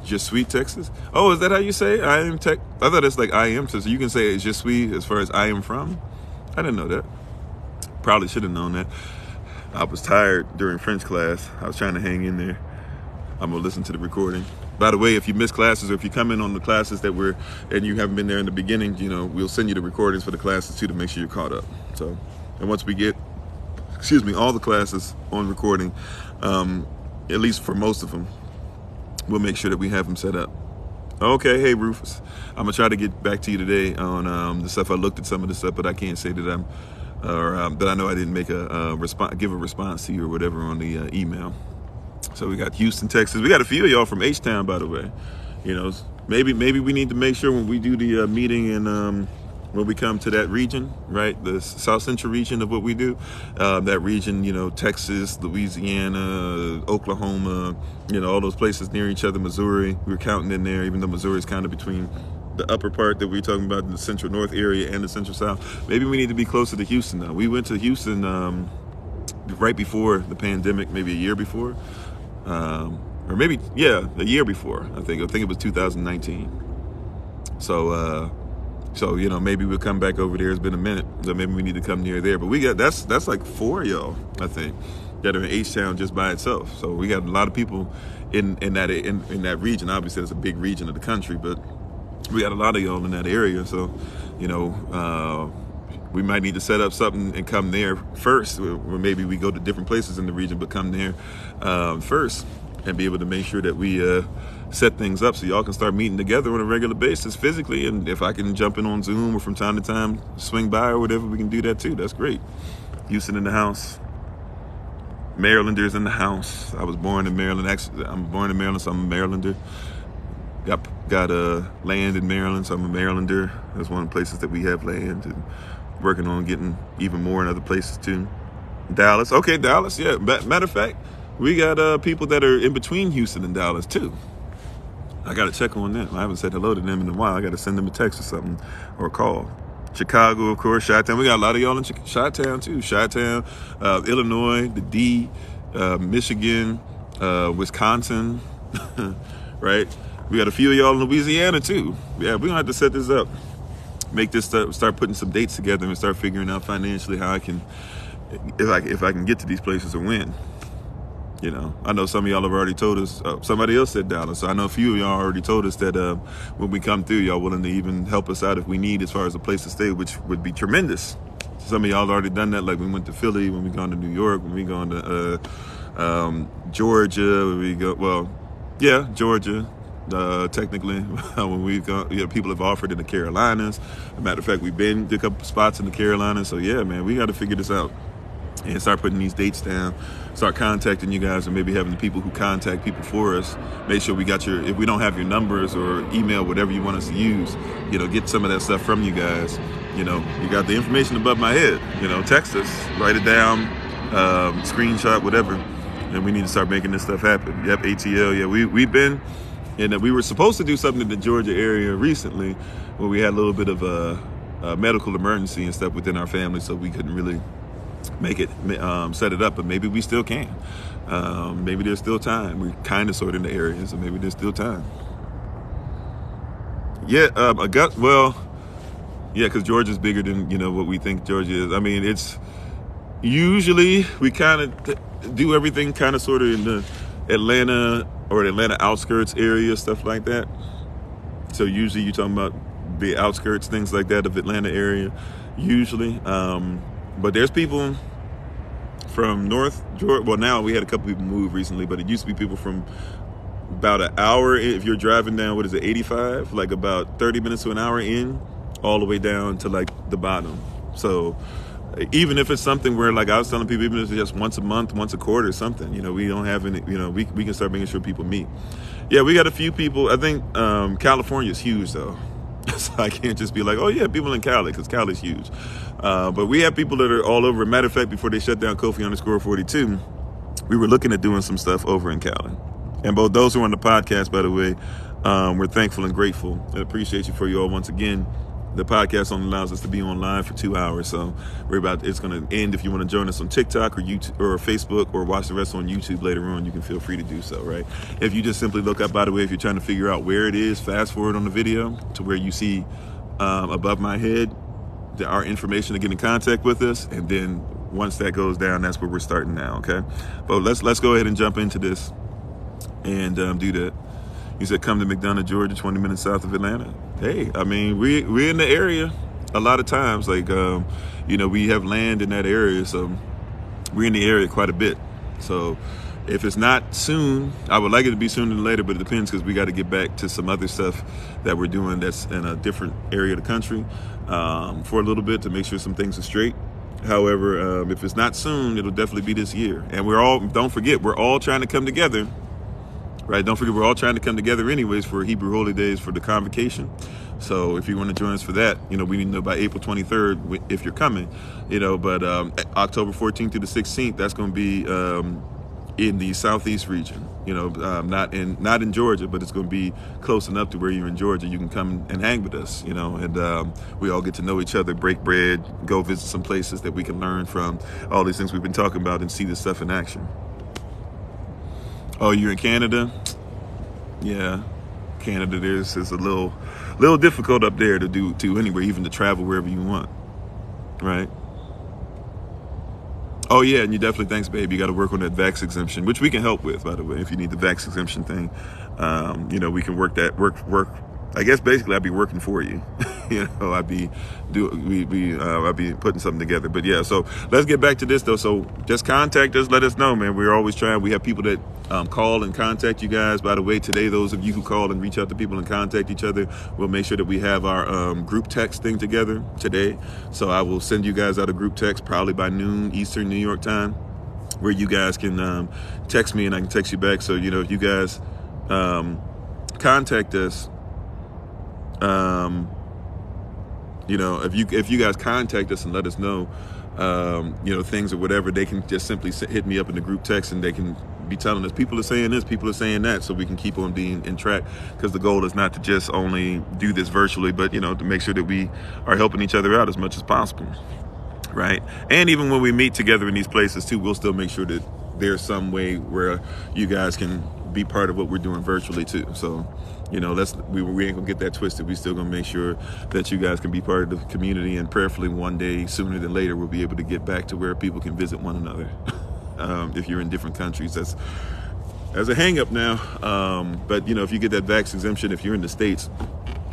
A: Je suis Texas? Oh, is that how you say it? I am Tech? I thought it's like I am, so you can say it's je suis as far as I am from? I didn't know that. Probably should have known that. I was tired during French class. I was trying to hang in there. I'm gonna listen to the recording. By the way, if you miss classes or if you come in on the classes and you haven't been there in the beginning, we'll send you the recordings for the classes too to make sure you're caught up. So, and once we get, all the classes on recording, at least for most of them, we'll make sure that we have them set up. Okay, hey Rufus, I'm gonna try to get back to you today on the stuff. I looked at some of the stuff, but I can't say that that I know I didn't make give a response to you or whatever on the email. So we got Houston, Texas. We got a few of y'all from H-Town, by the way. Maybe we need to make sure when we do the meeting and when we come to that region, right, the South Central region of what we do, that region, Texas, Louisiana, Oklahoma, all those places near each other, Missouri, we were counting in there, even though Missouri is kind of between the upper part that we're talking about, the central north area and the central south. Maybe we need to be closer to Houston now. We went to Houston right before the pandemic, maybe a year before, or maybe, a year before, I think it was 2019. So maybe we'll come back over there. It's been a minute, so maybe we need to come near there. But we got that's like 4 of y'all, I think, that are in H-Town just by itself. So we got a lot of people in that region. Obviously, it's a big region of the country, but we got a lot of y'all in that area. So, we might need to set up something and come there first. Or maybe we go to different places in the region, but come there first and be able to make sure that we set things up so y'all can start meeting together on a regular basis physically. And if I can jump in on Zoom or from time to time swing by or whatever, we can do that too. That's great. Houston in the house. Marylanders in the house. I was born in Maryland. Actually, I'm born in Maryland, so I'm a Marylander. Got land in Maryland, so I'm a Marylander. That's one of the places that we have land, and working on getting even more in other places too. Dallas. Okay, Dallas. Yeah. Matter of fact, we got people that are in between Houston and Dallas too. I got to check on them. I haven't said hello to them in a while. I got to send them a text or something or a call. Chicago, of course, Chi-Town. We got a lot of y'all in Chi-Town too. Chi-Town, Illinois, the D, Michigan, Wisconsin, right? We got a few of y'all in Louisiana too. Yeah, we're gonna have to set this up. Make this start putting some dates together and start figuring out financially how I can, if I can get to these places or when. I know some of y'all have already told us, somebody else said Dallas, so I know a few of y'all already told us that when we come through, y'all willing to even help us out if we need as far as a place to stay, which would be tremendous. Some of y'all have already done that, like we went to Philly, when we gone to New York, when we gone to Georgia, Georgia, technically, when we've gone, people have offered in the Carolinas. As a matter of fact, we've been to a couple spots in the Carolinas, so yeah, man, we got to figure this out. And start putting these dates down, start contacting you guys, and maybe having the people who contact people for us. Make sure we got if we don't have your numbers or email, whatever you want us to use, get some of that stuff from you guys. You got the information above my head, text us, write it down, screenshot, whatever. And we need to start making this stuff happen. Yep, ATL, yeah, we've been, and we were supposed to do something in the Georgia area recently where we had a little bit of a medical emergency and stuff within our family, so we couldn't really make it, set it up, but maybe we still can. Maybe there's still time. We're kind of sort in the area, so maybe there's still time. Yeah, because Georgia's bigger than, what we think Georgia is. I mean, it's usually we kind of do everything kind of sort of in the Atlanta, or the Atlanta outskirts area, stuff like that. So usually you're talking about the outskirts, things like that of Atlanta area, usually. But there's people from North Georgia. Well, now we had a couple people move recently, but it used to be people from about an hour, if you're driving down, what is it, 85, like about 30 minutes to an hour in, all the way down to like the bottom. So even if it's something where, like I was telling people, even if it's just once a month, once a quarter or something, you know, we don't have any, you know, we can start making sure people meet. Yeah, we got a few people. I think California is huge though. So I can't just be like, oh yeah, people in Cali, because Cali's huge. But we have people that are all over. Matter of fact, before they shut down Kofi_42, we were looking at doing some stuff over in Cali. And both those who are on the podcast, by the way, we're thankful and grateful and appreciate you for you all once again. The podcast only allows us to be online for 2 hours, so it's going to end. If you want to join us on TikTok or YouTube or Facebook, or watch the rest on YouTube later on, you can feel free to do so, right? If you just simply look up, by the way, if you're trying to figure out where it is, fast forward on the video to where you see above my head our information to get in contact with us, and then once that goes down, that's where we're starting now, okay? But let's go ahead and jump into this and do that. You said come to McDonough, Georgia, 20 minutes south of Atlanta. Hey, I mean, we're in the area a lot of times. Like, you know, we have land in that area, so we're in the area quite a bit. So if it's not soon, I would like it to be sooner than later, but it depends, because we got to get back to some other stuff that we're doing that's in a different area of the country for a little bit, to make sure some things are straight. However, if it's not soon, it'll definitely be this year. And don't forget, we're all trying to come together. Right, don't forget, we're all trying to come together anyways for Hebrew Holy Days, for the convocation. So if you want to join us for that, you know, we need to know by April 23rd if you're coming, you know. But October 14th through the 16th, that's going to be in the southeast region, you know, not in Georgia, but it's going to be close enough to where you're in Georgia. You can come and hang with us, you know, and we all get to know each other, break bread, go visit some places that we can learn from, all these things we've been talking about, and see this stuff in action. Oh, you're in Canada? Yeah, Canada. It's a little difficult up there to do anywhere, even to travel wherever you want, right? Oh yeah, and you definitely, thanks, babe. You got to work on that vax exemption, which we can help with, by the way. If you need the vax exemption thing, you know, we can work that. I guess basically I'd be working for you. You know, I'd be putting something together. But yeah, so let's get back to this though. So just contact us, let us know, man. We're always trying. We have people that call and contact you guys. By the way, today, those of you who call and reach out to people and contact each other, we'll make sure that we have our group text thing together today. So I will send you guys out a group text probably by noon Eastern New York time, where you guys can text me and I can text you back. So, you know, if you guys contact us, you know, if you guys contact us and let us know, you know, things or whatever, they can just simply hit me up in the group text, and they can be telling us people are saying this, people are saying that, so we can keep on being in track, because the goal is not to just only do this virtually, but, you know, to make sure that we are helping each other out as much as possible, right? And even when we meet together in these places too, we'll still make sure that there's some way where you guys can be part of what we're doing virtually too. So, you know, we ain't gonna get that twisted. We still gonna make sure that you guys can be part of the community, and prayerfully one day, sooner than later, we'll be able to get back to where people can visit one another. If you're in different countries, that's a hang up now. But you know, if you get that vax exemption, if you're in the States,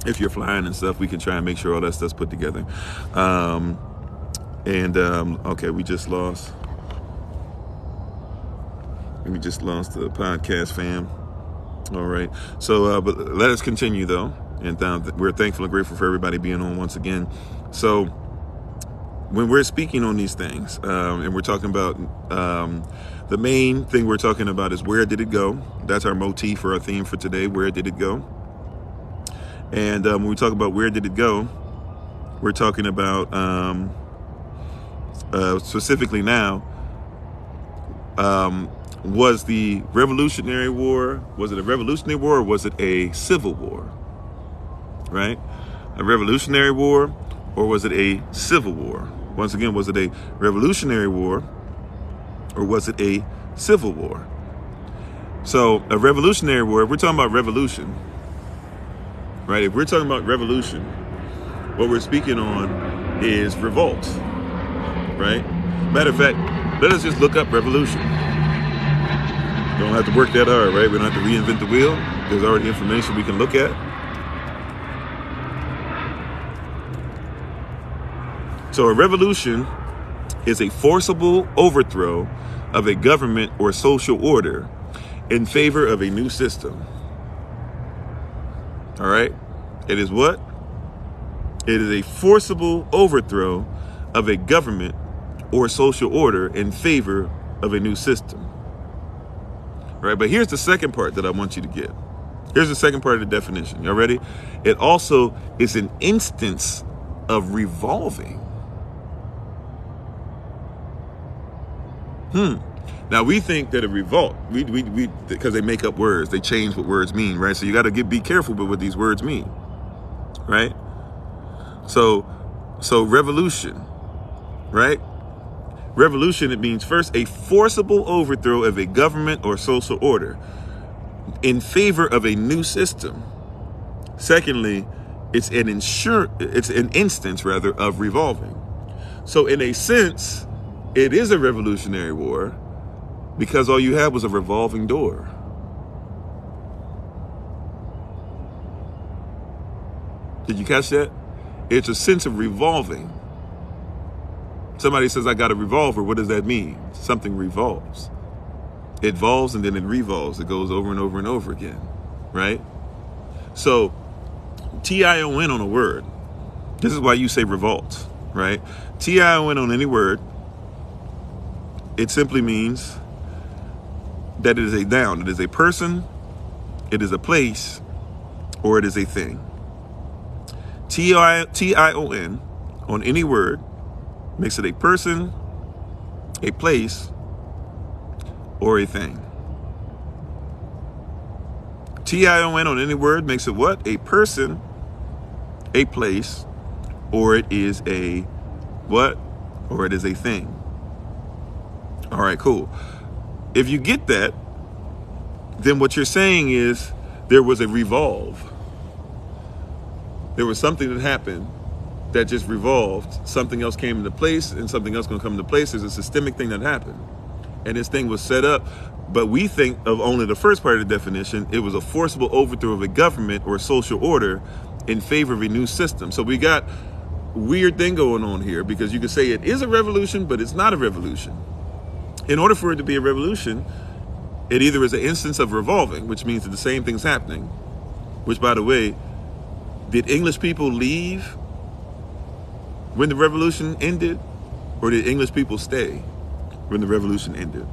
A: if you're flying and stuff, we can try and make sure all that stuff's put together. Okay, we just lost the podcast fam. All right, so but let us continue though, and we're thankful and grateful for everybody being on once again. So when we're speaking on these things, and we're talking about the main thing we're talking about is, where did it go? That's our motif for our theme for today. Where did it go? And when we talk about where did it go, we're talking about specifically now. Was the Revolutionary War, was it a Revolutionary War, or was it a Civil War? Right? A Revolutionary War, or was it a Civil War? Once again, was it a Revolutionary War, or was it a Civil War? So a Revolutionary War, if we're talking about revolution, right? If we're talking about revolution, what we're speaking on is revolt, right? Matter of fact, let us just look up revolution. Don't have to work that hard, right? We don't have to reinvent the wheel. There's already information we can look at. So a revolution is a forcible overthrow of a government or social order in favor of a new system. All right? It is what? It is a forcible overthrow of a government or social order in favor of a new system. All right? But here's the second part that I want you to get. Here's the second part of the definition. Y'all ready? It also is an instance of revolving. Now we think that a revolt, we because they make up words, they change what words mean, right? So you got to be careful with what these words mean, right? So revolution, right? Revolution, it means first a forcible overthrow of a government or social order in favor of a new system. Secondly, it's an instance of revolving. So in a sense, it is a revolutionary war because all you had was a revolving door. Did you catch that? It's a sense of revolving. Somebody says, I got a revolver. What does that mean? Something revolves. It volves and then it revolves. It goes over and over and over again, right? So T-I-O-N on a word. This is why you say revolt, right? T-I-O-N on any word. It simply means that it is a noun. It is a person, it is a place, or it is a thing. T-I-O-N on any word makes it a person, a place, or a thing. T-I-O-N on any word makes it what? A person, a place, or it is a what? Or it is a thing. All right, cool. If you get that, then what you're saying is there was a revolve. There was something that happened that just revolved. Something else came into place and something else going to come into place. There's a systemic thing that happened. And this thing was set up. But we think of only the first part of the definition. It was a forcible overthrow of a government or social order in favor of a new system. So we got a weird thing going on here because you could say it is a revolution, but it's not a revolution. In order for it to be a revolution, it either is an instance of revolving, which means that the same thing's happening, which, by the way, did English people leave when the revolution ended, or did English people stay when the revolution ended?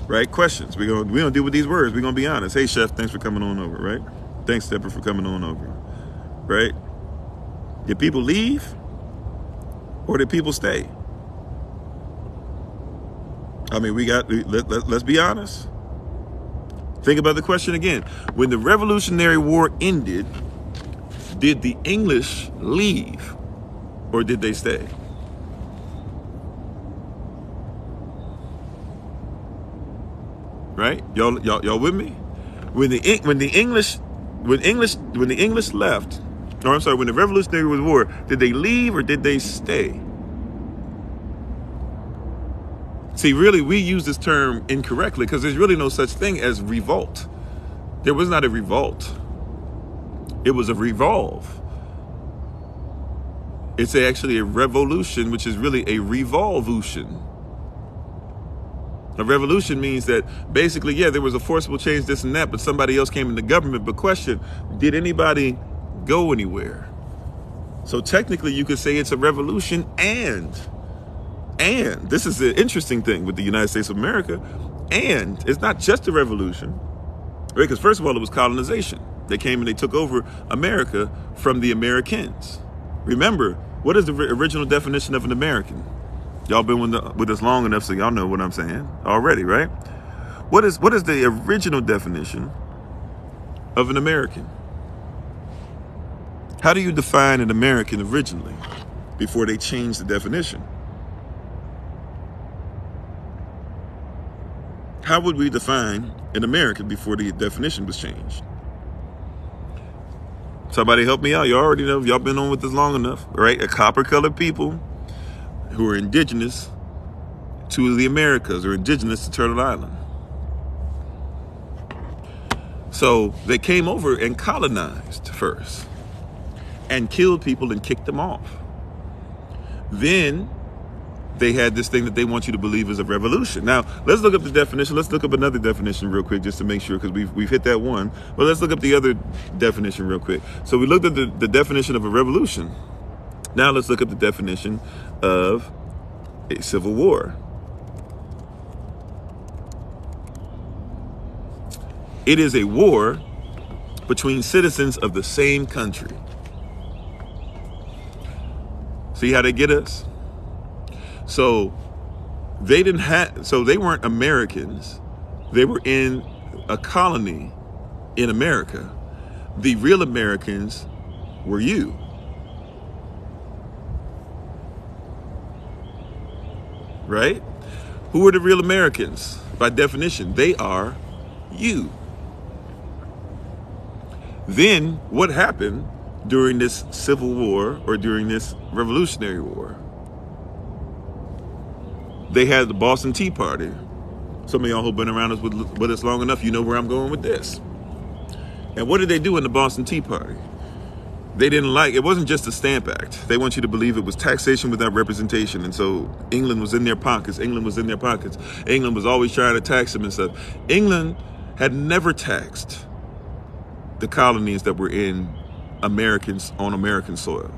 A: Right? Questions. We're gonna deal with these words. We're gonna be honest. Hey, Chef, thanks for coming on over, right? Thanks, Stepper, for coming on over, right? Did people leave, or did people stay? I mean, let's be honest. Think about the question again. When the Revolutionary War ended, did the English leave or did they stay? Right? Y'all with me? When the English left, or I'm sorry, when the Revolutionary War, did they leave or did they stay? See, really, we use this term incorrectly because there's really no such thing as revolt. There was not a revolt. It was a revolve. It's actually a revolution, which is really a revolution. A revolution means that basically, yeah, there was a forcible change, this and that, but somebody else came into government. But question, did anybody go anywhere? So technically, you could say it's a revolution and this is the interesting thing with the United States of America, and it's not just a revolution, right? Because first of all, it was colonization. They came and they took over America from the Americans. Remember, what is the original definition of an American? Y'all been with us long enough, so y'all know what I'm saying already, right? What is the original definition of an American? How do you define an American originally before they changed the definition? How would we define an American before the definition was changed? Somebody help me out. You already know, y'all been on with us long enough, right? A copper-colored people who are indigenous to the Americas or indigenous to Turtle Island. So they came over and colonized first and killed people and kicked them off. Then they had this thing that they want you to believe is a revolution. Now, let's look up the definition. Let's look up another definition real quick just to make sure, because we've hit that one. But let's look up the other definition real quick. So we looked at the definition of a revolution. Now let's look at the definition of a civil war. It is a war between citizens of the same country. See how they get us? So they weren't Americans. They were in a colony in America. The real Americans were you. Right? Who are the real Americans? By definition, they are you. Then what happened during this Civil War or during this Revolutionary War? They had the Boston Tea Party. Some of y'all who've been around us with us long enough, you know where I'm going with this. And what did they do in the Boston Tea Party? They didn't like, it wasn't just a Stamp Act. They want you to believe it was taxation without representation. And so England was in their pockets. England was in their pockets. England was always trying to tax them and stuff. England had never taxed the colonies that were in Americans on American soil.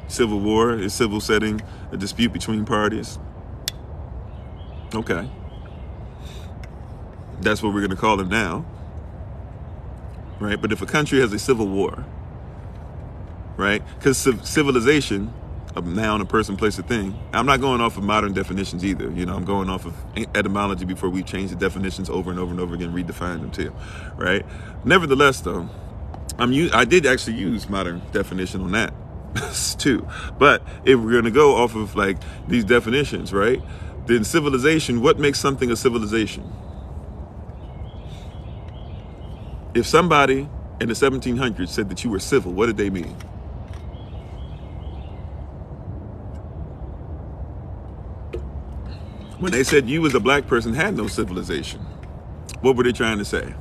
A: Civil war is civil setting, a dispute between parties. Okay. That's what we're going to call it now. Right? But if a country has a civil war, right? Because civilization, a noun, a person, place, a thing. I'm not going off of modern definitions either. You know, I'm going off of etymology before we change the definitions over and over and over again, redefine them too, right? Nevertheless, though, I did actually use modern definition on that too. But if we're going to go off of like these definitions, right? Then civilization, what makes something a civilization? If somebody in the 1700s said that you were civil, what did they mean? When they said you as a black person had no civilization, what were they trying to say?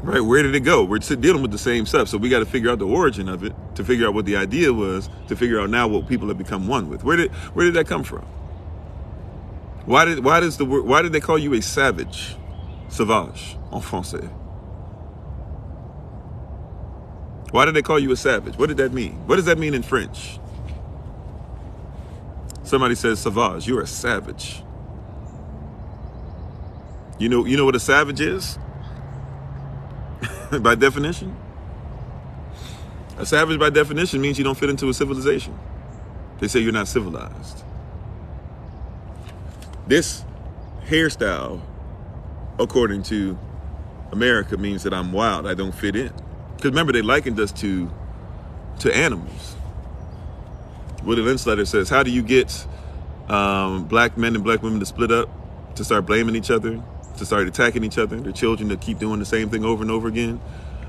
A: Right, where did it go? We're dealing with the same stuff, so we got to figure out the origin of it, to figure out what the idea was, to figure out now what people have become one with. Where did that come from? Why did they call you a savage? Sauvage en français. Why did they call you a savage? What did that mean? What does that mean in French? Somebody says sauvage, you're a savage. You know what a savage is? By definition? A savage by definition means you don't fit into a civilization. They say you're not civilized. This hairstyle, according to America, means that I'm wild, I don't fit in. Because remember, they likened us to animals. Willie Linslater says, how do you get black men and black women to split up, to start blaming each other, to start attacking each other, their children to keep doing the same thing over and over again,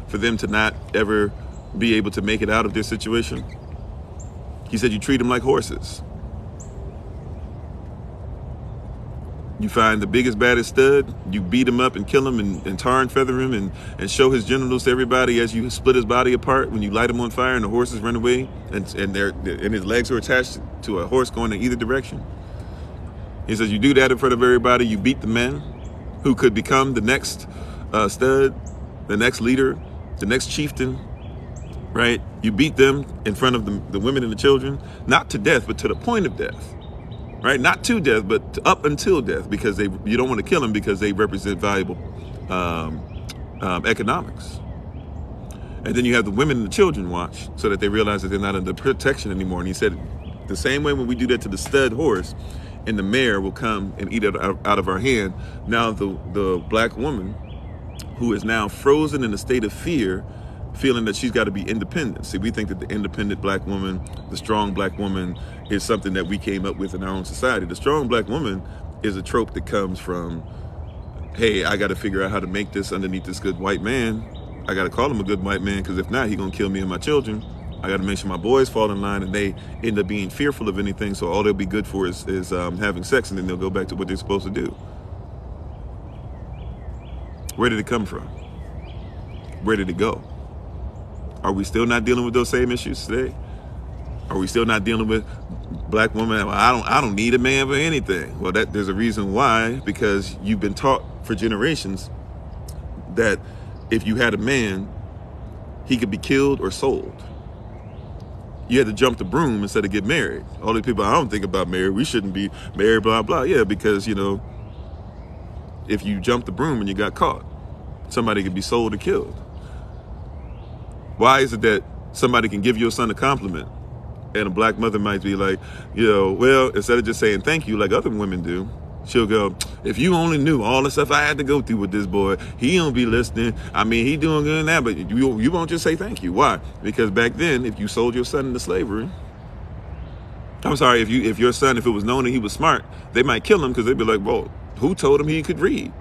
A: for them to not ever be able to make it out of their situation? He said you treat them like horses. You find the biggest, baddest stud, you beat him up and kill him and tar and feather him and show his genitals to everybody as you split his body apart when you light him on fire and the horses run away and his legs are attached to a horse going in either direction. He says you do that in front of everybody, you beat the men who could become the next stud, the next leader, the next chieftain, right? You beat them in front of the women and the children, not to death, but to the point of death. Right, not to death, but up until death, because you don't want to kill them because they represent valuable economics. And then you have the women and the children watch so that they realize that they're not under protection anymore. And he said, the same way when we do that to the stud horse, and the mare will come and eat it out of our hand. Now the black woman, who is now frozen in a state of fear, feeling that she's got to be independent. See, we think that the independent black woman, the strong black woman, is something that we came up with in our own society. The strong black woman is a trope that comes from hey, I got to figure out how to make this underneath this good white man. I got to call him a good white man, because if not, he going to kill me and my children. I got to make sure my boys fall in line and they end up being fearful of anything. So all they'll be good for is having sex, and then they'll go back to what they're supposed to do. Where did it come from? Where did it go? Are we still not dealing with those same issues today? Are we still not dealing with black women? Well, I don't need a man for anything. Well, there's a reason why, because you've been taught for generations that if you had a man, he could be killed or sold. You had to jump the broom instead of get married. All these people, I don't think about marriage. We shouldn't be married, blah, blah. Yeah, because, you know, if you jump the broom and you got caught, somebody could be sold or killed. Why is it that somebody can give your son a compliment and a black mother might be like, you know, well, instead of just saying thank you like other women do, she'll go, if you only knew all the stuff I had to go through with this boy, he don't be listening. I mean, he doing good now, but you won't just say thank you. Why? Because back then, if you sold your son into slavery, I'm sorry, if your son, if it was known that he was smart, they might kill him, because they'd be like, well, who told him he could read?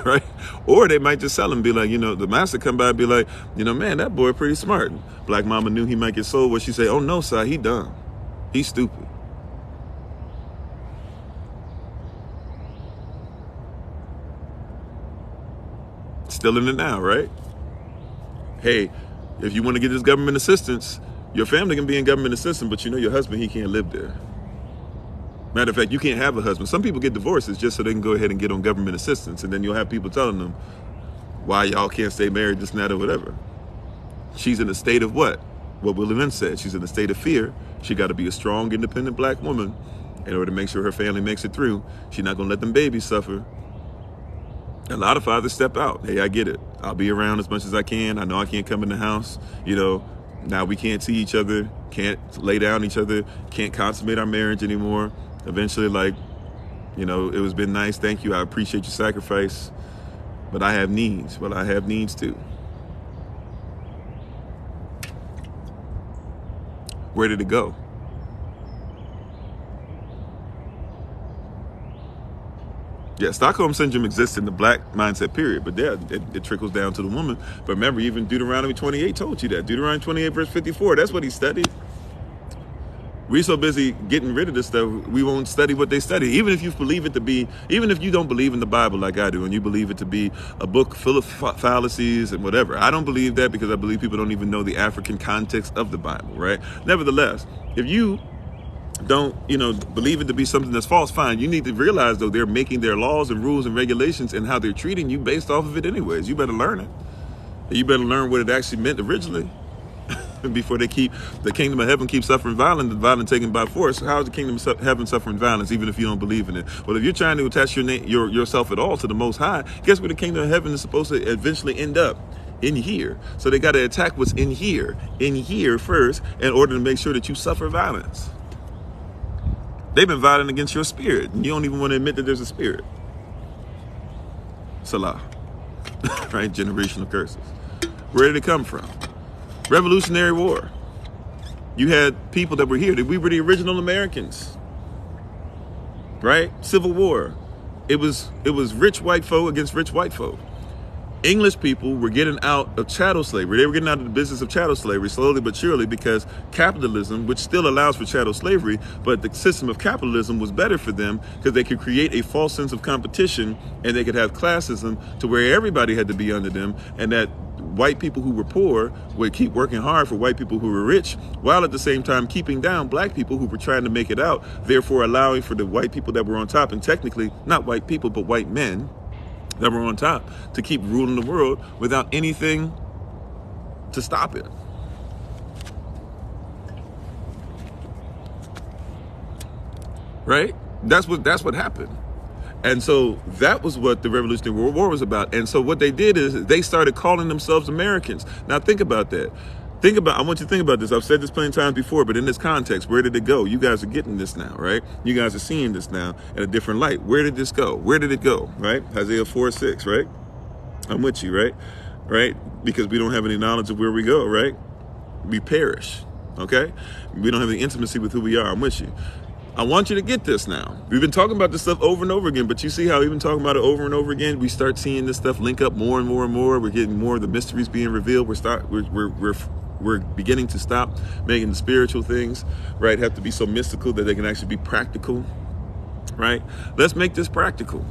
A: Right? Or they might just sell him, be like, you know, the master come by and be like, you know, man, that boy pretty smart. Black mama knew he might get sold. What she say? Oh no, sir, he dumb. He's stupid. Still in it now, right? Hey, if you want to get this government assistance, your family can be in government assistance, but you know your husband, he can't live there. Matter of fact, you can't have a husband. Some people get divorces just so they can go ahead and get on government assistance, and then you'll have people telling them why y'all can't stay married, this and that, or whatever. She's in a state of what? What Willie Lynch said. She's in a state of fear. She got to be a strong, independent black woman in order to make sure her family makes it through. She's not going to let them babies suffer. A lot of fathers step out. Hey, I get it. I'll be around as much as I can. I know I can't come in the house. You know, now we can't see each other, can't lay down each other, can't consummate our marriage anymore. Eventually, like, you know, it was been nice. Thank you. I appreciate your sacrifice. But I have needs. Well, I have needs too. Where did it go? Yeah, Stockholm Syndrome exists in the black mindset period, but yeah, it trickles down to the woman. But remember, even Deuteronomy 28 told you that. Deuteronomy 28 verse 54, that's what he studied. We're so busy getting rid of this stuff, we won't study what they study. Even if you believe it to be, even if you don't believe in the Bible like I do, and you believe it to be a book full of fallacies and whatever. I don't believe that, because I believe people don't even know the African context of the Bible, right? Nevertheless, if you don't, you know, believe it to be something that's false, fine. You need to realize, though, they're making their laws and rules and regulations and how they're treating you based off of it anyways. You better learn it. You better learn what it actually meant originally before the kingdom of heaven keeps suffering violence, and violence taken by force. How is the kingdom of heaven suffering violence, even if you don't believe in it? Well, if you're trying to attach yourself at all to the Most High, guess where the kingdom of heaven is supposed to eventually end up? In here. So they got to attack what's in here first, in order to make sure that you suffer violence. They've been violent against your spirit, and you don't even want to admit that there's a spirit. Salah. Right? Generational curses. Where did it come from? Revolutionary War. You had people that were here. We were the original Americans. Right? Civil War. It was rich white folk against rich white folk. English people were getting out of chattel slavery. They were getting out of the business of chattel slavery slowly but surely, because capitalism, which still allows for chattel slavery, but the system of capitalism was better for them, because they could create a false sense of competition, and they could have classism to where everybody had to be under them, and that white people who were poor would keep working hard for white people who were rich, while at the same time keeping down black people who were trying to make it out, therefore allowing for the white people that were on top, and technically not white people, but white men that were on top, to keep ruling the world without anything to stop it. Right? That's what happened. And so that was what the Revolutionary War was about. And so what they did is they started calling themselves Americans. Now think about that. I want you to think about this. I've said this plenty of times before, but in this context, where did it go? You guys are getting this now, right? You guys are seeing this now in a different light. Where did this go? Where did it go, right? Isaiah 4:6, right? I'm with you, right? Right? Because we don't have any knowledge of where we go, right? We perish, okay? We don't have any intimacy with who we are. I'm with you. I want you to get this now. We've been talking about this stuff over and over again, but you see how we've been talking about it over and over again? We start seeing this stuff link up more and more and more. We're getting more of the mysteries being revealed. We're beginning to stop making the spiritual things, right, have to be so mystical that they can actually be practical, right? Let's make this practical.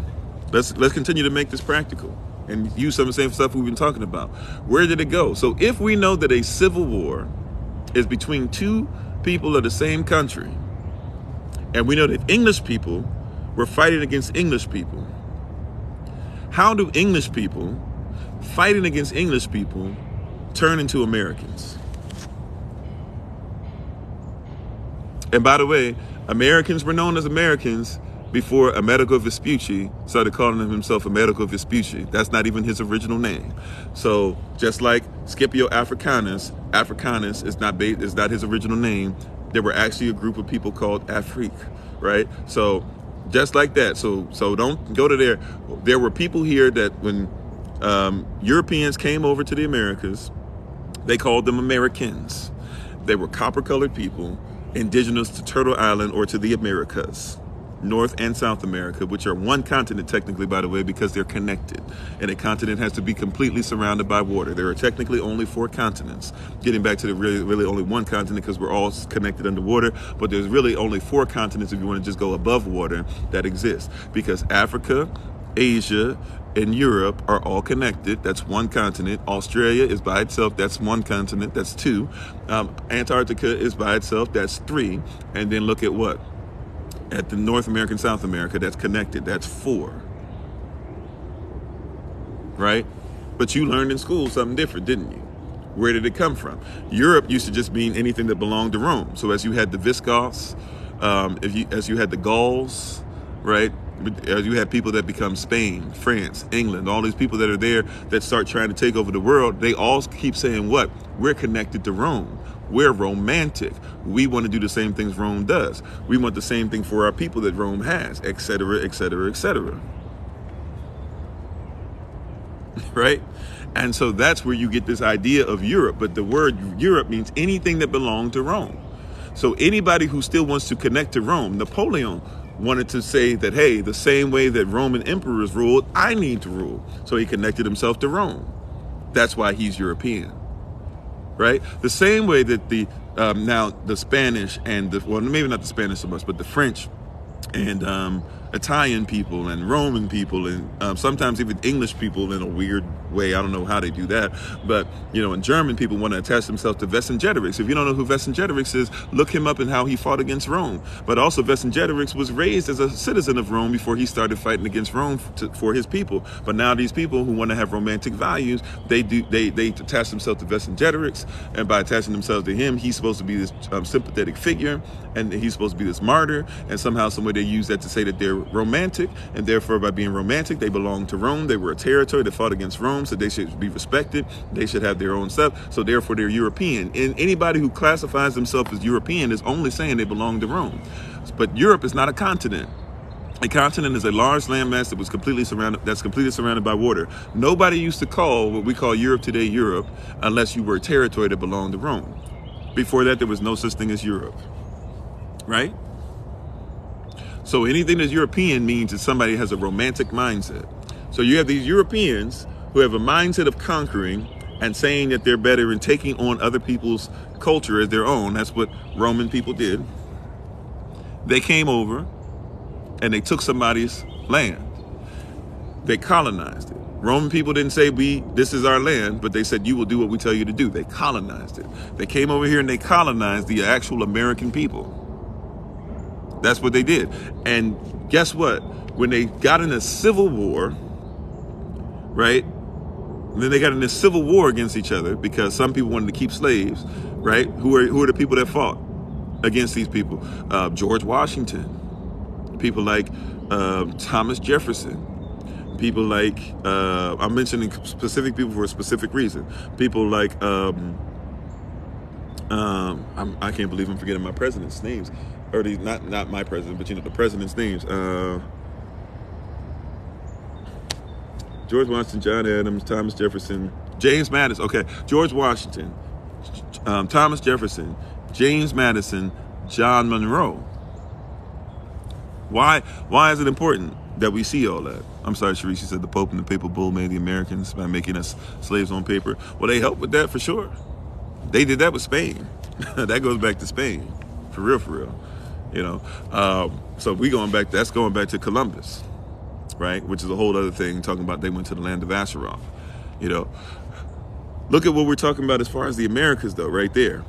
A: Let's continue to make this practical and use some of the same stuff we've been talking about. Where did it go? So if we know that a civil war is between two people of the same country, and we know that English people were fighting against English people, how do English people fighting against English people turn into Americans? And by the way, Americans were known as Americans before Amerigo Vespucci started calling himself Amerigo Vespucci. That's not even his original name. So just like Scipio Africanus is not his original name. There were actually a group of people called Afrique, right? So just like that. So don't go to there. There were people here that when Europeans came over to the Americas, they called them Americans. They were copper-colored people, indigenous to Turtle Island or to the Americas, North and South America, which are one continent technically, by the way, because they're connected. And a continent has to be completely surrounded by water. There are technically only 4 continents. Getting back to the really only one continent because we're all connected underwater, but there's really only 4 continents if you want to just go above water that exist, because Africa, Asia, and Europe are all connected. That's one continent. Australia is by itself. That's one continent. That's 2. Antarctica is by itself. That's 3. And then look at what? At the North America and South America, that's connected. That's 4. Right? But you learned in school something different, didn't you? Where did it come from? Europe used to just mean anything that belonged to Rome. So as you had the Visigoths, as you had the Gauls, right? As you had people that become Spain, France, England, all these people that are there that start trying to take over the world, they all keep saying what? We're connected to Rome. We're romantic. We want to do the same things Rome does. We want the same thing for our people that Rome has, etc., etc., etc. Right? And so that's where you get this idea of Europe. But the word Europe means anything that belonged to Rome. So anybody who still wants to connect to Rome, Napoleon wanted to say that, hey, the same way that Roman emperors ruled, I need to rule. So he connected himself to Rome. That's why he's European. Right? The same way that now the Spanish and well, maybe not the Spanish so much, but the French and Italian people and Roman people and sometimes even English people in a weird way. I don't know how they do that, but and German people want to attach themselves to Vercingetorix. If you don't know who Vercingetorix is, look him up and how he fought against Rome. But also Vercingetorix was raised as a citizen of Rome before he started fighting against Rome for his people. But now these people who want to have romantic values, they attach themselves to Vercingetorix, and by attaching themselves to him, he's supposed to be this sympathetic figure, and he's supposed to be this martyr, and somehow, some way they use that to say that they're romantic, and therefore by being romantic, they belong to Rome. They were a territory that fought against Rome, so they should be respected. They should have their own stuff, so therefore they're European. And anybody who classifies themselves as European is only saying they belong to Rome. But Europe is not a continent. A continent is a large landmass that was completely surrounded by water. Nobody used to call what we call Europe today Europe unless you were a territory that belonged to Rome. Before that, there was no such thing as Europe, right? So anything that's European means that somebody has a romantic mindset. So you have these Europeans who have a mindset of conquering and saying that they're better and taking on other people's culture as their own. That's what Roman people did. They came over and they took somebody's land. They colonized it. Roman people didn't say, this is our land, but they said, you will do what we tell you to do. They colonized it. They came over here and they colonized the actual American people. That's what they did. And guess what? When they got in a civil war, right? Then they got in this civil war against each other because some people wanted to keep slaves, right? Who are the people that fought against these people? George Washington. People like Thomas Jefferson. People like, I'm mentioning specific people for a specific reason. People like, I can't believe I'm forgetting my president's names. Or not my president, but the president's names. George Washington, John Adams, Thomas Jefferson, James Madison. Okay, George Washington, Thomas Jefferson, James Madison, John Monroe. Why is it important that we see all that? I'm sorry, Sharice, you said the Pope and the Papal Bull made the Americans by making us slaves on paper. Well, they helped with that for sure. They did that with Spain. That goes back to Spain, for real. You know, so that's going back to Columbus, right? Which is a whole other thing, talking about they went to the land of Azeroth. You know, look at what we're talking about as far as the Americas, though, right there.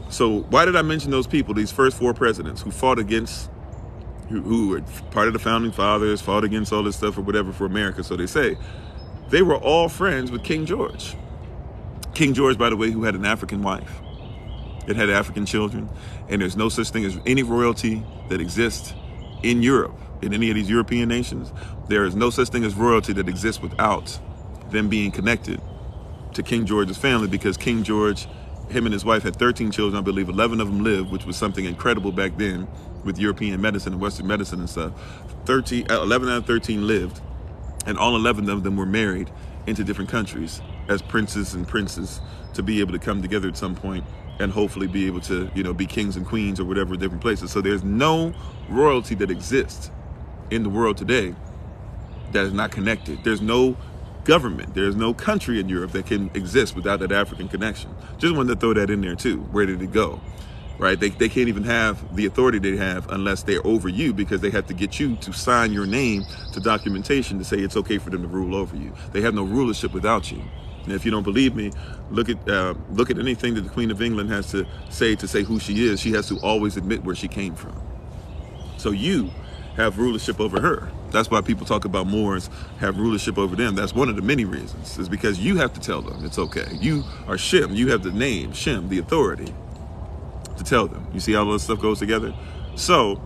A: So why did I mention those people, these first 4 presidents who fought against, who were part of the founding fathers, fought against all this stuff or whatever for America? So they say they were all friends with King George. King George, by the way, who had an African wife. It had African children, and there's no such thing as any royalty that exists in Europe, in any of these European nations. There is no such thing as royalty that exists without them being connected to King George's family, because King George, him and his wife had 13 children. I believe 11 of them lived, which was something incredible back then with European medicine and Western medicine and stuff. 11 out of 13 lived, and all 11 of them were married into different countries as princes and princes to be able to come together at some point and hopefully be able to, you know, be kings and queens or whatever, different places. So there's no royalty that exists in the world today that is not connected. There's no government, there's no country in Europe that can exist without that African connection. Just wanted to throw that in there too. Where did it go? Right? They can't even have the authority they have unless they're over you, because they have to get you to sign your name to documentation to say it's okay for them to rule over you. They have no rulership without you. And if you don't believe me, look at anything that the Queen of England has to say who she is. She has to always admit where she came from. So you have rulership over her. That's why people talk about Moors have rulership over them. That's one of the many reasons, is because you have to tell them it's okay. You are Shem. You have the name Shem, the authority to tell them. You see how all this stuff goes together? So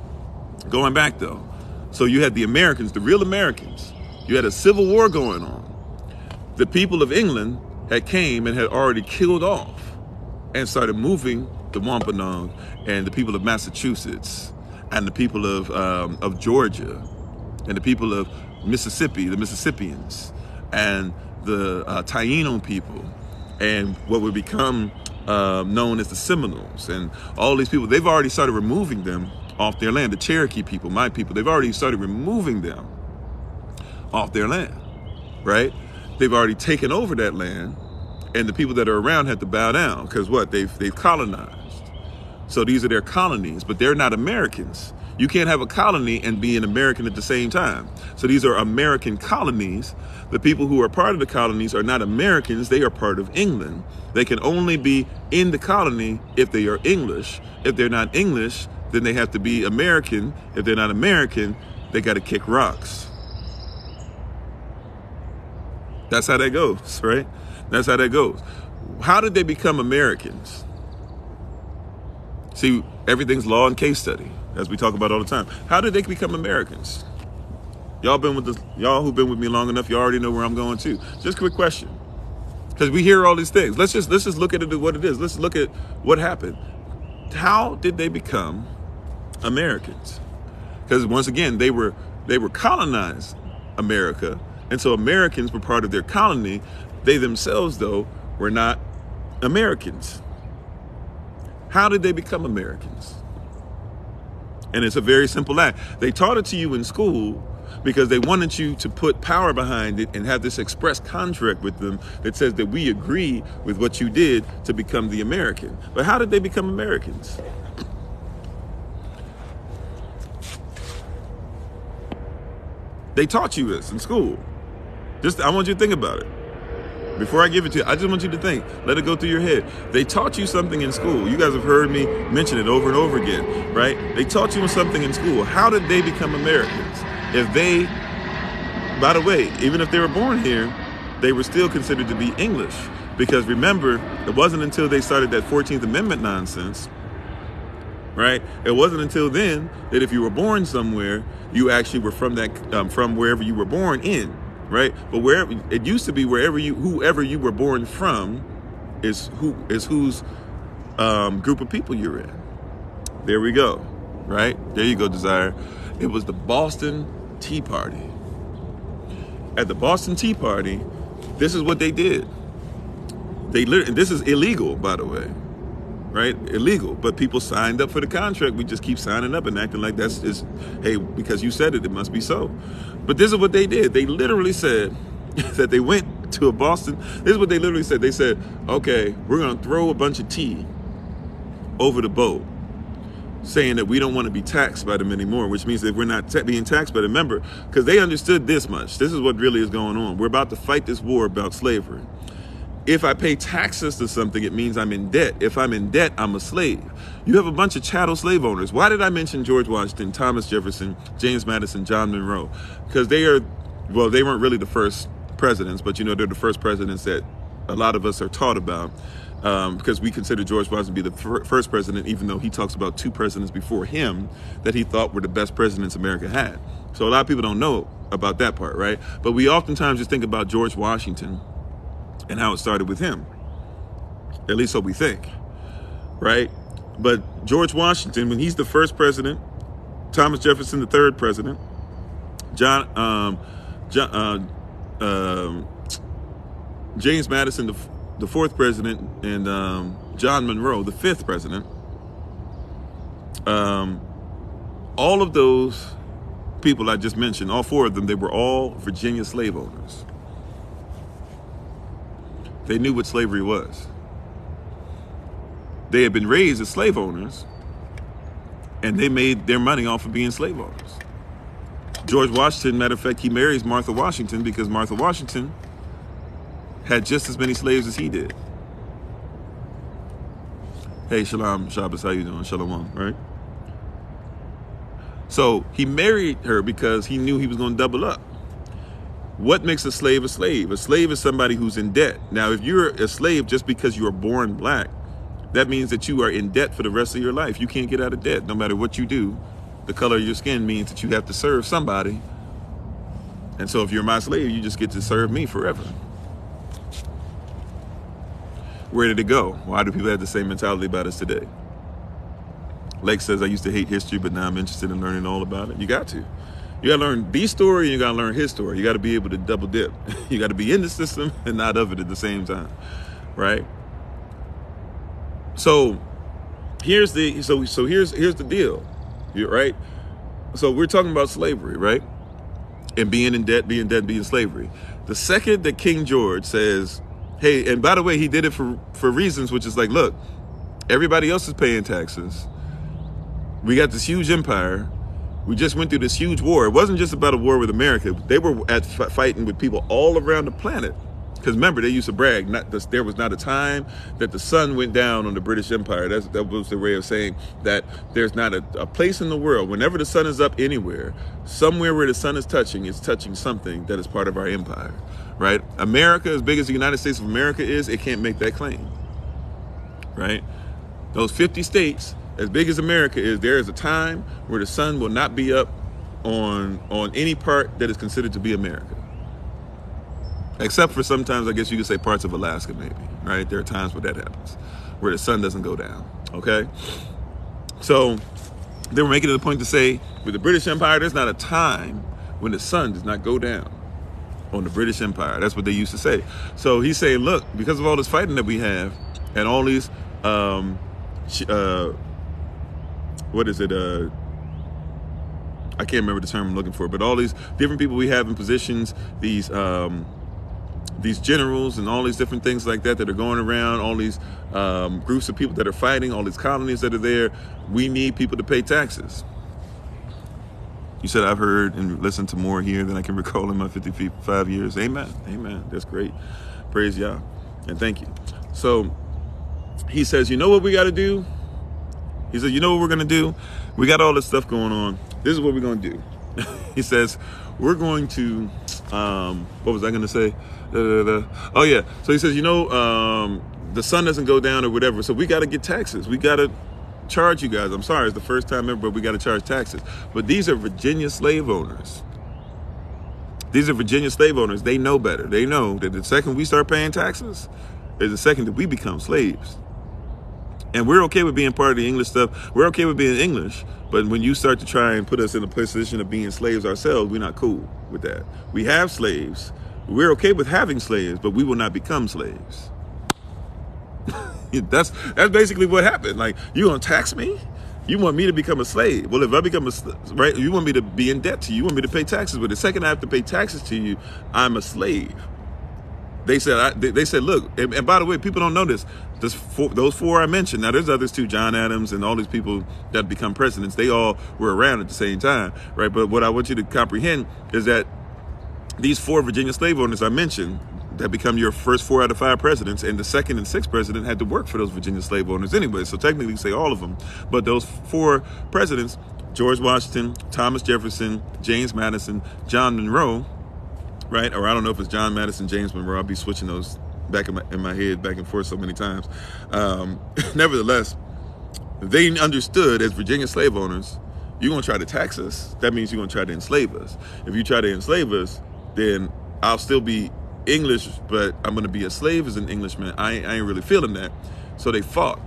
A: going back though, so you had the Americans, the real Americans. You had a civil war going on. The people of England had came and had already killed off and started moving the Wampanoag and the people of Massachusetts and the people of Georgia and the people of Mississippi, the Mississippians, and the Taino people, and what would become known as the Seminoles, and all these people. They've already started removing them off their land. The Cherokee people, my people, they've already started removing them off their land, right? They've already taken over that land, and the people that are around had to bow down because what? They've colonized. So these are their colonies, but they're not Americans. You can't have a colony and be an American at the same time. So these are American colonies. The people who are part of the colonies are not Americans, they are part of England. They can only be in the colony if they are English. If they're not English, then they have to be American. If they're not American, they got to kick rocks. That's how that goes, right? That's how that goes. How did they become Americans? See, everything's law and case study, as we talk about all the time. How did they become Americans? Y'all who've been with me long enough, you already know where I'm going to. Just a quick question, because we hear all these things. Let's just look at it as what it is. Let's look at what happened. How did they become Americans? Because once again, they were colonized America, and so Americans were part of their colony. They themselves, though, were not Americans. How did they become Americans? And it's a very simple act. They taught it to you in school because they wanted you to put power behind it and have this express contract with them that says that we agree with what you did to become the American. But how did they become Americans? They taught you this in school. I want you to think about it. Before I give it to you, I just want you to think. Let it go through your head. They taught you something in school. You guys have heard me mention it over and over again, right? They taught you something in school. How did they become Americans? If they, by the way, even if they were born here, they were still considered to be English. Because remember, it wasn't until they started that 14th Amendment nonsense, right? It wasn't until then that if you were born somewhere, you actually were from wherever you were born in. Right, but wherever it used to be, whoever you were born from, is whose group of people you're in. There we go. Right there, you go, Desire. It was the Boston Tea Party. At the Boston Tea Party, this is what they did. They literally, and this is illegal, by the way. right? Illegal. But people signed up for the contract. We just keep signing up and acting like that's just, hey, because you said it, it must be so. But this is what they did. They literally said that they went to a Boston. This is what they literally said. They said, okay, we're going to throw a bunch of tea over the boat, saying that we don't want to be taxed by them anymore, which means that we're not being taxed by them. Remember, because they understood this much. This is what really is going on. We're about to fight this war about slavery. If I pay taxes to something, it means I'm in debt. If I'm in debt, I'm a slave. You have a bunch of chattel slave owners. Why did I mention George Washington, Thomas Jefferson, James Madison, John Monroe? Because they weren't really the first presidents, but they're the first presidents that a lot of us are taught about. Because we consider George Washington to be the first president, even though he talks about two presidents before him that he thought were the best presidents America had. So a lot of people don't know about that part, right? But we oftentimes just think about George Washington and how it started with him. At least so we think, right? But George Washington, when he's the first president, Thomas Jefferson, the third president, James Madison, the fourth president, and John Monroe, the fifth president, all of those people I just mentioned, all four of them, they were all Virginia slave owners. They knew what slavery was. They had been raised as slave owners, and they made their money off of being slave owners. George Washington, matter of fact, he marries Martha Washington because Martha Washington had just as many slaves as he did. Hey, Shalom, Shabbos, how you doing? Shalom, right? So he married her because he knew he was going to double up. What makes a slave a slave? A slave is somebody who's in debt. Now, if you're a slave just because you are born black, that means that you are in debt for the rest of your life. You can't get out of debt no matter what you do. The color of your skin means that you have to serve somebody. And so if you're my slave, you just get to serve me forever. Where did it go? Why do people have the same mentality about us today? Lake says, I used to hate history, but now I'm interested in learning all about it. You got to. You got to learn the story and you got to learn his story. You got to be able to double dip. You got to be in the system and not of it at the same time, right? So here's the deal, right? So we're talking about slavery, right? And being in debt, being slavery. The second that King George says, hey, and by the way, he did it for reasons, which is like, look, everybody else is paying taxes. We got this huge empire. We just went through this huge war. It wasn't just about a war with America. They were fighting with people all around the planet. Because remember, they used to brag, there was not a time that the sun went down on the British Empire. That was their way of saying that there's not a place in the world, whenever the sun is up anywhere, somewhere where the sun is touching something that is part of our empire, right? America, as big as the United States of America is, it can't make that claim, right? Those 50 states, as big as America is, there is a time where the sun will not be up on any part that is considered to be America. Except for sometimes, I guess you could say parts of Alaska maybe, right? There are times where that happens, where the sun doesn't go down, okay? So they were making it a point to say, with the British Empire, there's not a time when the sun does not go down on the British Empire. That's what they used to say. So he's saying, look, because of all this fighting that we have and all these, I can't remember the term I'm looking for, but all these different people we have in positions, these generals and all these different things like that are going around, all these groups of people that are fighting, all these colonies that are there, we need people to pay taxes. You said I've heard and listened to more here than I can recall in my 55 years. Amen. Amen. That's great. Praise Yah. And thank you. So he says, you know what we got to do? He said, you know what we're going to do? We got all this stuff going on. This is what we're going to do. He says, we're going to, what was I going to say? Oh, yeah. So he says, the sun doesn't go down or whatever. So we got to get taxes. We got to charge you guys. I'm sorry, it's the first time ever, but we got to charge taxes. But these are Virginia slave owners. These are Virginia slave owners. They know better. They know that the second we start paying taxes is the second that we become slaves. And we're okay with being part of the English stuff. We're okay with being English. But when you start to try and put us in a position of being slaves ourselves, we're not cool with that. We have slaves. We're okay with having slaves, but we will not become slaves. That's basically what happened. Like, you gonna tax me? You want me to become a slave? Well, if I become right, you want me to be in debt to you. You want me to pay taxes. But the second I have to pay taxes to you, I'm a slave. They said, look, and by the way, people don't know this. Those four I mentioned. Now, there's others too, John Adams and all these people that become presidents. They all were around at the same time, right? But what I want you to comprehend is that these four Virginia slave owners I mentioned that become your first 4 out of 5 presidents, and the second and sixth president had to work for those Virginia slave owners anyway. So technically, you say all of them, but those 4 presidents: George Washington, Thomas Jefferson, James Madison, John Monroe, right? Or I don't know if it's John Madison, James Monroe. I'll be switching those back in my head back and forth so many times. Nevertheless, they understood as Virginia slave owners, you're going to try to tax us. That means you're going to try to enslave us. If you try to enslave us, then I'll still be English, but I'm going to be a slave as an Englishman. I ain't really feeling that. So they fought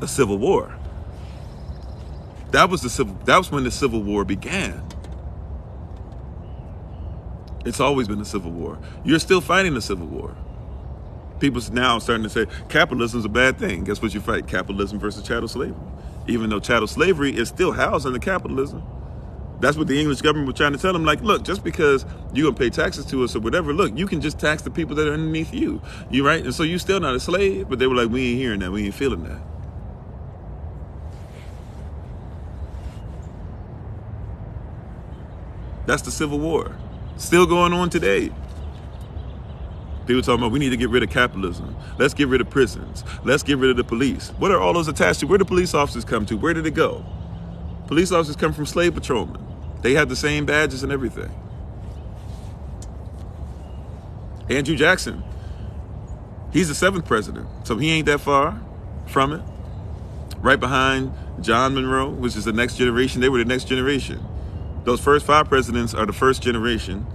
A: a civil war. That was when the Civil War began. It's always been a civil war. You're still fighting the Civil War. People now are starting to say capitalism is a bad thing. Guess what you fight? Capitalism versus chattel slavery. Even though chattel slavery is still housed under capitalism. That's what the English government was trying to tell them. Like, look, just because you're going to pay taxes to us or whatever, look, you can just tax the people that are underneath you. You right? And so you're still not a slave. But they were like, we ain't hearing that. We ain't feeling that. That's the Civil War. Still going on today. People talking about we need to get rid of capitalism. Let's get rid of prisons. Let's get rid of the police. What are all those attached to? Where do police officers come to? Where did it go? Police officers come from slave patrolmen. They have the same badges and everything. Andrew Jackson, he's the 7th president, so he ain't that far from it. Right behind John Monroe, which is the next generation. They were the next generation. Those first 5 presidents are the first generation.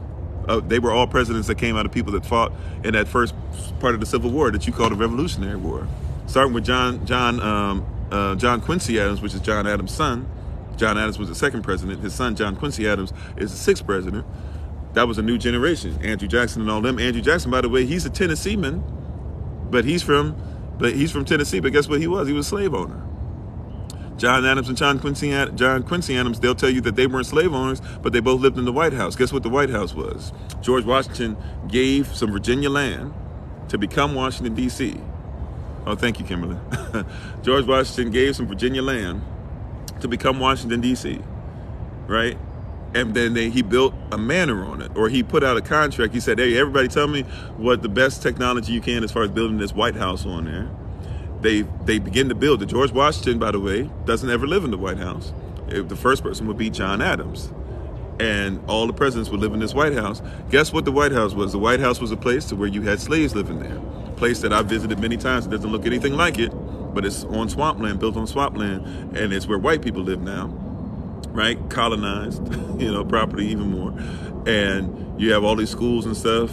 A: They were all presidents that came out of people that fought in that first part of the Civil War that you call the Revolutionary War. Starting with John Quincy Adams, which is John Adams' son. John Adams was the 2nd president. His son, John Quincy Adams, is the 6th president. That was a new generation. Andrew Jackson and all them. Andrew Jackson, by the way, he's a Tennesseeman, but he's from Tennessee. But guess what he was? He was a slave owner. John Adams and John Quincy Adams, they'll tell you that they weren't slave owners, but they both lived in the White House. Guess what the White House was? George Washington gave some Virginia land to become Washington, D.C. Oh, thank you, Kimberly. George Washington gave some Virginia land to become Washington, D.C., right? And then he built a manor on it, or he put out a contract. He said, hey, everybody tell me what the best technology you can as far as building this White House on there. They begin to build it. George Washington, by the way, doesn't ever live in the White House. The first person would be John Adams. And all the presidents would live in this White House. Guess what the White House was? The White House was a place to where you had slaves living there. A place that I've visited many times. It doesn't look anything like it, but it's on swampland, built on swampland, and it's where white people live now, right? Colonized, property even more. And you have all these schools and stuff.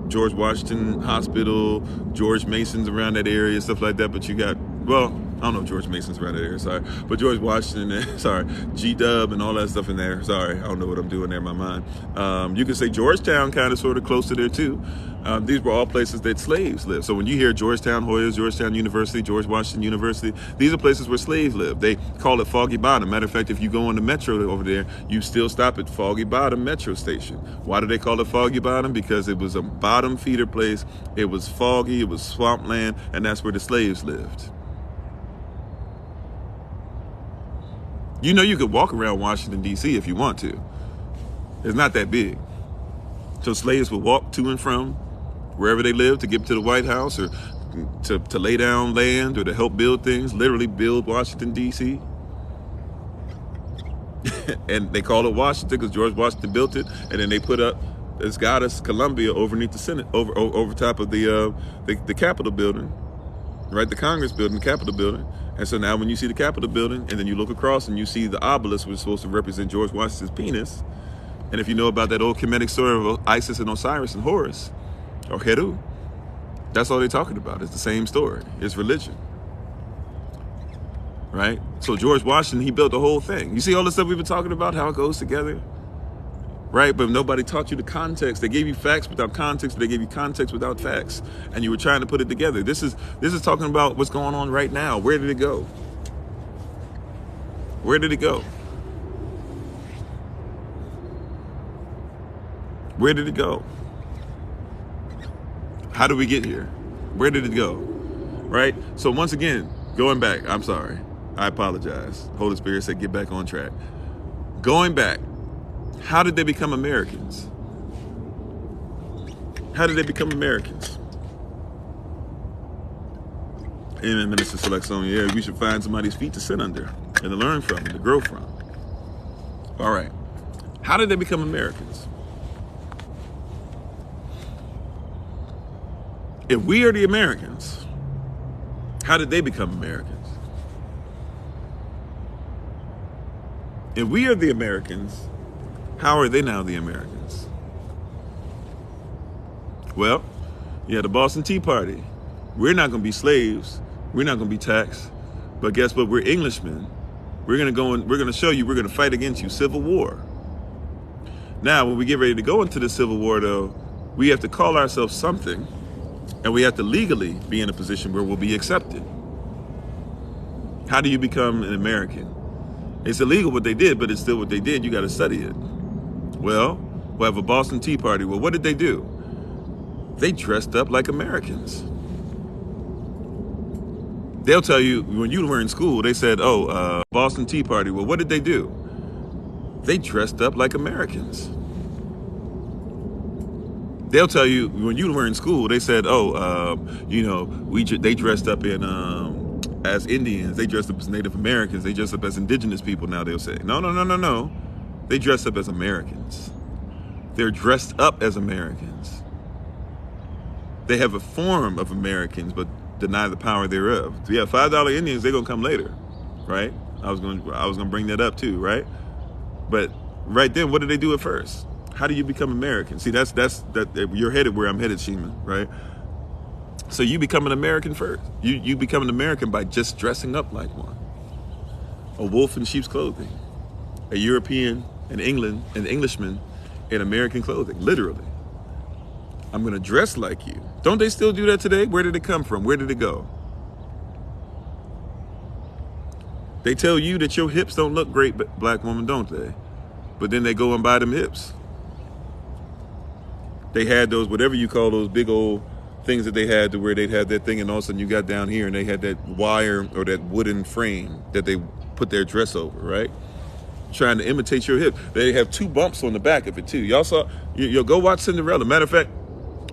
A: George Washington Hospital, George Mason's around that area, stuff like that. But you got, well, I don't know if George Mason's around that area, sorry. But George Washington, sorry, G-Dub and all that stuff in there. Sorry, I don't know what I'm doing there in my mind. You could say Georgetown, kind of sort of close to there too. These were all places that slaves lived. So when you hear Georgetown Hoyas, Georgetown University, George Washington University, these are places where slaves lived. They call it Foggy Bottom. Matter of fact, if you go on the metro over there, you still stop at Foggy Bottom Metro Station. Why do they call it Foggy Bottom? Because it was a bottom feeder place. It was foggy, it was swampland, and that's where the slaves lived. You know you could walk around Washington, D.C. if you want to. It's not that big. So slaves would walk to and from wherever they lived to get to the White House, or to lay down land, or to help build things, literally build Washington, D.C. And they call it Washington because George Washington built it, and then they put up this goddess Columbia overneath the Senate, over top of the Capitol building, right? The Congress building, the Capitol building. And so now when you see the Capitol building, and then you look across and you see the obelisk, which is supposed to represent George Washington's penis. And if you know about that old Kemetic story of Isis and Osiris and Horus, or Heru, that's all they're talking about. It's the same story. It's religion. Right? So George Washington, he built the whole thing. You see all the stuff we've been talking about, how it goes together? right? But nobody taught you the context. They gave you facts without context. They gave you context without facts, and you were trying to put it together. This is talking about what's going on right now. Where did it go? Where did it go? Where did it go? How did we get here? Where did it go? Right? So once again, going back, I'm sorry. I apologize. Holy Spirit said, get back on track. Going back, how did they become Americans? How did they become Americans? And Minister Select Song, yeah, we should find somebody's feet to sit under and to learn from and to grow from. All right. How did they become Americans? If we are the Americans, how did they become Americans? If we are the Americans, how are they now the Americans? Well, yeah, the Boston Tea Party. We're not going to be slaves. We're not going to be taxed. But guess what? We're Englishmen. We're going to go and we're going to show you, we're going to fight against you. Civil war. Now, when we get ready to go into the Civil War, though, we have to call ourselves something, and we have to legally be in a position where we'll be accepted. How do you become an American? It's illegal what they did, but it's still what they did. You got to study it. Well, we'll have a Boston Tea Party. Well, what did they do? They dressed up like Americans. They'll tell you, when you were in school, they said, Boston Tea Party. Well, what did they do? They dressed up like Americans. They'll tell you, when you were in school, they said, they dressed up in as Indians. They dressed up as Native Americans. They dressed up as indigenous people. Now they'll say, no. They dressed up as Americans. They're dressed up as Americans. They have a form of Americans, but deny the power thereof. So yeah, $5 Indians, they're gonna come later, right? I was gonna bring that up too, right? But right then, what did they do at first? How do you become American? See, that's you're headed where I'm headed, Shima, right? So you become an American first. You become an American by just dressing up like one. A wolf in sheep's clothing. A European, an Englishman in American clothing, literally. I'm gonna dress like you. Don't they still do that today? Where did it come from? Where did it go? They tell you that your hips don't look great, black woman, don't they? But then they go and buy them hips. They had those, whatever you call those big old things that they had, to where they'd have that thing, and all of a sudden you got down here and they had that wire or that wooden frame that they put their dress over, right? Trying to imitate your hip. They have 2 bumps on the back of it too. Y'all saw, you'll go watch Cinderella. Matter of fact,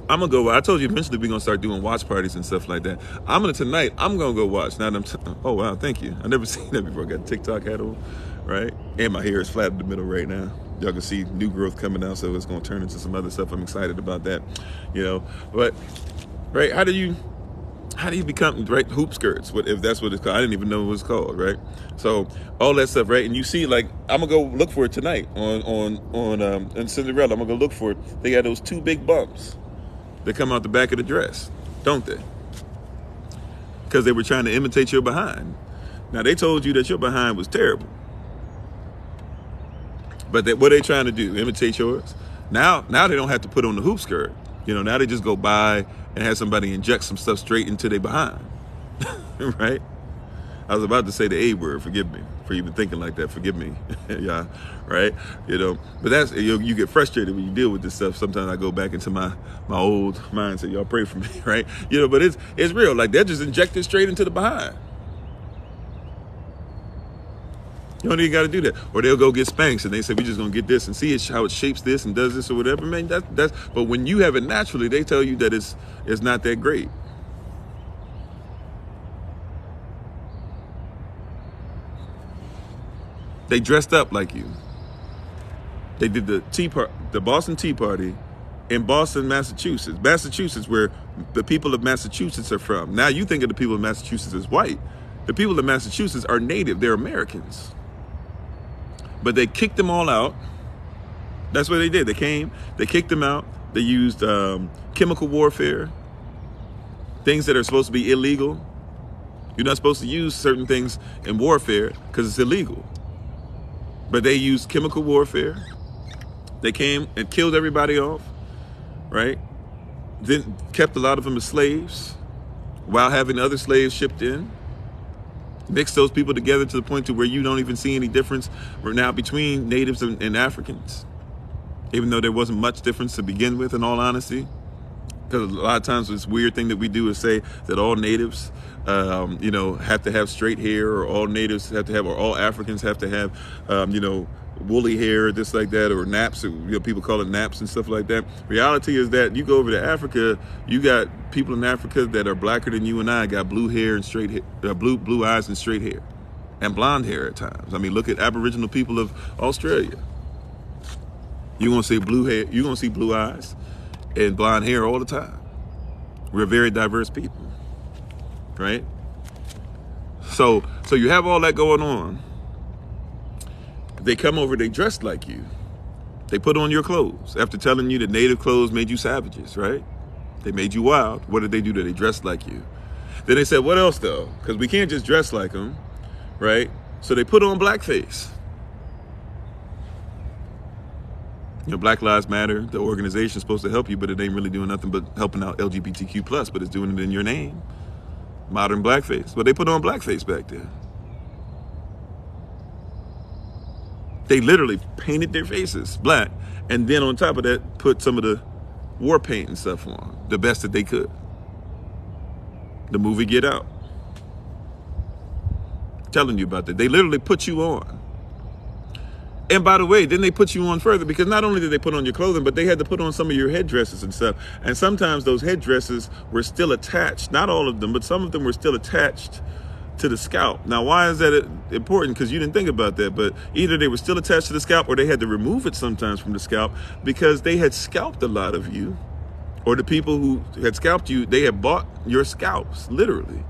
A: I'm gonna go. I told you eventually we're gonna start doing watch parties and stuff like that. Tonight I'm gonna go watch. Now oh wow, thank you. I never seen that before. I got a TikTok hat on, right? And my hair is flat in the middle right now. Y'all can see new growth coming out, so it's gonna turn into some other stuff. I'm excited about that, But right, how do you become, right, hoop skirts? If that's what it's called? I didn't even know what it's called, right? So all that stuff, right? And you see, like, I'm gonna go look for it tonight on Cinderella. I'm gonna go look for it. They got those 2 big bumps that come out the back of the dress, don't they? Because they were trying to imitate your behind. Now, they told you that your behind was terrible. But what are they trying to do? Imitate yours? Now they don't have to put on the hoop skirt. Now they just go by and have somebody inject some stuff straight into their behind. Right? I was about to say the A word. Forgive me for even thinking like that. Forgive me. Yeah, right? But that's, you get frustrated when you deal with this stuff. Sometimes I go back into my old mindset. Y'all pray for me, right? But it's real. Like, they're just injected straight into the behind. You don't even got to do that. Or they'll go get Spanx and they say, we're just going to get this and see how it shapes this and does this or whatever. Man, but when you have it naturally, they tell you that it's not that great. They dressed up like you. They did the Boston Tea Party in Boston, Massachusetts. Massachusetts, where the people of Massachusetts are from. Now you think of the people of Massachusetts as white. The people of Massachusetts are native. They're Americans. But they kicked them all out. That's what they did. They kicked them out. They used chemical warfare, things that are supposed to be illegal. You're not supposed to use certain things in warfare because it's illegal. But they used chemical warfare. They came and killed everybody off, right? Then kept a lot of them as slaves while having other slaves shipped in. Mixed those people together to the point to where you don't even see any difference now between natives and Africans, even though there wasn't much difference to begin with, in all honesty. Because a lot of times this weird thing that we do is say that all natives, have to have straight hair, or all natives have to have, or all Africans have to have, woolly hair, this like that, or naps. People call it naps and stuff like that. Reality is that you go over to Africa, you got people in Africa that are blacker than you and I, got blue hair and straight hair, blue eyes and straight hair, and blonde hair at times. I mean, look at Aboriginal people of Australia. You're gonna see blue hair, you're gonna see blue eyes and blonde hair all the time. We're very diverse people, right? So you have all that going on. They come over, they dress like you. They put on your clothes after telling you that native clothes made you savages, right? They made you wild. What did they do? They dressed like you. Then they said, what else though? Because we can't just dress like them, right? So they put on blackface. Black Lives Matter, the organization's supposed to help you, but it ain't really doing nothing but helping out LGBTQ+, but it's doing it in your name. Modern blackface. But they put on blackface back there. They literally painted their faces black, and then on top of that, put some of the war paint and stuff on, the best that they could. The movie Get Out. I'm telling you about that. They literally put you on. And by the way, then they put you on further, because not only did they put on your clothing, but they had to put on some of your headdresses and stuff. And sometimes those headdresses were still attached, not all of them, but some of them were still attached to the scalp. Now, why is that important? Because you didn't think about that, but either they were still attached to the scalp, or they had to remove it sometimes from the scalp, because they had scalped a lot of you, or the people who had scalped you, they had bought your scalps, literally,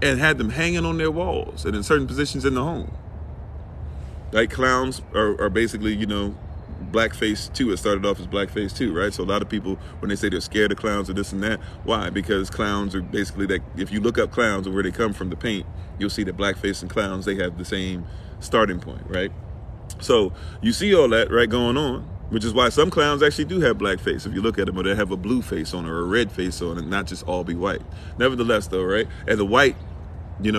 A: and had them hanging on their walls and in certain positions in the home. Like clowns are basically, blackface too. It started off as blackface too, right? So a lot of people, when they say they're scared of clowns or this and that, why? Because clowns are basically that. If you look up clowns and where they come from, the paint, you'll see that blackface and clowns, they have the same starting point, right? So you see all that, right, going on, which is why some clowns actually do have blackface. If you look at them, or they have a blue face on, or a red face on, and not just all be white. Nevertheless, though, right? And the white,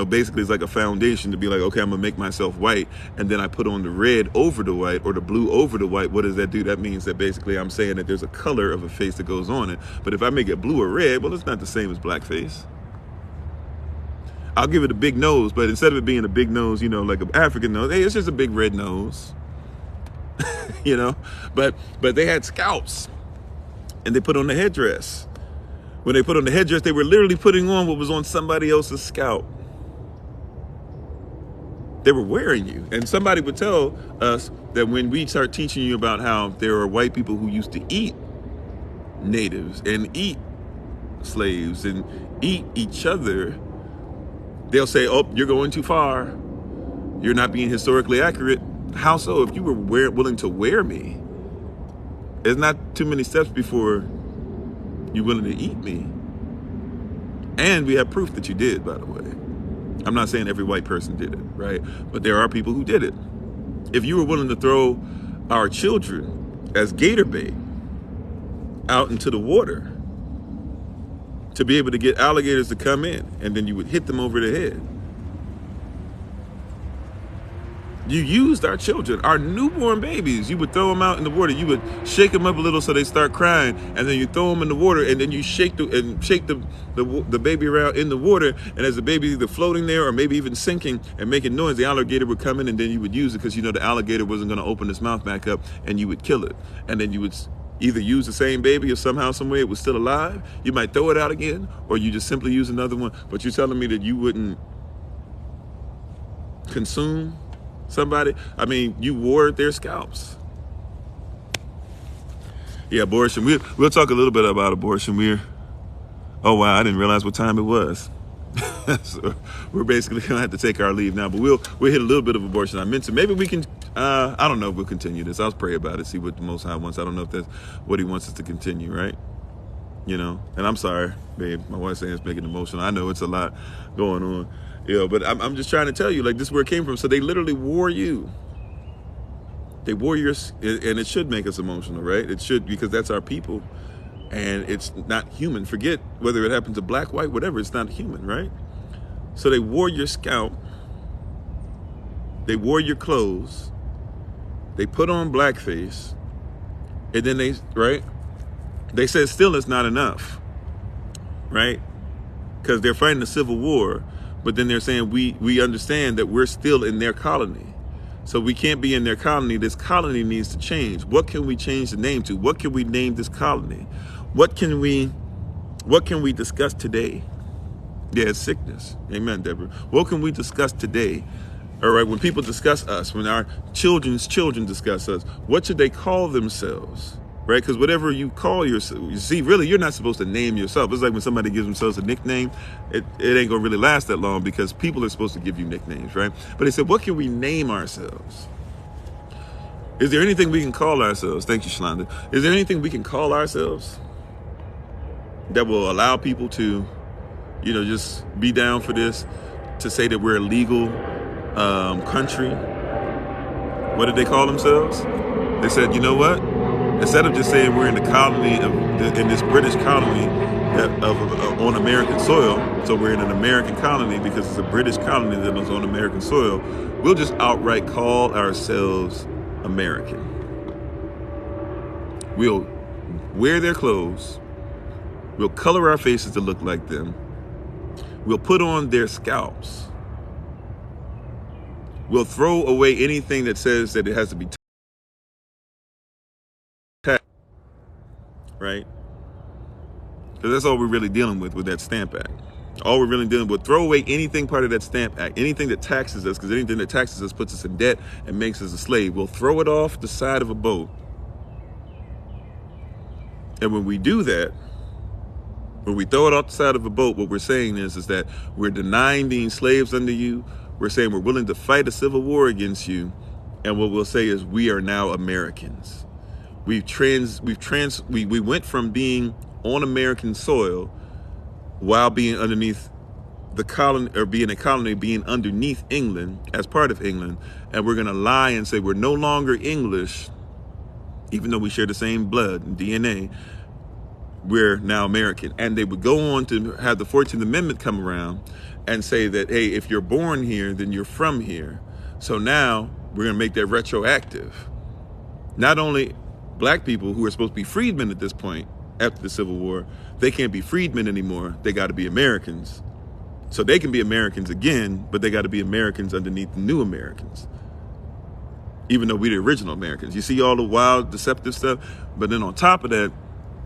A: basically it's like a foundation to be like, okay, I'm gonna make myself white, and then I put on the red over the white, or the blue over the white. What does that do? That means that basically I'm saying that there's a color of a face that goes on it. But if I make it blue or red, well, it's not the same as blackface. I'll give it a big nose, but instead of it being a big nose, like an African nose, hey, it's just a big red nose. But they had scalps, and they put on the headdress. When they put on the headdress, they were literally putting on what was on somebody else's scalp. They were wearing you. And somebody would tell us that when we start teaching you about how there are white people who used to eat natives and eat slaves and eat each other, they'll say, oh, you're going too far. You're not being historically accurate. How so? If you were willing to wear me, there's not too many steps before you're willing to eat me. And we have proof that you did, by the way. I'm not saying every white person did it, right? But there are people who did it. If you were willing to throw our children as gator bait out into the water to be able to get alligators to come in, and then you would hit them over the head. You used our children, our newborn babies. You would throw them out in the water. You would shake them up a little so they start crying, and then you throw them in the water, and then you shake the baby around in the water. And as the baby either floating there or maybe even sinking and making noise, the alligator would come in, and then you would use it, because the alligator wasn't going to open its mouth back up, and you would kill it. And then you would either use the same baby, or somehow, some way it was still alive. You might throw it out again, or you just simply use another one. But you're telling me that you wouldn't consume somebody? I mean, you wore their scalps. Yeah, abortion. We'll talk a little bit about abortion. Oh wow, I didn't realize what time it was. So we're basically gonna have to take our leave now, but we'll hit a little bit of abortion. I meant to. Maybe we can. I don't know if we'll continue this. I'll pray about it, see what the Most High wants. I don't know if that's what He wants us to continue, right? And I'm sorry, babe. My wife's saying it's making emotional. I know it's a lot going on. But I'm just trying to tell you, like, this is where it came from. So they literally wore you. They wore your, and it should make us emotional, right? It should, because that's our people, and it's not human. Forget whether it happens to black, white, whatever. It's not human, right? So they wore your scalp. They wore your clothes. They put on blackface, and then they said still it's not enough, right? Because they're fighting a civil war, but then they're saying we understand that we're still in their colony. So we can't be in their colony. This colony needs to change. What can we change the name to? What can we name this colony? What can we discuss today? Yeah, it's sickness. Amen, Deborah. What can we discuss today? All right, when people discuss us, when our children's children discuss us, what should they call themselves? Right? Because whatever you call yourself, you see, really, you're not supposed to name yourself. It's like when somebody gives themselves a nickname, it ain't gonna really last that long because people are supposed to give you nicknames, right? But they said, what can we name ourselves? Is there anything we can call ourselves? Thank you, Shalonda. Is there anything we can call ourselves that will allow people to, just be down for this, to say that we're a legal country? What did they call themselves? They said, you know what? Instead of just saying we're in the colony in this British colony on American soil, so we're in an American colony because it's a British colony that was on American soil, we'll just outright call ourselves American. We'll wear their clothes. We'll color our faces to look like them. We'll put on their scalps. We'll throw away anything that says that it has to be taxed, right? Because that's all we're really dealing with that Stamp Act. All we're really dealing with, throw away anything part of that Stamp Act, anything that taxes us, because anything that taxes us puts us in debt and makes us a slave. We'll throw it off the side of a boat. And when we do that, when we throw it off the side of a boat, what we're saying is that we're denying being slaves under you. We're saying we're willing to fight a civil war against you. And what we'll say is we are now Americans. We went from being on American soil while being underneath the colony, or being a colony, being underneath England, as part of England. And we're going to lie and say we're no longer English, even though we share the same blood and DNA. We're now American. And they would go on to have the 14th Amendment come around and say that, hey, if you're born here, then you're from here. So now we're going to make that retroactive. Not only black people who are supposed to be freedmen at this point after the Civil War, they can't be freedmen anymore. They got to be Americans. So they can be Americans again, but they got to be Americans underneath the new Americans, even though we're the original Americans. You see all the wild, deceptive stuff. But then on top of that,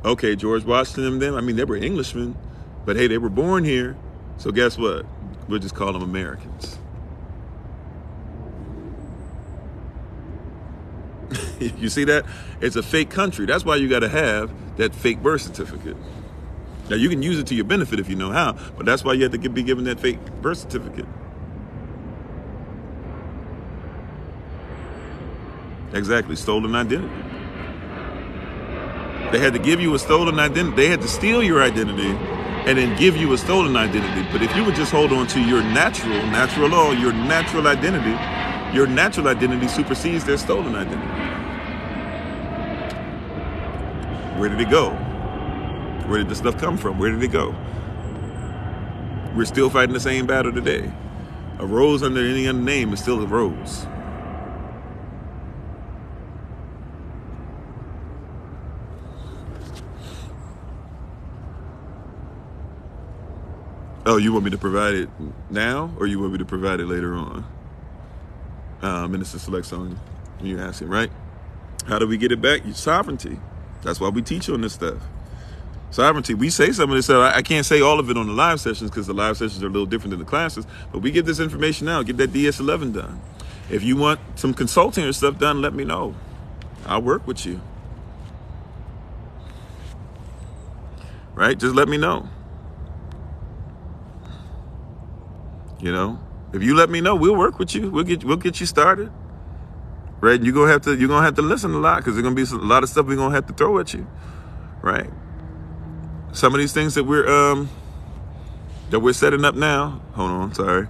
A: okay, George Washington, them, they were Englishmen, but hey, they were born here. So guess what? We'll just call them Americans. You see that? It's a fake country. That's why you got to have that fake birth certificate. Now, you can use it to your benefit if you know how, but that's why you have to be given that fake birth certificate. Exactly, stolen identity. They had to give you a stolen identity. They had to steal your identity and then give you a stolen identity. But if you would just hold on to your natural law, your natural identity supersedes their stolen identity. Where did it go? Where did this stuff come from? Where did it go? We're still fighting the same battle today. A rose under any other name is still a rose. Oh, you want me to provide it now, or you want me to provide it later on? Minister Select Sonia, you're asking, right? How do we get it back? Sovereignty. That's why we teach on this stuff. Sovereignty. We say some of this stuff. I can't say all of it on the live sessions because the live sessions are a little different than the classes, but we get this information out. Get that DS11 done. If you want some consulting or stuff done, let me know. I'll work with you. Right? Just let me know. If you let me know, we'll work with you. We'll get you started. Right? And you're gonna have to listen a lot because there's gonna be a lot of stuff we're gonna have to throw at you. Right? Some of these things that we're setting up now. Hold on, sorry.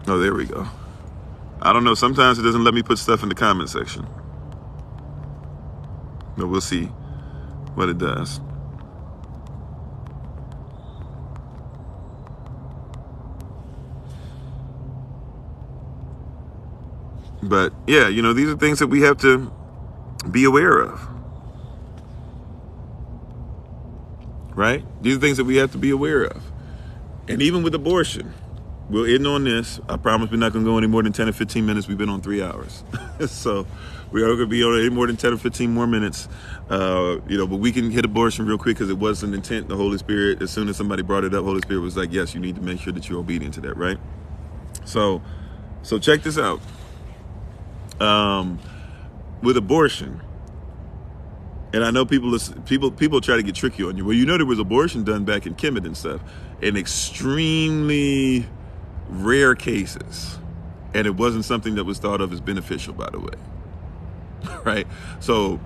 A: Oh, there we go. I don't know. Sometimes it doesn't let me put stuff in the comment section. But we'll see what it does. But yeah, you know, these are things that we have to be aware of. Right? These are things that we have to be aware of. And even with abortion, we'll end on this. I promise we're not going to go any more than 10 or 15 minutes. We've been on 3 hours. So we are going to be on any more than 10 or 15 more minutes. You know, but we can hit abortion real quick because it was an intent. The Holy Spirit, as soon as somebody brought it up, Holy Spirit was like, yes, you need to make sure that you're obedient to that, right? So check this out. With abortion, and I know people try to get tricky on you. Well, you know, there was abortion done back in Kemet and stuff, in extremely rare cases, and it wasn't something that was thought of as beneficial, by the way. Right? So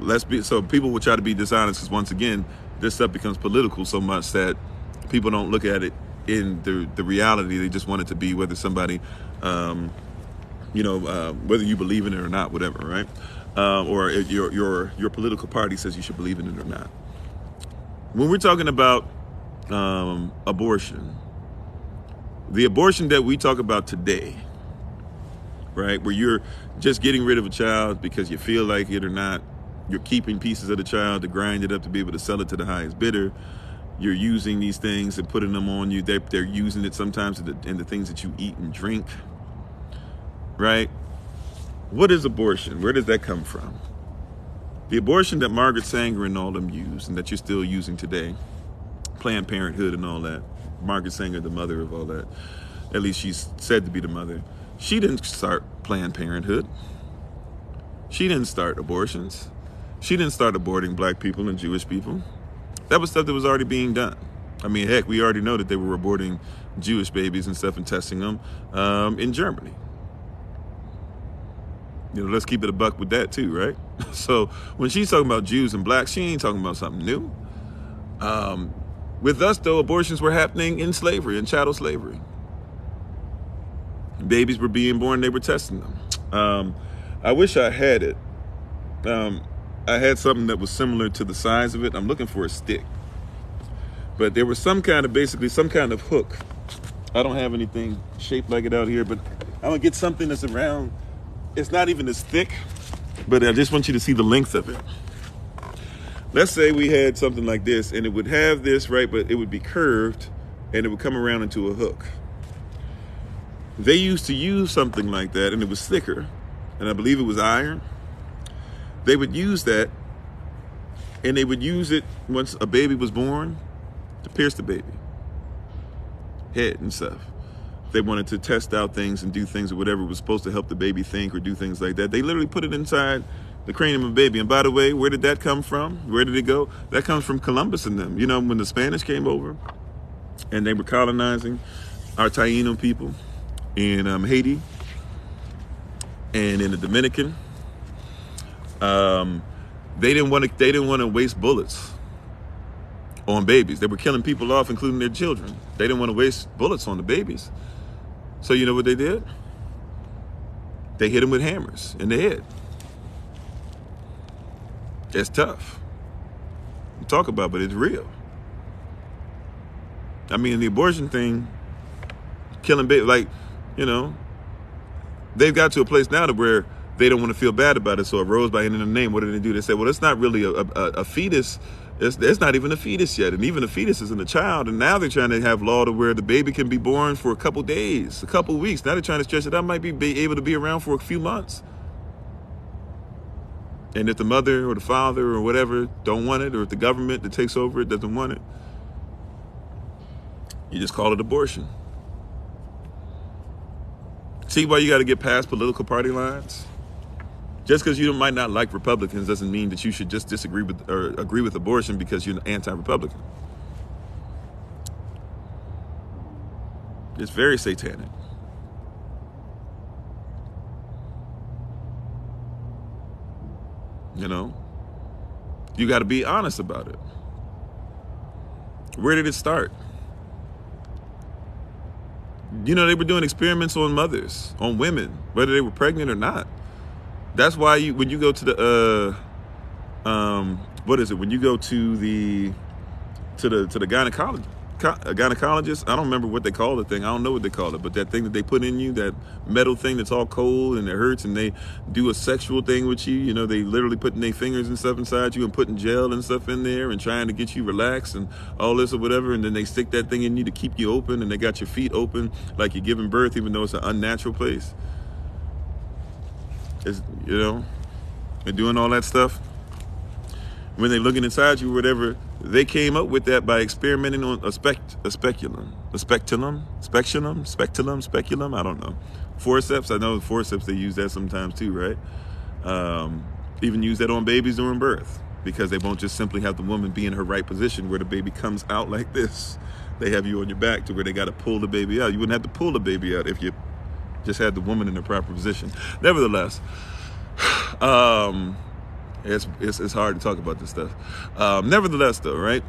A: people will try to be dishonest because, once again, this stuff becomes political so much that people don't look at it in the reality. They just want it to be whether somebody, whether you believe in it or not, whatever, right? Or your political party says you should believe in it or not. When we're talking about abortion, the abortion that we talk about today, right, where you're just getting rid of a child because you feel like it or not, you're keeping pieces of the child to grind it up to be able to sell it to the highest bidder, you're using these things and putting them on you, they're using it sometimes in the things that you eat and drink, right? What is abortion? Where does that come from? The abortion that Margaret Sanger and all them used, and that you're still using today, Planned Parenthood and all that. Margaret Sanger, the mother of all that. At least she's said to be the mother. She didn't start Planned Parenthood. She didn't start abortions. She didn't start aborting black people and Jewish people. That was stuff that was already being done. I mean, heck, we already know that they were aborting Jewish babies and stuff and testing them in Germany. You know, let's keep it a buck with that too, right? So when she's talking about Jews and blacks, she ain't talking about something new. With us, though, abortions were happening in slavery, in chattel slavery. Babies were being born, they were testing them. I wish I had it. I had something that was similar to the size of it. I'm looking for a stick. But there was some kind of hook. I don't have anything shaped like it out here, but I'm going to get something that's around. It's not even as thick, but I just want you to see the length of it. Let's say we had something like this, and it would have this, right, but it would be curved, and it would come around into a hook. They used to use something like that, and it was thicker, and I believe it was iron. They would use that, and they would use it once a baby was born to pierce the baby head and stuff. They wanted to test out things and do things or whatever was supposed to help the baby think or do things like that. They literally put it inside the cranium of a baby. And by the way, where did that come from? Where did it go? That comes from Columbus and them. You know, when the Spanish came over and they were colonizing our Taino people in Haiti and in the Dominican, they didn't want to waste bullets on babies. They were killing people off, including their children. They didn't want to waste bullets on the babies. So you know what they did? They hit them with hammers in the head. It's tough to talk about, but it's real. I mean, the abortion thing, killing babies, like, you know, they've got to a place now to where they don't want to feel bad about it. So a rose by any name, what do they do? They say, well, it's not really a fetus. It's not even a fetus yet. And even a fetus isn't a child. And now they're trying to have law to where the baby can be born for a couple days, a couple weeks. Now they're trying to stretch it out. Might be able to be around for a few months. And if the mother or the father or whatever don't want it, or if the government that takes over it doesn't want it, you just call it abortion. See why you got to get past political party lines? Just because you might not like Republicans doesn't mean that you should just disagree with or agree with abortion because you're an anti-Republican. It's very satanic. You know, you got to be honest about it. Where did it start? You know, they were doing experiments on mothers, on women, whether they were pregnant or not. That's why when you go to the what is it? When you go to the gynecologist, I don't remember what they call the thing. I don't know what they call it, but that thing that they put in you, that metal thing that's all cold and it hurts, and they do a sexual thing with you. You know, they literally putting their fingers and stuff inside you and putting gel and stuff in there and trying to get you relaxed and all this or whatever. And then they stick that thing in you to keep you open, and they got your feet open like you're giving birth, even though it's an unnatural place. It's, you know, they're doing all that stuff. When they're looking inside you or whatever, they came up with that by experimenting on a speculum, I don't know. Forceps, I know forceps, they use that sometimes too, right? Even use that on babies during birth, because they won't just simply have the woman be in her right position where the baby comes out like this. They have you on your back to where they got to pull the baby out. You wouldn't have to pull the baby out if you just had the woman in the proper position. Nevertheless, it's hard to talk about this stuff. Nevertheless, though, right?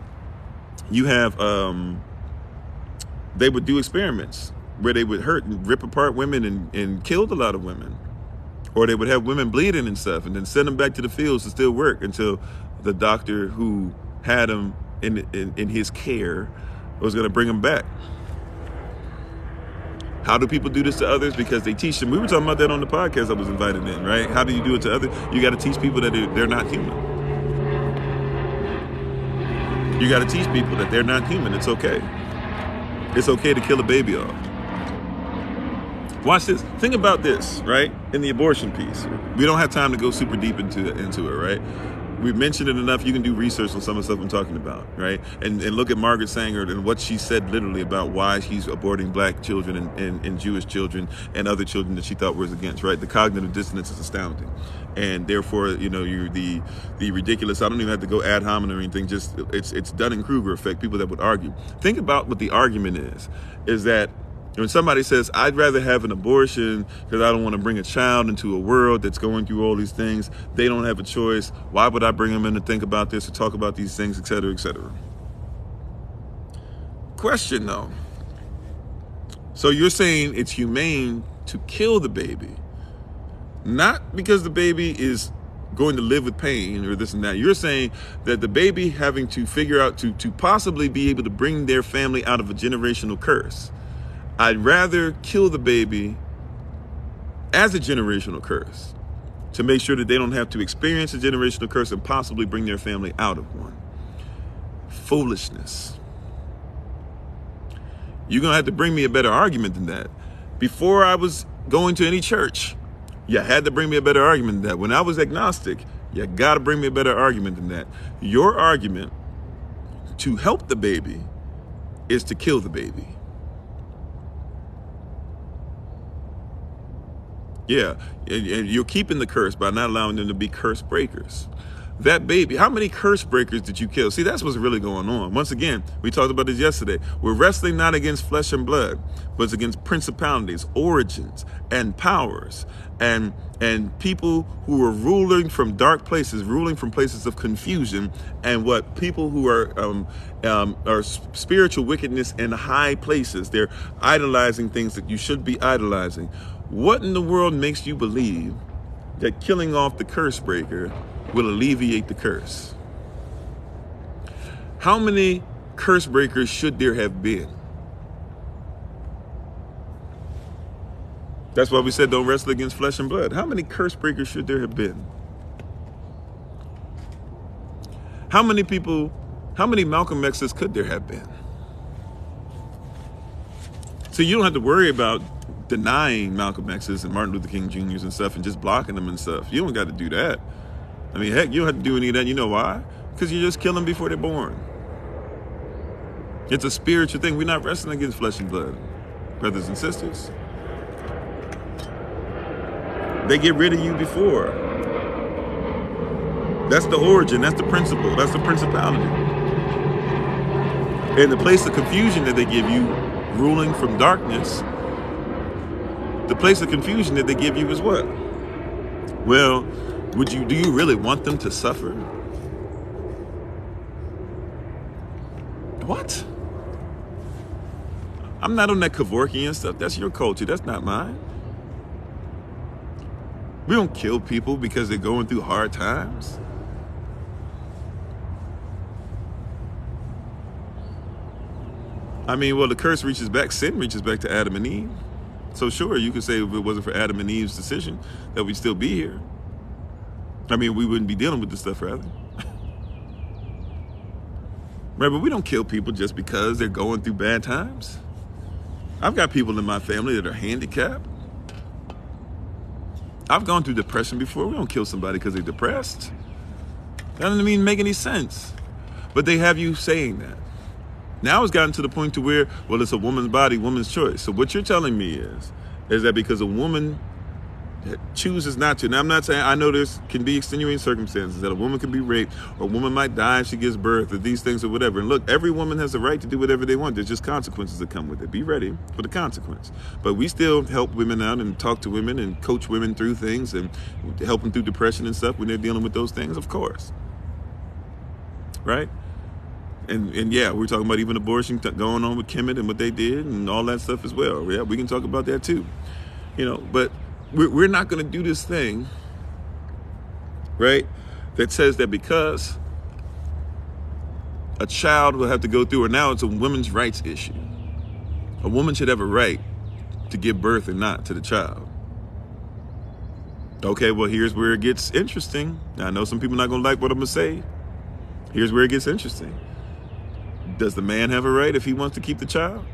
A: You have they would do experiments where they would hurt and rip apart women and killed a lot of women, or they would have women bleeding and stuff, and then send them back to the fields to still work until the doctor who had them in his care was going to bring them back. How do people do this to others? Because they teach them. We were talking about that on the podcast I was invited in, right? How do you do it to others? You got to teach people that they're not human. You got to teach people that they're not human. It's okay. It's okay to kill a baby off. Watch this. Think about this, right? In the abortion piece. We don't have time to go super deep into it, right? We've mentioned it enough. You can do research on some of the stuff I'm talking about, right? And look at Margaret Sanger and what she said literally about why she's aborting black children and Jewish children and other children that she thought was against, right? The cognitive dissonance is astounding. And therefore, you know, the ridiculous, I don't even have to go ad hominem or anything, just it's Dunning-Kruger effect, people that would argue. Think about what the argument is that when somebody says, I'd rather have an abortion because I don't want to bring a child into a world that's going through all these things. They don't have a choice. Why would I bring them in to think about this or talk about these things, et cetera, et cetera? Question though. So you're saying it's humane to kill the baby, not because the baby is going to live with pain or this and that. You're saying that the baby having to figure out to possibly be able to bring their family out of a generational curse. I'd rather kill the baby as a generational curse to make sure that they don't have to experience a generational curse and possibly bring their family out of one. Foolishness. You're going to have to bring me a better argument than that. Before I was going to any church, you had to bring me a better argument than that. When I was agnostic, you got to bring me a better argument than that. Your argument to help the baby is to kill the baby. Yeah, and you're keeping the curse by not allowing them to be curse breakers. That baby, how many curse breakers did you kill? See, that's what's really going on. Once again, we talked about this yesterday. We're wrestling not against flesh and blood, but it's against principalities, origins, and powers, and people who are ruling from dark places, ruling from places of confusion, and what people who are spiritual wickedness in high places. They're idolizing things that you should be idolizing. What in the world makes you believe that killing off the curse breaker will alleviate the curse? How many curse breakers should there have been? That's why we said don't wrestle against flesh and blood. How many curse breakers should there have been? How many Malcolm X's could there have been? So you don't have to worry about denying Malcolm X's and Martin Luther King Jr.'s and stuff and just blocking them and stuff. You don't got to do that. I mean, heck, you don't have to do any of that. You know why? Because you just kill them before they're born. It's a spiritual thing. We're not wrestling against flesh and blood, brothers and sisters. They get rid of you before. That's the origin. That's the principle. That's the principality. And the place of confusion that they give you, ruling from darkness, the place of confusion that they give you is what? Well, do you really want them to suffer? What? I'm not on that Kevorkian stuff. That's your culture. That's not mine. We don't kill people because they're going through hard times. I mean, well, the curse reaches back, sin reaches back to Adam and Eve. So sure, you could say if it wasn't for Adam and Eve's decision, that we'd still be here. I mean, we wouldn't be dealing with this stuff, rather. Right, but we don't kill people just because they're going through bad times. I've got people in my family that are handicapped. I've gone through depression before. We don't kill somebody because they're depressed. That doesn't even make any sense. But they have you saying that. Now it's gotten to the point to where, well, it's a woman's body, woman's choice. So what you're telling me is that because a woman chooses not to. Now, I'm not saying, I know there can be extenuating circumstances that a woman can be raped or a woman might die if she gives birth or these things or whatever. And look, every woman has the right to do whatever they want. There's just consequences that come with it. Be ready for the consequence. But we still help women out and talk to women and coach women through things and help them through depression and stuff when they're dealing with those things, of course. Right? And yeah, we're talking about even abortion going on with Kemet and what they did and all that stuff as well. Yeah, we can talk about that too. But we're not going to do this thing, right, that says that because a child will have to go through, or now it's a women's rights issue. A woman should have a right to give birth or not to the child. Okay, well, here's where it gets interesting. Now, I know some people are not going to like what I'm going to say. Here's where it gets interesting. Does the man have a right if he wants to keep the child?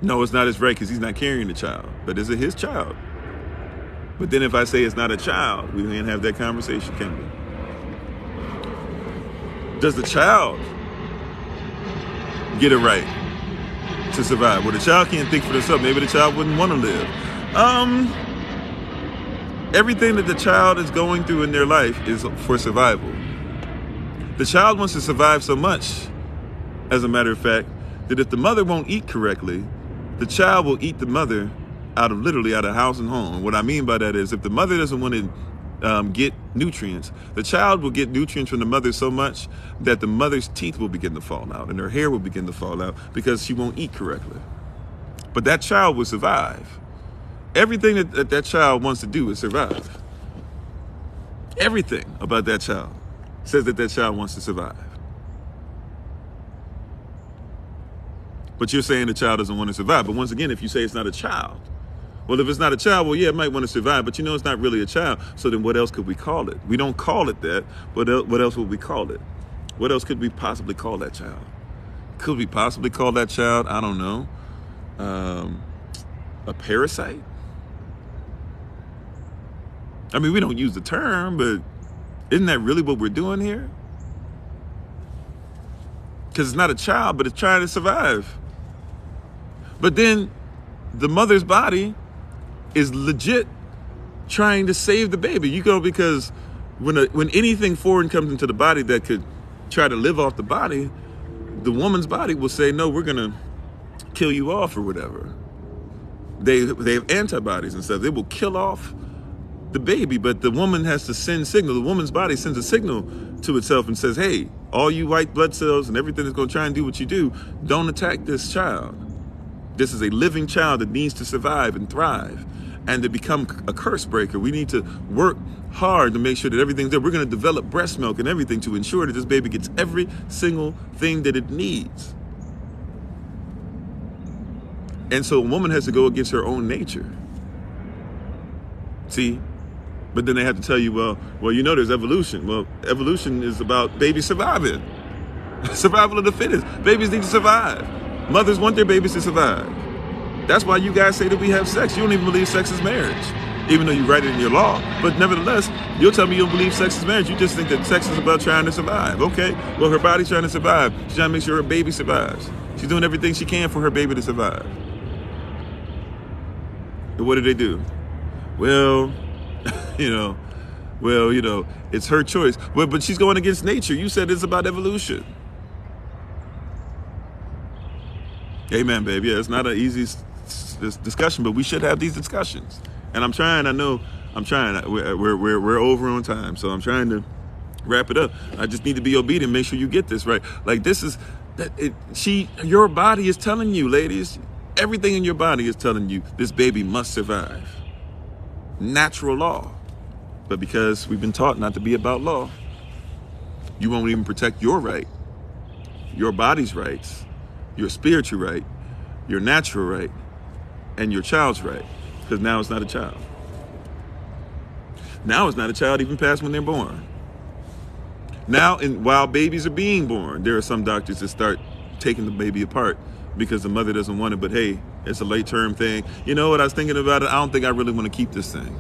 A: No, it's not his right because he's not carrying the child. But is it his child? But then if I say it's not a child, we can't have that conversation, can we? Does the child get a right to survive? Well, the child can't think for themselves. Maybe the child wouldn't want to live. Everything that the child is going through in their life is for survival. The child wants to survive so much, as a matter of fact, that if the mother won't eat correctly, the child will eat the mother literally out of house and home. What I mean by that is if the mother doesn't want to get nutrients, the child will get nutrients from the mother so much that the mother's teeth will begin to fall out and her hair will begin to fall out because she won't eat correctly. But that child will survive. Everything that child wants to do is survive. Everything about that child says that child wants to survive. But you're saying the child doesn't want to survive. But once again, if you say it's not a child, well, if it's not a child, well, yeah, it might want to survive, but it's not really a child. So then what else could we call it? We don't call it that. What else would we call it? What else could we possibly call that child? Could we possibly call that child, I don't know, a parasite? I mean, we don't use the term, but isn't that really what we're doing here? Because it's not a child, but it's trying to survive. But then the mother's body is legit trying to save the baby. Because when anything foreign comes into the body that could try to live off the body, the woman's body will say, no, we're going to kill you off or whatever. They have antibodies and stuff. They will kill off the baby, but the woman has to send signal. The woman's body sends a signal to itself and says, hey, all you white blood cells and everything that's going to try and do what you do, don't attack this child. This is a living child that needs to survive and thrive. And to become a curse breaker, we need to work hard to make sure that everything's there. We're going to develop breast milk and everything to ensure that this baby gets every single thing that it needs. And so a woman has to go against her own nature. See? But then they have to tell you, well, there's evolution. Well, evolution is about babies surviving. Survival of the fittest. Babies need to survive. Mothers want their babies to survive. That's why you guys say that we have sex. You don't even believe sex is marriage, even though you write it in your law. But nevertheless, you'll tell me you don't believe sex is marriage. You just think that sex is about trying to survive. Okay, well, her body's trying to survive. She's trying to make sure her baby survives. She's doing everything she can for her baby to survive. And what do? Well, it's her choice. But she's going against nature. You said it's about evolution. Amen, baby. Yeah, it's not an easy discussion, but we should have these discussions. And I'm trying. We're over on time, so I'm trying to wrap it up. I just need to be obedient. Make sure you get this right. Like this is Your body is telling you, ladies, everything in your body is telling you this baby must survive. Natural law. But because we've been taught not to be about law, you won't even protect your right, your body's rights, your spiritual right, your natural right, and your child's right. Because now it's not a child. Now it's not a child even past when they're born. Now, while babies are being born, there are some doctors that start taking the baby apart because the mother doesn't want it, but hey, it's a late term thing. You know what, I was thinking about it, I don't think I really want to keep this thing.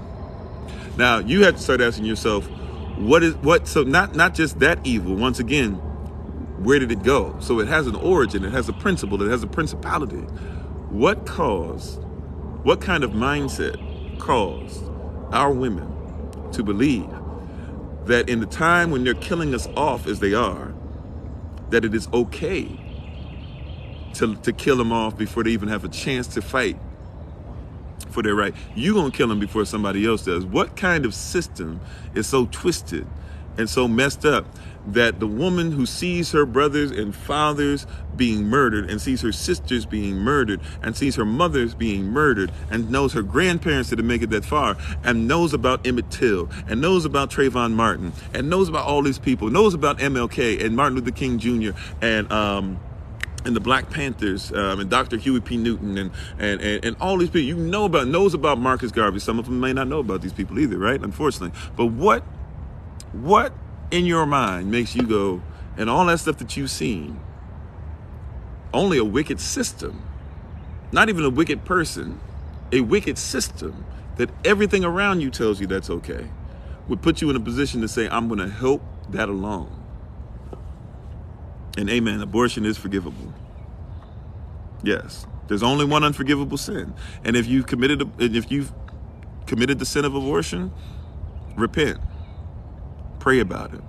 A: Now, you have to start asking yourself, so not just that evil, once again, where did it go? So it has an origin, it has a principle, it has a principality. What kind of mindset caused our women to believe that in the time when they're killing us off as they are, that it is okay to kill them off before they even have a chance to fight for their right? You're gonna kill them before somebody else does. What kind of system is so twisted and so messed up that the woman who sees her brothers and fathers being murdered and sees her sisters being murdered and sees her mothers being murdered and knows her grandparents didn't make it that far and knows about Emmett Till and knows about Trayvon Martin and knows about all these people, knows about MLK and Martin Luther King Jr. and the Black Panthers and Dr. Huey P. Newton and all these people, knows about Marcus Garvey. Some of them may not know about these people either, right? Unfortunately. But what in your mind makes you go, and all that stuff that you've seen, only a wicked system, not even a wicked person, a wicked system that everything around you tells you that's okay, would put you in a position to say, I'm going to help that alone. And amen, abortion is forgivable. Yes, there's only one unforgivable sin. And if you've committed the sin of abortion, repent. Pray about it.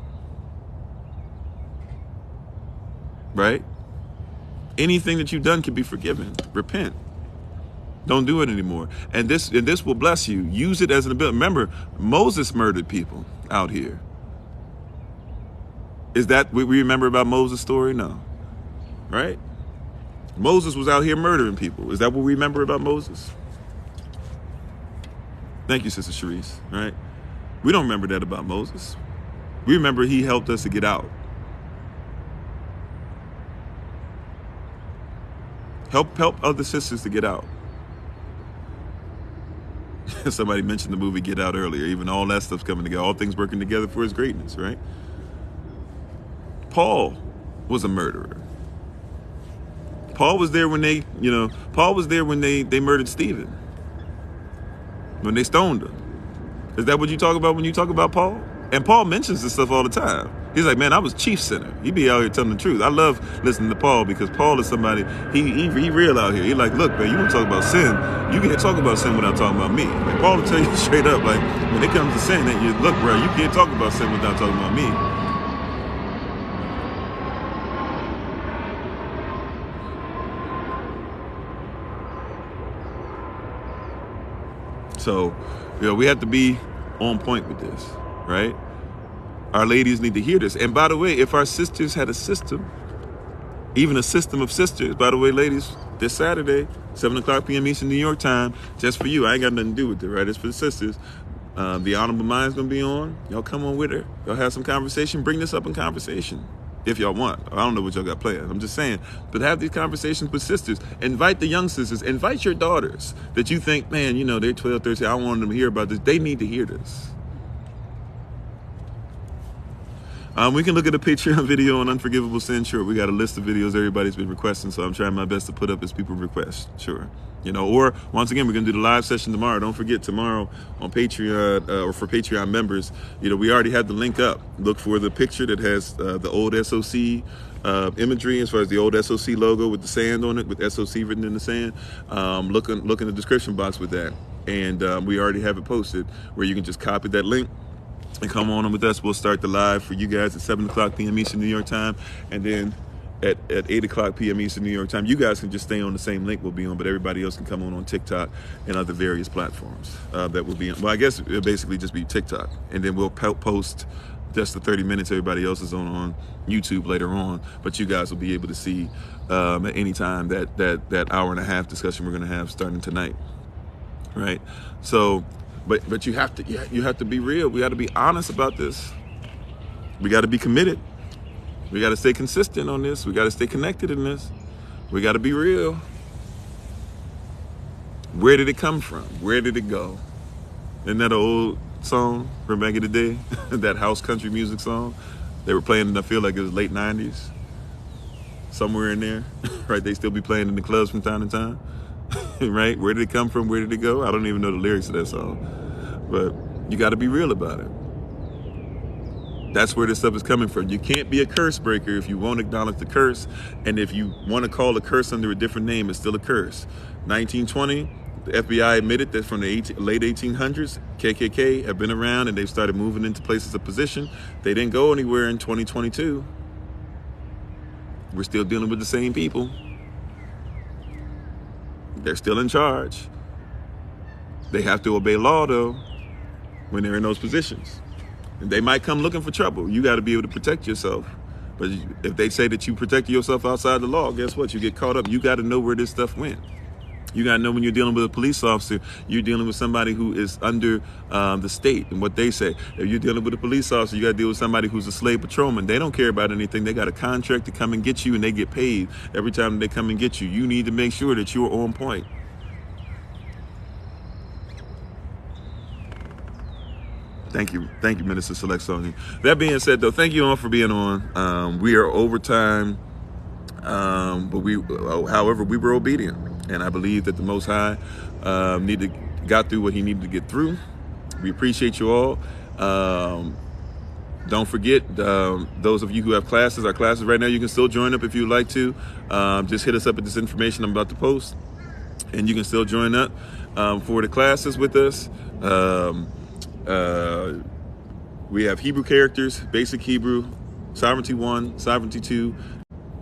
A: Right? Anything that you've done can be forgiven. Repent. Don't do it anymore. And this will bless you. Use it as an ability. Remember, Moses murdered people out here. Is that what we remember about Moses' story? No. Right? Moses was out here murdering people. Is that what we remember about Moses? Thank you, Sister Sharice. Right? We don't remember that about Moses. We remember he helped us to get out. Help other sisters to get out. Somebody mentioned the movie Get Out earlier. Even all that stuff's coming together. All things working together for his greatness, right? Paul was a murderer. Paul was there when they murdered Stephen. When they stoned him. Is that what you talk about when you talk about Paul? And Paul mentions this stuff all the time. He's like, man, I was chief sinner. He be out here telling the truth. I love listening to Paul because Paul is somebody, he real out here. He like, look, man, you want to talk about sin, you can't talk about sin without talking about me. Like, Paul will tell you straight up, like, when it comes to sin, that you look, bro, you can't talk about sin without talking about me. So, we have to be on point with this, right? Our ladies need to hear this. And by the way, if our sisters had a system, even a system of sisters, by the way, ladies, this Saturday, 7 o'clock p.m. Eastern New York time, just for you. I ain't got nothing to do with it, right? It's for the sisters. The Honorable Mind's going to be on. Y'all come on with her. Y'all have some conversation. Bring this up in conversation if y'all want. I don't know what y'all got planned. I'm just saying. But have these conversations with sisters. Invite the young sisters. Invite your daughters that you think, man, they're 12, 13. I want them to hear about this. They need to hear this. We can look at a Patreon video on unforgivable sin. Sure, we got a list of videos everybody's been requesting, so I'm trying my best to put up as people request. Sure. Or once again, we're going to do the live session tomorrow. Don't forget, tomorrow on Patreon, or for Patreon members, we already have the link up. Look for the picture that has the old SOC imagery, as far as the old SOC logo with the sand on it, with SOC written in the sand. Look in the description box with that. And we already have it posted where you can just copy that link and come on with us. We'll start the live for you guys at 7 o'clock p.m. Eastern New York time. And then at 8 o'clock p.m. Eastern New York time, you guys can just stay on the same link we'll be on, but everybody else can come on TikTok and other various platforms that will be on. Well, I guess it'll basically just be TikTok. And then we'll post just the 30 minutes everybody else is on YouTube later on. But you guys will be able to see at any time that hour and a half discussion we're going to have starting tonight, right? So, but you have to be real. We got to be honest about this. We got to be committed. We got to stay consistent on this. We got to stay connected in this. We got to be real. Where did it come from? Where did it go? Isn't that an old song from back in the day? That house country music song? They were playing, I feel like it was late 90s. Somewhere in there, right? They still be playing in the clubs from time to time, right? Where did it come from? Where did it go? I don't even know the lyrics of that song. But you got to be real about it. That's where this stuff is coming from. You can't be a curse breaker if you won't acknowledge the curse. And if you want to call a curse under a different name, it's still a curse. 1920, the FBI admitted that from the late 1800s, KKK have been around and they've started moving into places of position. They didn't go anywhere in 2022. We're still dealing with the same people. They're still in charge. They have to obey law, though, when they're in those positions. And they might come looking for trouble. You got to be able to protect yourself. But if they say that you protect yourself outside the law, guess what? You get caught up. You got to know where this stuff went. You got to know when you're dealing with a police officer, you're dealing with somebody who is under the state and what they say. If you're dealing with a police officer, you got to deal with somebody who's a slave patrolman. They don't care about anything. They got a contract to come and get you, and they get paid every time they come and get you. You need to make sure that you're on point. Thank you, Minister Select Sonia. That being said, though, thank you all for being on. We are over time, but however, we were obedient, and I believe that the Most High got through what He needed to get through. We appreciate you all. Don't forget, those of you who have classes, our classes right now, you can still join up if you'd like to. Just hit us up at this information I'm about to post, and you can still join up for the classes with us. We have Hebrew characters, basic Hebrew, sovereignty 1, sovereignty 2.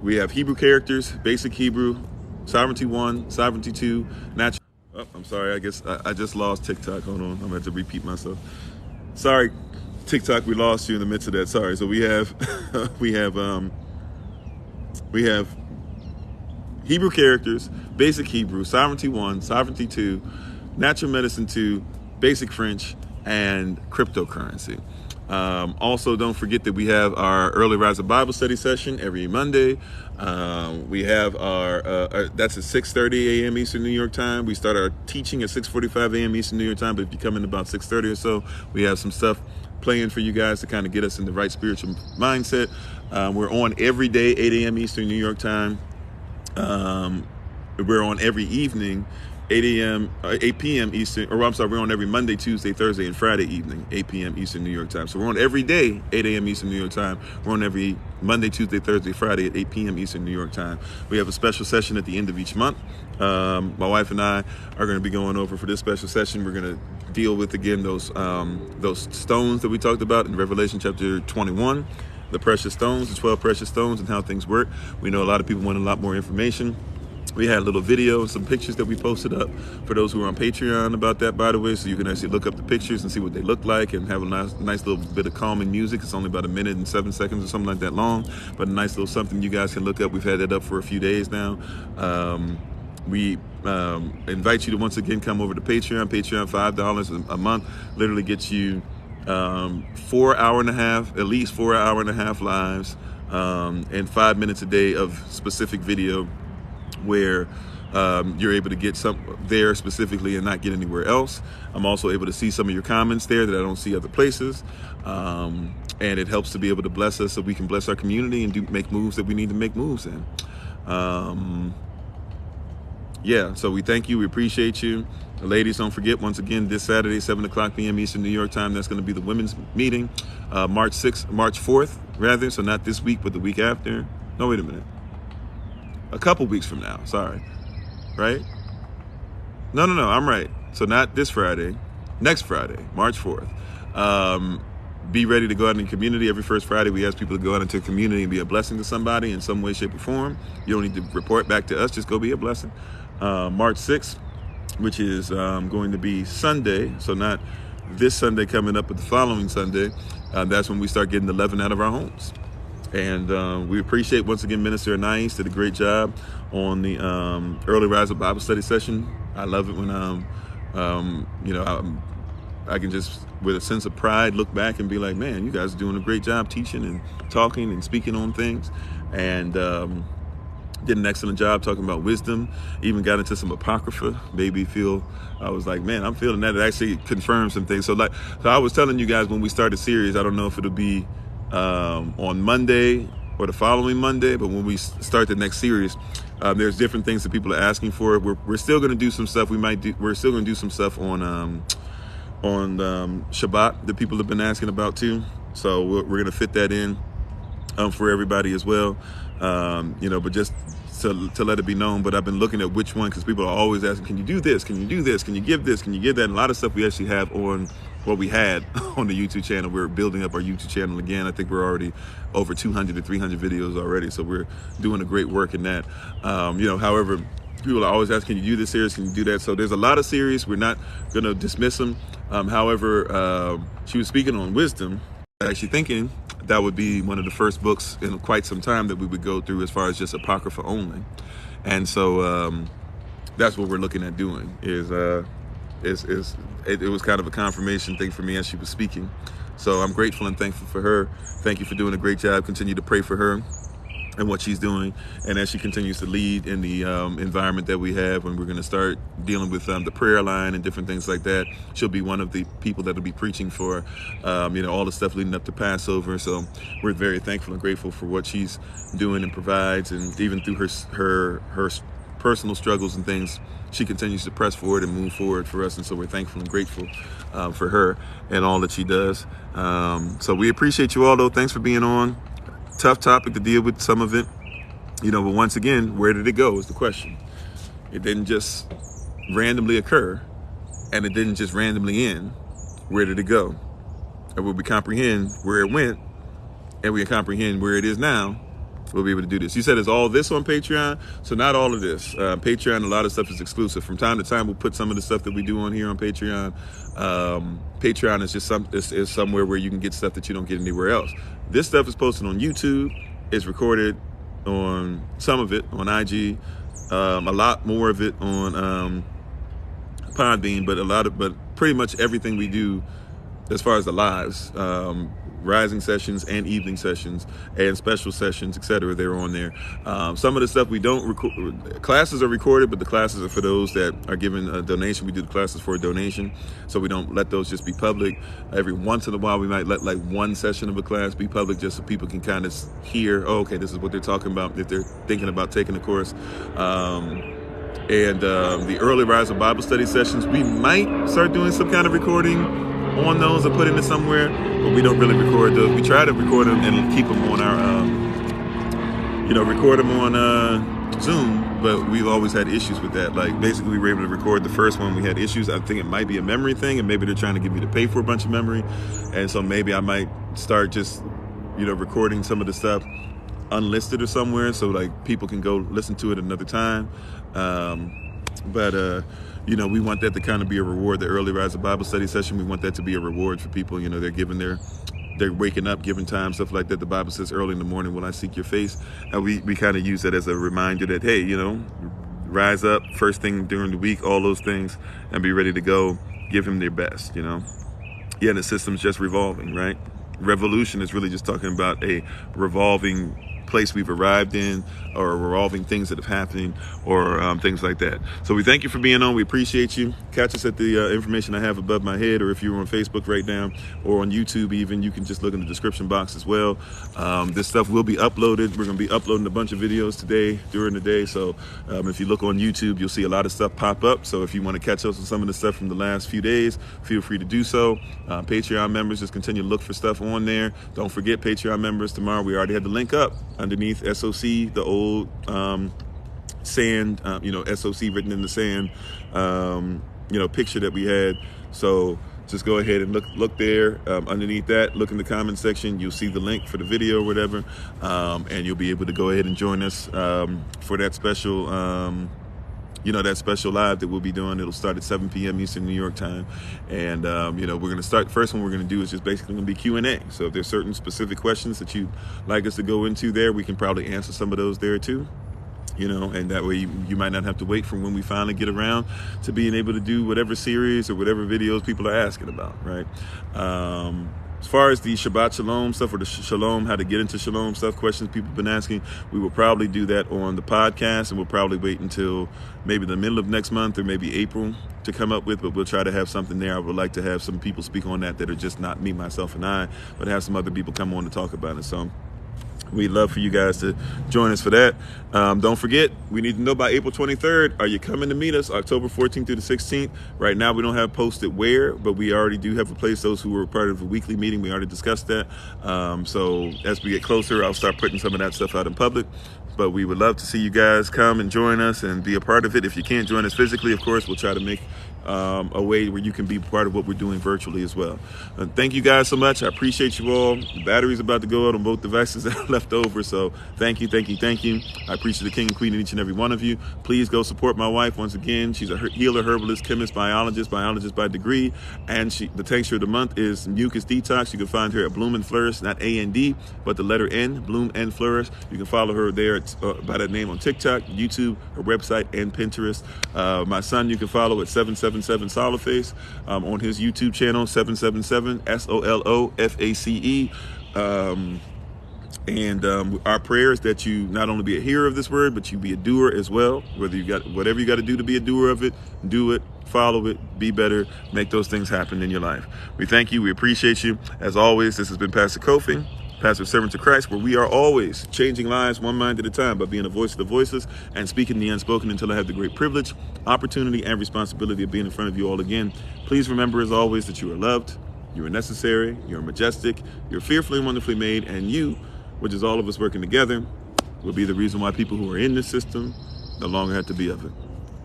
A: We have Hebrew characters, basic Hebrew, sovereignty 1, sovereignty 2, natural. Oh, I'm sorry. I guess I just lost TikTok. Hold on. I'm going to have to repeat myself. Sorry, TikTok. We lost you in the midst of that. Sorry. So we have, we have Hebrew characters, basic Hebrew, sovereignty 1, sovereignty 2, natural medicine 2, basic French, and cryptocurrency. Also, don't forget that we have our Early Riser Bible Study session every Monday. We have that's at 6:30 a.m. Eastern New York time. We start our teaching at 6:45 a.m. Eastern New York time, but if you come in about 6:30 or so, we have some stuff playing for you guys to kind of get us in the right spiritual mindset. We're on every day, 8 a.m. Eastern New York time. We're on every evening, 8 p.m. Eastern, or I'm sorry, we're on every Monday, Tuesday, Thursday, and Friday evening, 8 p.m. Eastern New York time. So we're on every day, 8 a.m. Eastern New York time. We're on every Monday, Tuesday, Thursday, Friday at 8 p.m. Eastern New York time. We have a special session at the end of each month. My wife and I are going to be going over for this special session. We're going to deal with, again, those stones that we talked about in Revelation chapter 21, the precious stones, the 12 precious stones, and how things work. We know a lot of people want a lot more information. We had a little video and some pictures that we posted up for those who are on Patreon about that, by the way, so you can actually look up the pictures and see what they look like and have a nice little bit of calming music. It's only about 1 minute and 7 seconds or something like that long, but a nice little something you guys can look up. We've had that up for a few days now. We invite you to once again come over to Patreon. Patreon, $5 a month, literally gets you 4 hour and a half, at least 4 hour and a half lives, and 5 minutes a day of specific video where you're able to get some there specifically and not get anywhere else. I'm also able to see some of your comments there that I don't see other places. And it helps to be able to bless us so we can bless our community and make moves that we need to make moves in. Yeah, so we thank you. We appreciate you. Ladies, don't forget, once again, this Saturday, 7 o'clock p.m. Eastern New York time, that's going to be the women's meeting, March 4th, rather. So not this week, but the week after. No, wait a minute. A couple weeks from now, sorry, right? No, I'm right. So not this Friday, next Friday, March 4th. Be ready to go out in the community. Every first Friday, we ask people to go out into the community and be a blessing to somebody in some way, shape, or form. You don't need to report back to us, just go be a blessing. March 6th, which is going to be Sunday, so not this Sunday coming up, but the following Sunday, that's when we start getting the leaven out of our homes. And we appreciate, once again, Minister Anais did a great job on the Early Riser Bible Study session. I love it when, I can just, with a sense of pride, look back and be like, man, you guys are doing a great job teaching and talking and speaking on things. And did an excellent job talking about wisdom, even got into some apocrypha, I was like, man, I'm feeling that. It actually confirmed some things. So I was telling you guys when we start a series, I don't know if it'll be on Monday or the following Monday, but when we start the next series, there's different things that people are asking for. We're still going to do some stuff. We're still going to do some stuff on Shabbat that people have been asking about too. So we're going to fit that in for everybody as well. But just to let it be known. But I've been looking at which one, because people are always asking, can you do this? Can you do this? Can you give this? Can you give that? And a lot of stuff we actually have on what we had on the YouTube channel. We're building up our YouTube channel again. I think we're already over 200 to 300 videos already. So we're doing a great work in that. However, people are always asking, can you do this series? Can you do that? So there's a lot of series. We're not going to dismiss them. However, she was speaking on wisdom, actually thinking that would be one of the first books in quite some time that we would go through as far as just Apocrypha only. And so that's what we're looking at doing. It was kind of a confirmation thing for me as she was speaking. So I'm grateful and thankful for her. Thank you for doing a great job. Continue to pray for her and what she's doing, and as she continues to lead in the environment that we have, when we're going to start dealing with the prayer line and different things like that, she'll be one of the people that will be preaching for all the stuff leading up to Passover. So we're very thankful and grateful for what she's doing and provides, and even through her personal struggles and things, she continues to press forward and move forward for us. And so we're thankful and grateful for her and all that she does. So we appreciate you all, though. Thanks for being on. Tough topic to deal with, some of it, but once again, where did it go is the question. It didn't just randomly occur, and it didn't just randomly end. Where did it go? And when we comprehend where it went, and we can comprehend where it is now, we'll be able to do this. You said, is all this on Patreon? So not all of this. Patreon, a lot of stuff is exclusive. From time to time, we'll put some of the stuff that we do on here on Patreon. Patreon is just is somewhere where you can get stuff that you don't get anywhere else. This stuff is posted on YouTube. It's recorded on some of it on IG. A lot more of it on Podbean, but pretty much everything we do as far as the lives, rising sessions and evening sessions and special sessions, etc., they're on there. Some of the stuff we don't record, classes are recorded, but the classes are for those that are given a donation. We do the classes for a donation, so we don't let those just be public. Every once in a while, we might let like one session of a class be public, just so people can kind of hear, oh, okay, this is what they're talking about if they're thinking about taking the course. And the Early Riser Bible Study sessions, we might start doing some kind of recording on those or putting it somewhere, but we don't really record those. We try to record them and keep them on our, record them on Zoom, but we've always had issues with that. Like, basically, we were able to record the first one. We had issues. I think it might be a memory thing, and maybe they're trying to get me to pay for a bunch of memory. And so maybe I might start just, recording some of the stuff unlisted or somewhere, so like people can go listen to it another time. We want that to kind of be a reward. The Early Riser Bible Study session, we want that to be a reward for people. They're giving they're waking up, giving time, stuff like that. The Bible says, early in the morning will I seek your face. And we kind of use that as a reminder that, hey, rise up first thing during the week, all those things, and be ready to go. Give him their best, Yeah, the system's just revolving, right? Revolution is really just talking about a revolving place we've arrived in, or revolving things that have happened, or things like that. So we thank you for being on. We appreciate you. Catch us at the information I have above my head, or if you're on Facebook right now, or on YouTube even, you can just look in the description box as well. This stuff will be uploaded. We're going to be uploading a bunch of videos today during the day. So if you look on YouTube, you'll see a lot of stuff pop up. So if you want to catch up on some of the stuff from the last few days, feel free to do so. Patreon members, just continue to look for stuff on there. Don't forget, Patreon members, tomorrow we already had the link up underneath SOC, the old sand, SOC written in the sand, picture that we had. So just go ahead and look there. Underneath that, look in the comment section. You'll see the link for the video or whatever, and you'll be able to go ahead and join us for that special that special live that we'll be doing. It'll start at 7 p.m. Eastern New York time. And, we're going to start, first one we're going to do is just basically going to be Q&A. So if there's certain specific questions that you'd like us to go into there, we can probably answer some of those there too. And that way you might not have to wait for when we finally get around to being able to do whatever series or whatever videos people are asking about, right? As far as the Shabbat Shalom stuff, or the Shalom, how to get into Shalom stuff, questions people have been asking, we will probably do that on the podcast, and we'll probably wait until maybe the middle of next month or maybe April to come up with, but we'll try to have something there. I would like to have some people speak on that are just not me, myself, and I, but have some other people come on to talk about it. So we'd love for you guys to join us for that. Don't forget, we need to know by April 23rd, are you coming to meet us October 14th through the 16th? Right now, we don't have posted where, but we already do have a place. Those who were part of the weekly meeting, we already discussed that. So as we get closer, I'll start putting some of that stuff out in public. But we would love to see you guys come and join us and be a part of it. If you can't join us physically, of course, we'll try to make a way where you can be part of what we're doing virtually as well. Thank you guys so much. I appreciate you all. The battery's about to go out on both devices that are left over. So thank you. I appreciate the king and queen in each and every one of you. Please go support my wife once again. She's a healer, herbalist, chemist, biologist by degree. And the tincture of the month is Mucus Detox. You can find her at Bloom and Flourish, not A-N-D, but the letter N, Bloom and Flourish. You can follow her there by that name on TikTok, YouTube, her website, and Pinterest. My son, you can follow at 777 Soloface on his YouTube channel, 777 SOLOFACE. And our prayer is that you not only be a hearer of this word, but you be a doer as well. Whatever you got to do to be a doer of it, do it, follow it, be better, make those things happen in your life. We thank you. We appreciate you. As always, this has been Pastor Kofi, Pastor Servant of Christ, where we are always changing lives one mind at a time by being a voice of the voiceless and speaking the unspoken until I have the great privilege, opportunity, and responsibility of being in front of you all again. Please remember, as always, that you are loved, you are necessary, you're majestic, you're fearfully and wonderfully made, and you, which is all of us working together, will be the reason why people who are in this system no longer have to be of it.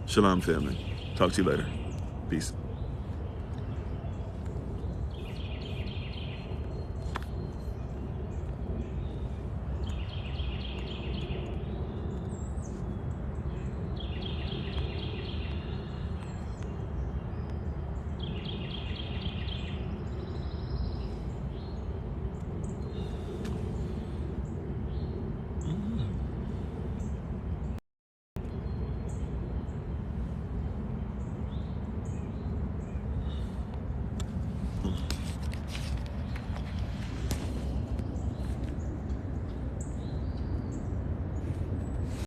A: Shalom, family. Talk to you later. Peace.